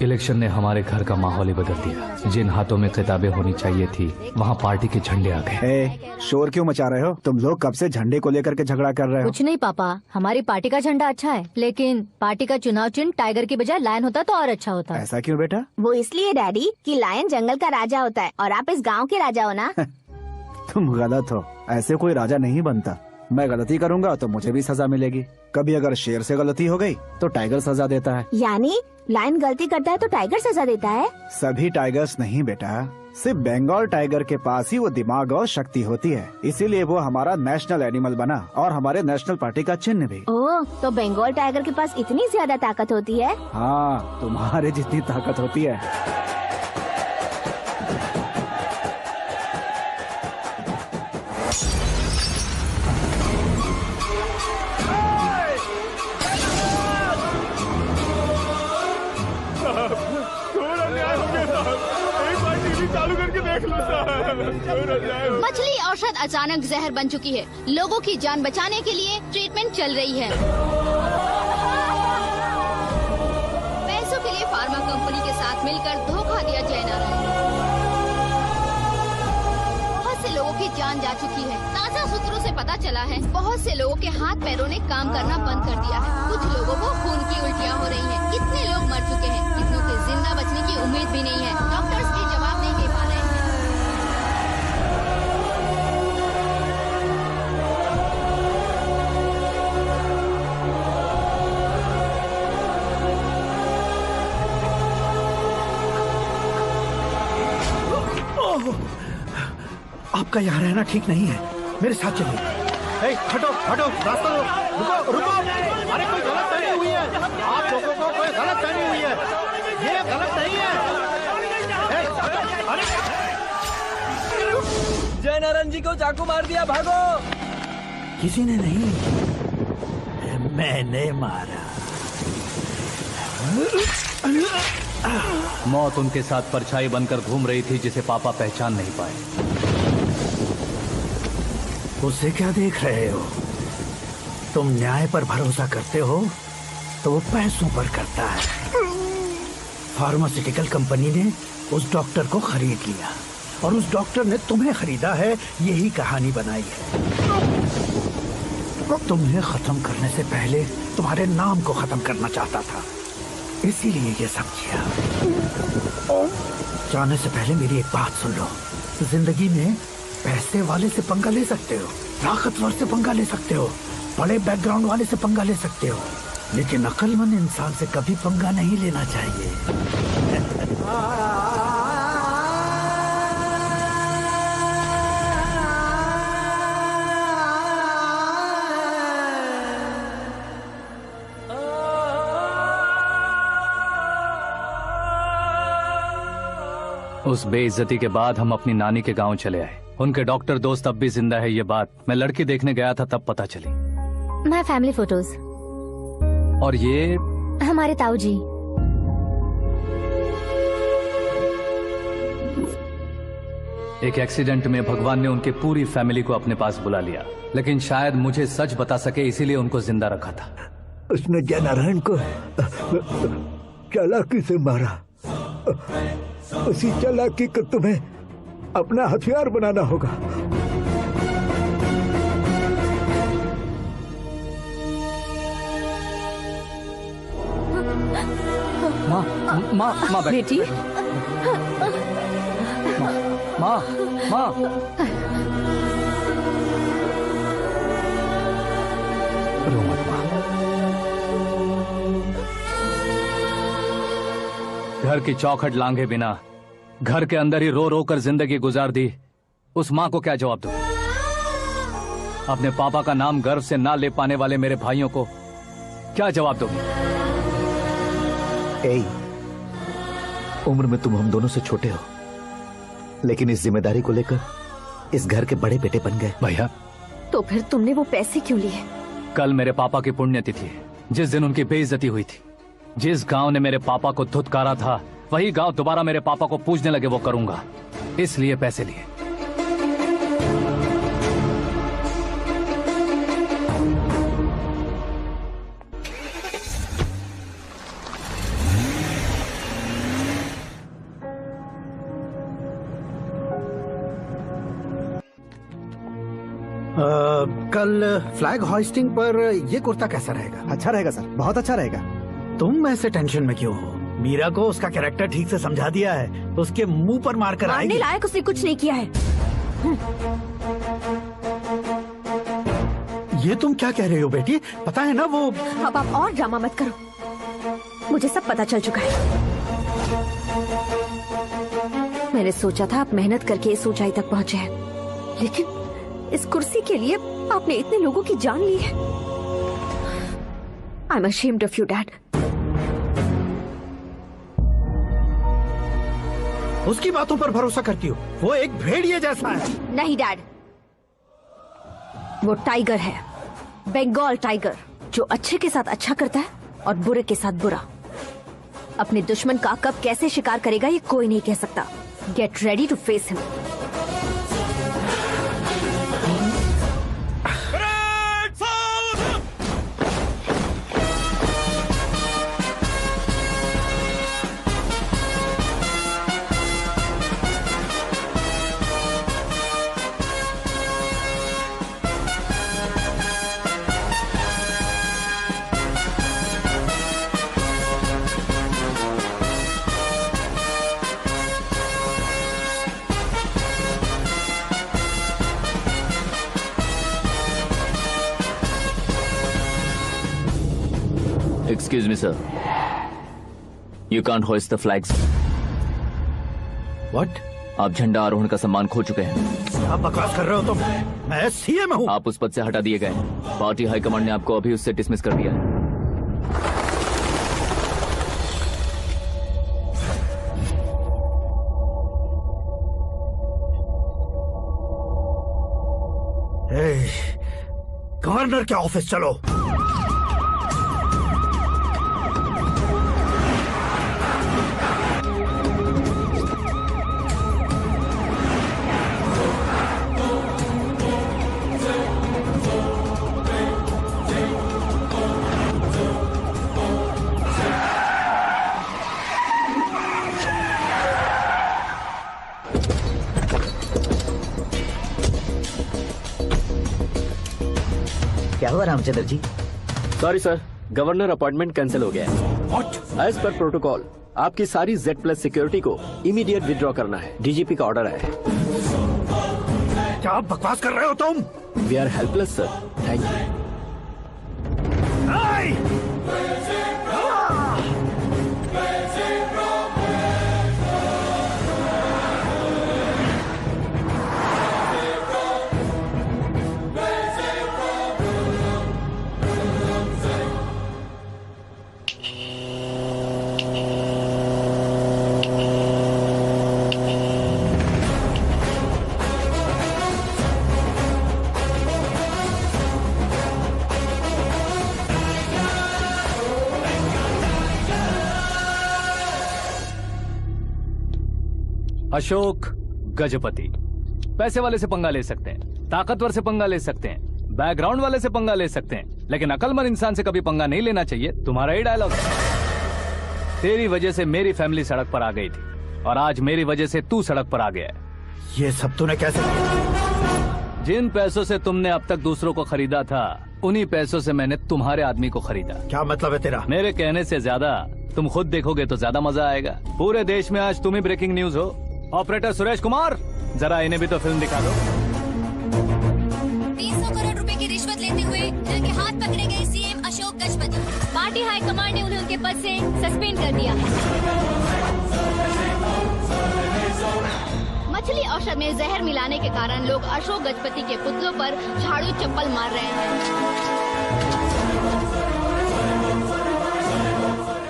इलेक्शन ने हमारे घर का माहौल ही बदल दिया। जिन हाथों में किताबें होनी चाहिए थी, वहाँ पार्टी के झंडे आ गए। शोर क्यों मचा रहे हो? तुम लोग कब से झंडे को लेकर के झगड़ा कर रहे हो? कुछ नहीं पापा, हमारी पार्टी का झंडा अच्छा है, लेकिन पार्टी का चुनाव चिन्ह टाइगर की बजाय लायन होता तो और अच्छा होता। ऐसा क्यों बेटा? वो इसलिए डैडी कि लायन जंगल का राजा होता है और आप इस गांव के राजा हो ना। तुम गलत हो, ऐसे कोई राजा नहीं बनता। मैं गलती करूंगा तो मुझे भी सजा मिलेगी। कभी अगर शेर से गलती हो गई तो टाइगर सजा देता है। यानी लायन गलती करता है तो टाइगर सजा देता है? सभी टाइगर्स नहीं बेटा, सिर्फ बंगाल टाइगर के पास ही वो दिमाग और शक्ति होती है, इसीलिए वो हमारा नेशनल एनिमल बना और हमारे नेशनल पार्टी का चिन्ह भी। ओह, तो बंगाल टाइगर के पास इतनी ज्यादा ताकत होती है? हाँ, तुम्हारे जितनी ताकत होती है। मछली औषध अचानक जहर बन चुकी है। लोगों की जान बचाने के लिए ट्रीटमेंट चल रही है। पैसों के लिए फार्मा कंपनी के साथ मिलकर धोखा दिया जय नारायण। बहुत से लोगों की जान जा चुकी है। ताजा सूत्रों से पता चला है बहुत से लोगों के हाथ पैरों ने काम करना बंद कर दिया है। कुछ लोगों को खून की उल्टियाँ हो रही हैं। कितने लोग मर चुके हैं, कितनों के जिंदा बचने की उम्मीद भी नहीं है। डॉक्टर्स भी जवाब नहीं दे पा रहे हैं। आपका यहाँ रहना ठीक नहीं है, मेरे साथ चलिए। हटो हटो, रास्ता दो, रुको रुको। अरे कोई गलत फहमी हुई है, आप लोगों को कोई गलत फहमी हुई है, ये गलत नहीं है। जय नारायण जी को चाकू मार दिया, भागो। किसी ने नहीं, मैंने मारा। मौत उनके साथ परछाई बनकर घूम रही थी, जिसे पापा पहचान नहीं पाए। उसे क्या देख रहे हो? तुम न्याय पर भरोसा करते हो तो वो पैसों पर करता है। फार्मास्यूटिकल कंपनी ने उस डॉक्टर को खरीद लिया और उस डॉक्टर ने तुम्हें खरीदा है, यही कहानी बनाई है। तुम्हें खत्म करने से पहले तुम्हारे नाम को खत्म करना चाहता था, इसीलिए ये सब किया। जाने से पहले मेरी एक बात सुन लो। जिंदगी में पैसे वाले से पंगा ले सकते हो, ताकतवर से पंगा ले सकते हो, बड़े बैकग्राउंड वाले से पंगा ले सकते हो, लेकिन अक्लमंद इंसान से कभी पंगा नहीं लेना चाहिए। उस बेइज्जती के बाद हम अपनी नानी के गांव चले आए। उनके डॉक्टर दोस्त अब भी जिंदा है, ये बात मैं लड़की देखने गया था तब पता चली। My family photos. और ये हमारे ताऊ जी। एक एक्सीडेंट में भगवान ने उनकी पूरी फैमिली को अपने पास बुला लिया, लेकिन शायद मुझे सच बता सके इसीलिए उनको जिंदा रखा था। उसने जयनारायण को चालाकी से मारा। उसी चालाकी को तुम्हें अपना हथियार बनाना होगा। माँ बेटी। माँ रो मत माँ। घर की चौखट लांघे बिना घर के अंदर ही रो रो कर जिंदगी गुजार दी उस माँ को क्या जवाब दूं? अपने पापा का नाम गर्व से ना ले पाने वाले मेरे भाइयों को क्या जवाब दोगे? उम्र में तुम हम दोनों से छोटे हो, लेकिन इस जिम्मेदारी को लेकर इस घर के बड़े बेटे बन गए। भैया तो फिर तुमने वो पैसे क्यों लिए? कल मेरे पापा की पुण्यतिथि है, जिस दिन उनकी बेइज्जती हुई थी। जिस गांव ने मेरे पापा को धुतकारा था वही गांव दोबारा मेरे पापा को पूजने लगे, वो करूंगा, इसलिए पैसे लिए। कल फ्लैग होइस्टिंग पर ये कुर्ता कैसा रहेगा? अच्छा रहेगा सर, बहुत अच्छा रहेगा। तुम ऐसे टेंशन में क्यों हो? मीरा को उसका कैरेक्टर ठीक से समझा दिया है, उसके मुंह पर मारकर आएगी। मारने लायक उसने कुछ नहीं किया है। ये तुम क्या कह रहे हो बेटी? पता है ना वो। अब आप और ड्रामा मत करो, मुझे सब पता चल चुका है। मैंने सोचा था आप मेहनत करके इस ऊंचाई तक पहुंचे हैं, लेकिन इस कुर्सी के लिए आपने इतने लोगों की जान ली है। I am ashamed of you dad. उसकी बातों पर भरोसा करती हो? वो एक भेड़िए जैसा है। नहीं डैड, वो टाइगर है, बंगाल टाइगर, जो अच्छे के साथ अच्छा करता है और बुरे के साथ बुरा। अपने दुश्मन का कब कैसे शिकार करेगा ये कोई नहीं कह सकता। Get ready to face him. Excuse me, sir. You can't hoist the flags. What? आप झंडा आरोहण का सम्मान खो चुके हैं। क्या बकवास कर रहे हो तुम? मैं सीएम हूँ। आप उस पद से हटा दिए गए। पार्टी हाईकमांड ने आपको अभी उससे डिसमिस कर दिया है। गवर्नर के ऑफिस चलो। क्या हुआ Ramchandra ji? Sorry sir, governor appointment cancel हो गया है। What? एज पर प्रोटोकॉल आपकी सारी Z+ सिक्योरिटी को इमीडिएट विड्रॉ करना है। डीजीपी का ऑर्डर आया है। क्या आप बकवास कर रहे हो तुम? We are helpless sir. Thank you. Ashok Gajapati पैसे वाले से पंगा ले सकते हैं, ताकतवर से पंगा ले सकते हैं, बैकग्राउंड वाले से पंगा ले सकते हैं, लेकिन अकलमंद इंसान से कभी पंगा नहीं लेना चाहिए। तुम्हारा ही डायलॉग है। तेरी वजह से मेरी फैमिली सड़क पर आ गई थी और आज मेरी वजह से तू सड़क पर आ गया है। ये सब तूने कैसे किया? जिन पैसों से तुमने अब तक दूसरों को खरीदा था, उन्हीं पैसों से मैंने तुम्हारे आदमी को खरीदा। क्या मतलब है तेरा? मेरे कहने से ज्यादा तुम खुद देखोगे तो ज्यादा मजा आएगा। पूरे देश में आज तुम ही ब्रेकिंग न्यूज हो। ऑपरेटर सुरेश कुमार, जरा इन्हें भी तो फिल्म दिखा दो। 300 करोड़ रुपए की रिश्वत लेते हुए इनके हाथ पकड़े गए CM Ashok Gajapati. Party high command ने उन्हें उनके पद से सस्पेंड कर दिया है। मछली औषध में जहर मिलाने के कारण लोग अशोक गजपति के पुतलों पर झाड़ू चप्पल मार रहे हैं।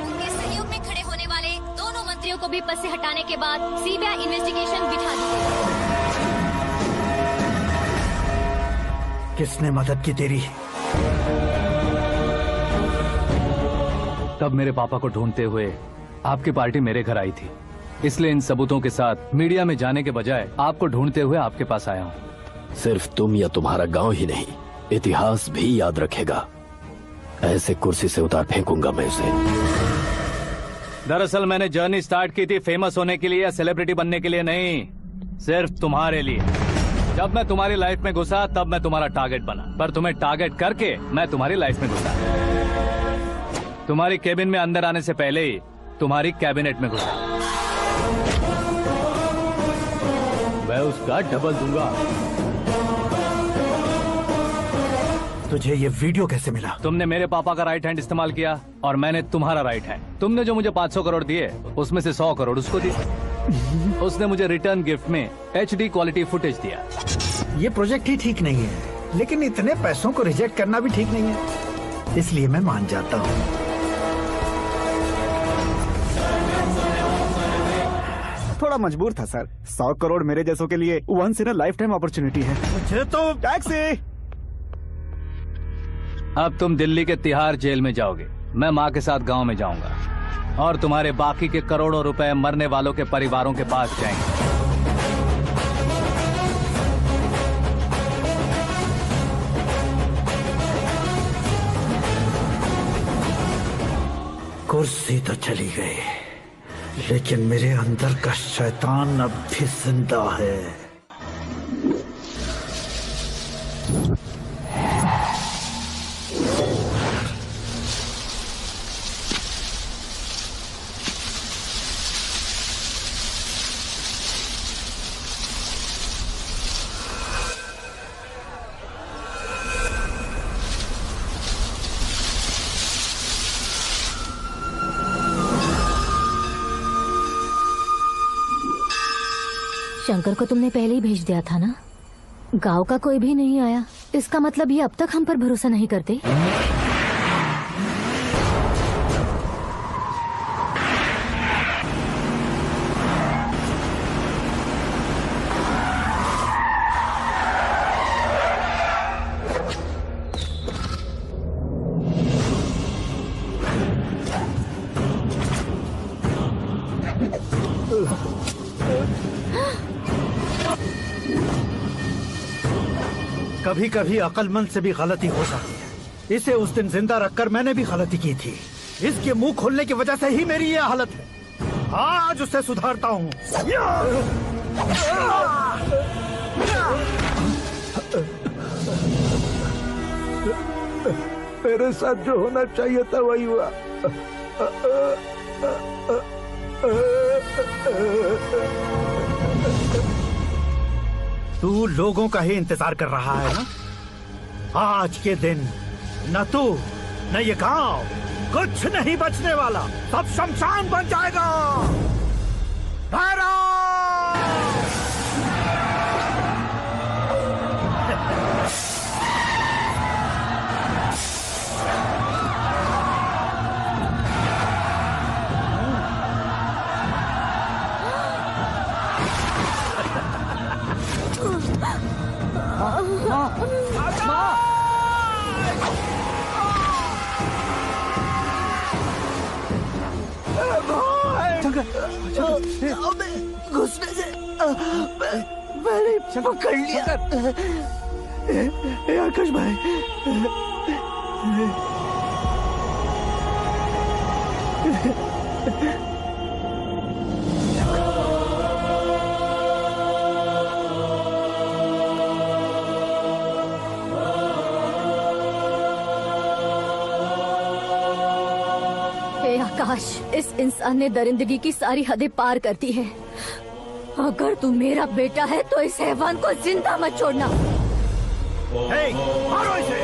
उनके सहयोग में खड़े होने वाले दोनों मंत्रियों को भी पद से हटाने के बाद सीबीआई इन्वेस्टिगेशन बिठा दी गई। किसने मदद की तेरी? तब मेरे पापा को ढूंढते हुए आपकी पार्टी मेरे घर आई थी, इसलिए इन सबूतों के साथ मीडिया में जाने के बजाय आपको ढूंढते हुए आपके पास आया हूँ। सिर्फ तुम या तुम्हारा गांव ही नहीं, इतिहास भी याद रखेगा। ऐसे कुर्सी से उतार फेंकूंगा मैं उसे। दरअसल मैंने जर्नी स्टार्ट की थी फेमस होने के लिए या सेलिब्रिटी बनने के लिए नहीं, सिर्फ तुम्हारे लिए। जब मैं तुम्हारी लाइफ में घुसा तब मैं तुम्हारा टारगेट बना, पर तुम्हें टारगेट करके मैं तुम्हारी लाइफ में घुसा। तुम्हारी केबिन में अंदर आने से पहले ही तुम्हारी कैबिनेट में घुसा। मैं उसका डबल दूंगा। तुझे ये वीडियो कैसे मिला? तुमने मेरे पापा का राइट हैंड इस्तेमाल किया और मैंने तुम्हारा राइट हैंड। तुमने जो मुझे 500 करोड़ दिए, उसमें से 100 करोड़ उसको दिए। उसने मुझे रिटर्न गिफ्ट में HD क्वालिटी फुटेज दिया। ये प्रोजेक्ट ही ठीक नहीं है, लेकिन इतने पैसों को रिजेक्ट करना भी ठीक नहीं है, इसलिए मैं मान जाता हूँ। थोड़ा मजबूर था सर। 100 करोड़ मेरे जैसों के लिए once in a life time opportunity है। मुझे तो टैक्सी। अब तुम दिल्ली के तिहाड़ जेल में जाओगे, मैं माँ के साथ गांव में जाऊंगा और तुम्हारे बाकी के करोड़ों रुपए मरने वालों के परिवारों के पास जाएंगे। कुर्सी तो चली गई, लेकिन मेरे अंदर का शैतान अब भी जिंदा है। शंकर को तुमने पहले ही भेज दिया था ना? गांव का कोई भी नहीं आया, इसका मतलब ये अब तक हम पर भरोसा नहीं करते। कभी कभी अक्लमंद से भी गलती हो जाती है। इसे उस दिन जिंदा रखकर मैंने भी गलती की थी। इसके मुंह खोलने की वजह से ही मेरी ये हालत है। आज उसे सुधारता हूँ। मेरे साथ जो होना चाहिए था वही हुआ। तू लोगों का ही इंतजार कर रहा है ना? आज के दिन न तू न ये गांव कुछ नहीं बचने वाला, सब शमशान बन जाएगा। घुसने से मैंने पकड़ लिया। आकाश भाई, हे आकाश, इस इंसान ने दरिंदगी की सारी हदें पार कर दी है। अगर तू मेरा बेटा है तो इस हैवान को जिंदा मत छोड़ना। मारो इसे।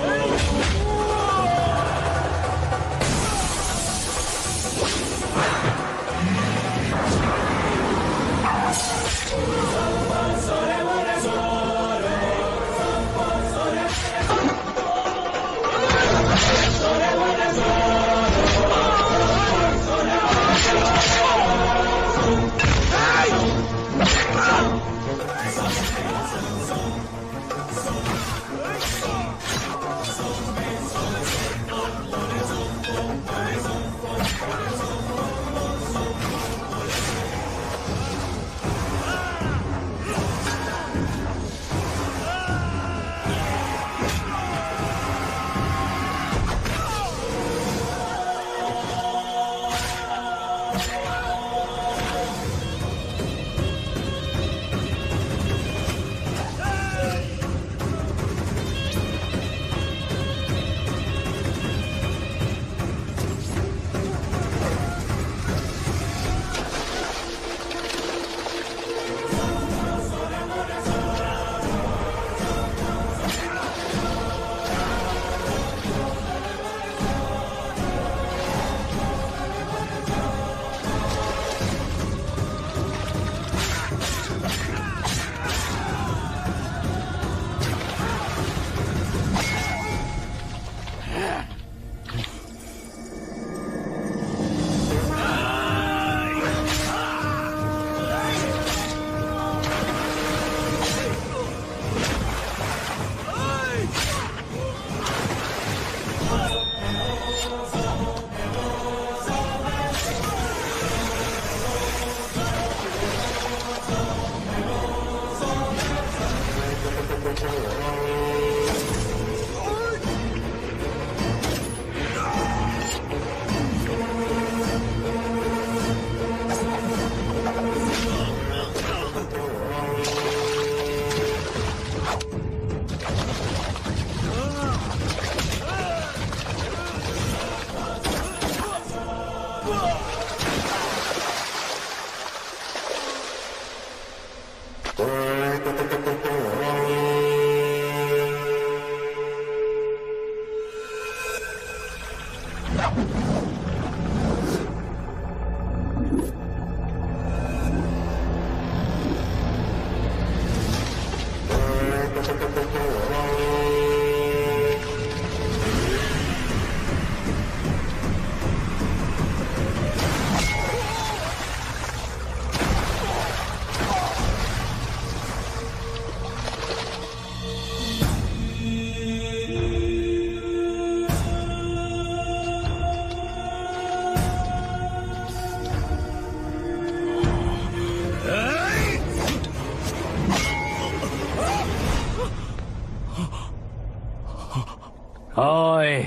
ओए,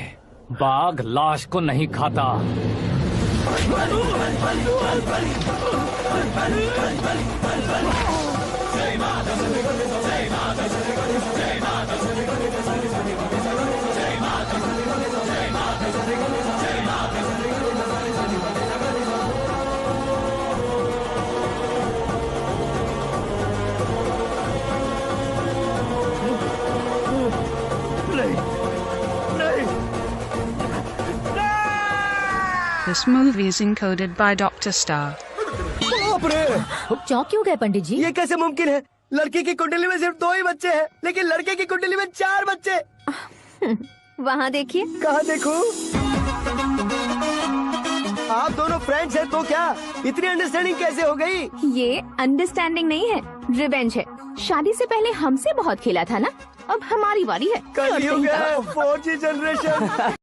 बाघ लाश को नहीं खाता। This movie is encoded by Dr. Star. बाप रे, चौंक क्यों गए पंडित जी? ये कैसे मुमकिन है? लड़की की कुंडली में सिर्फ 2 ही बच्चे हैं, लेकिन लड़के की कुंडली में 4 बच्चे। वहाँ देखिए। कहाँ देखूं? आप दोनों फ्रेंड्स हैं तो क्या इतनी अंडरस्टैंडिंग कैसे हो गई? ये अंडरस्टैंडिंग नहीं है, रिवेंज है। शादी से पहले हमसे बहुत खेला था ना, अब हमारी बारी है। कलयुग है, 4G जनरेशन।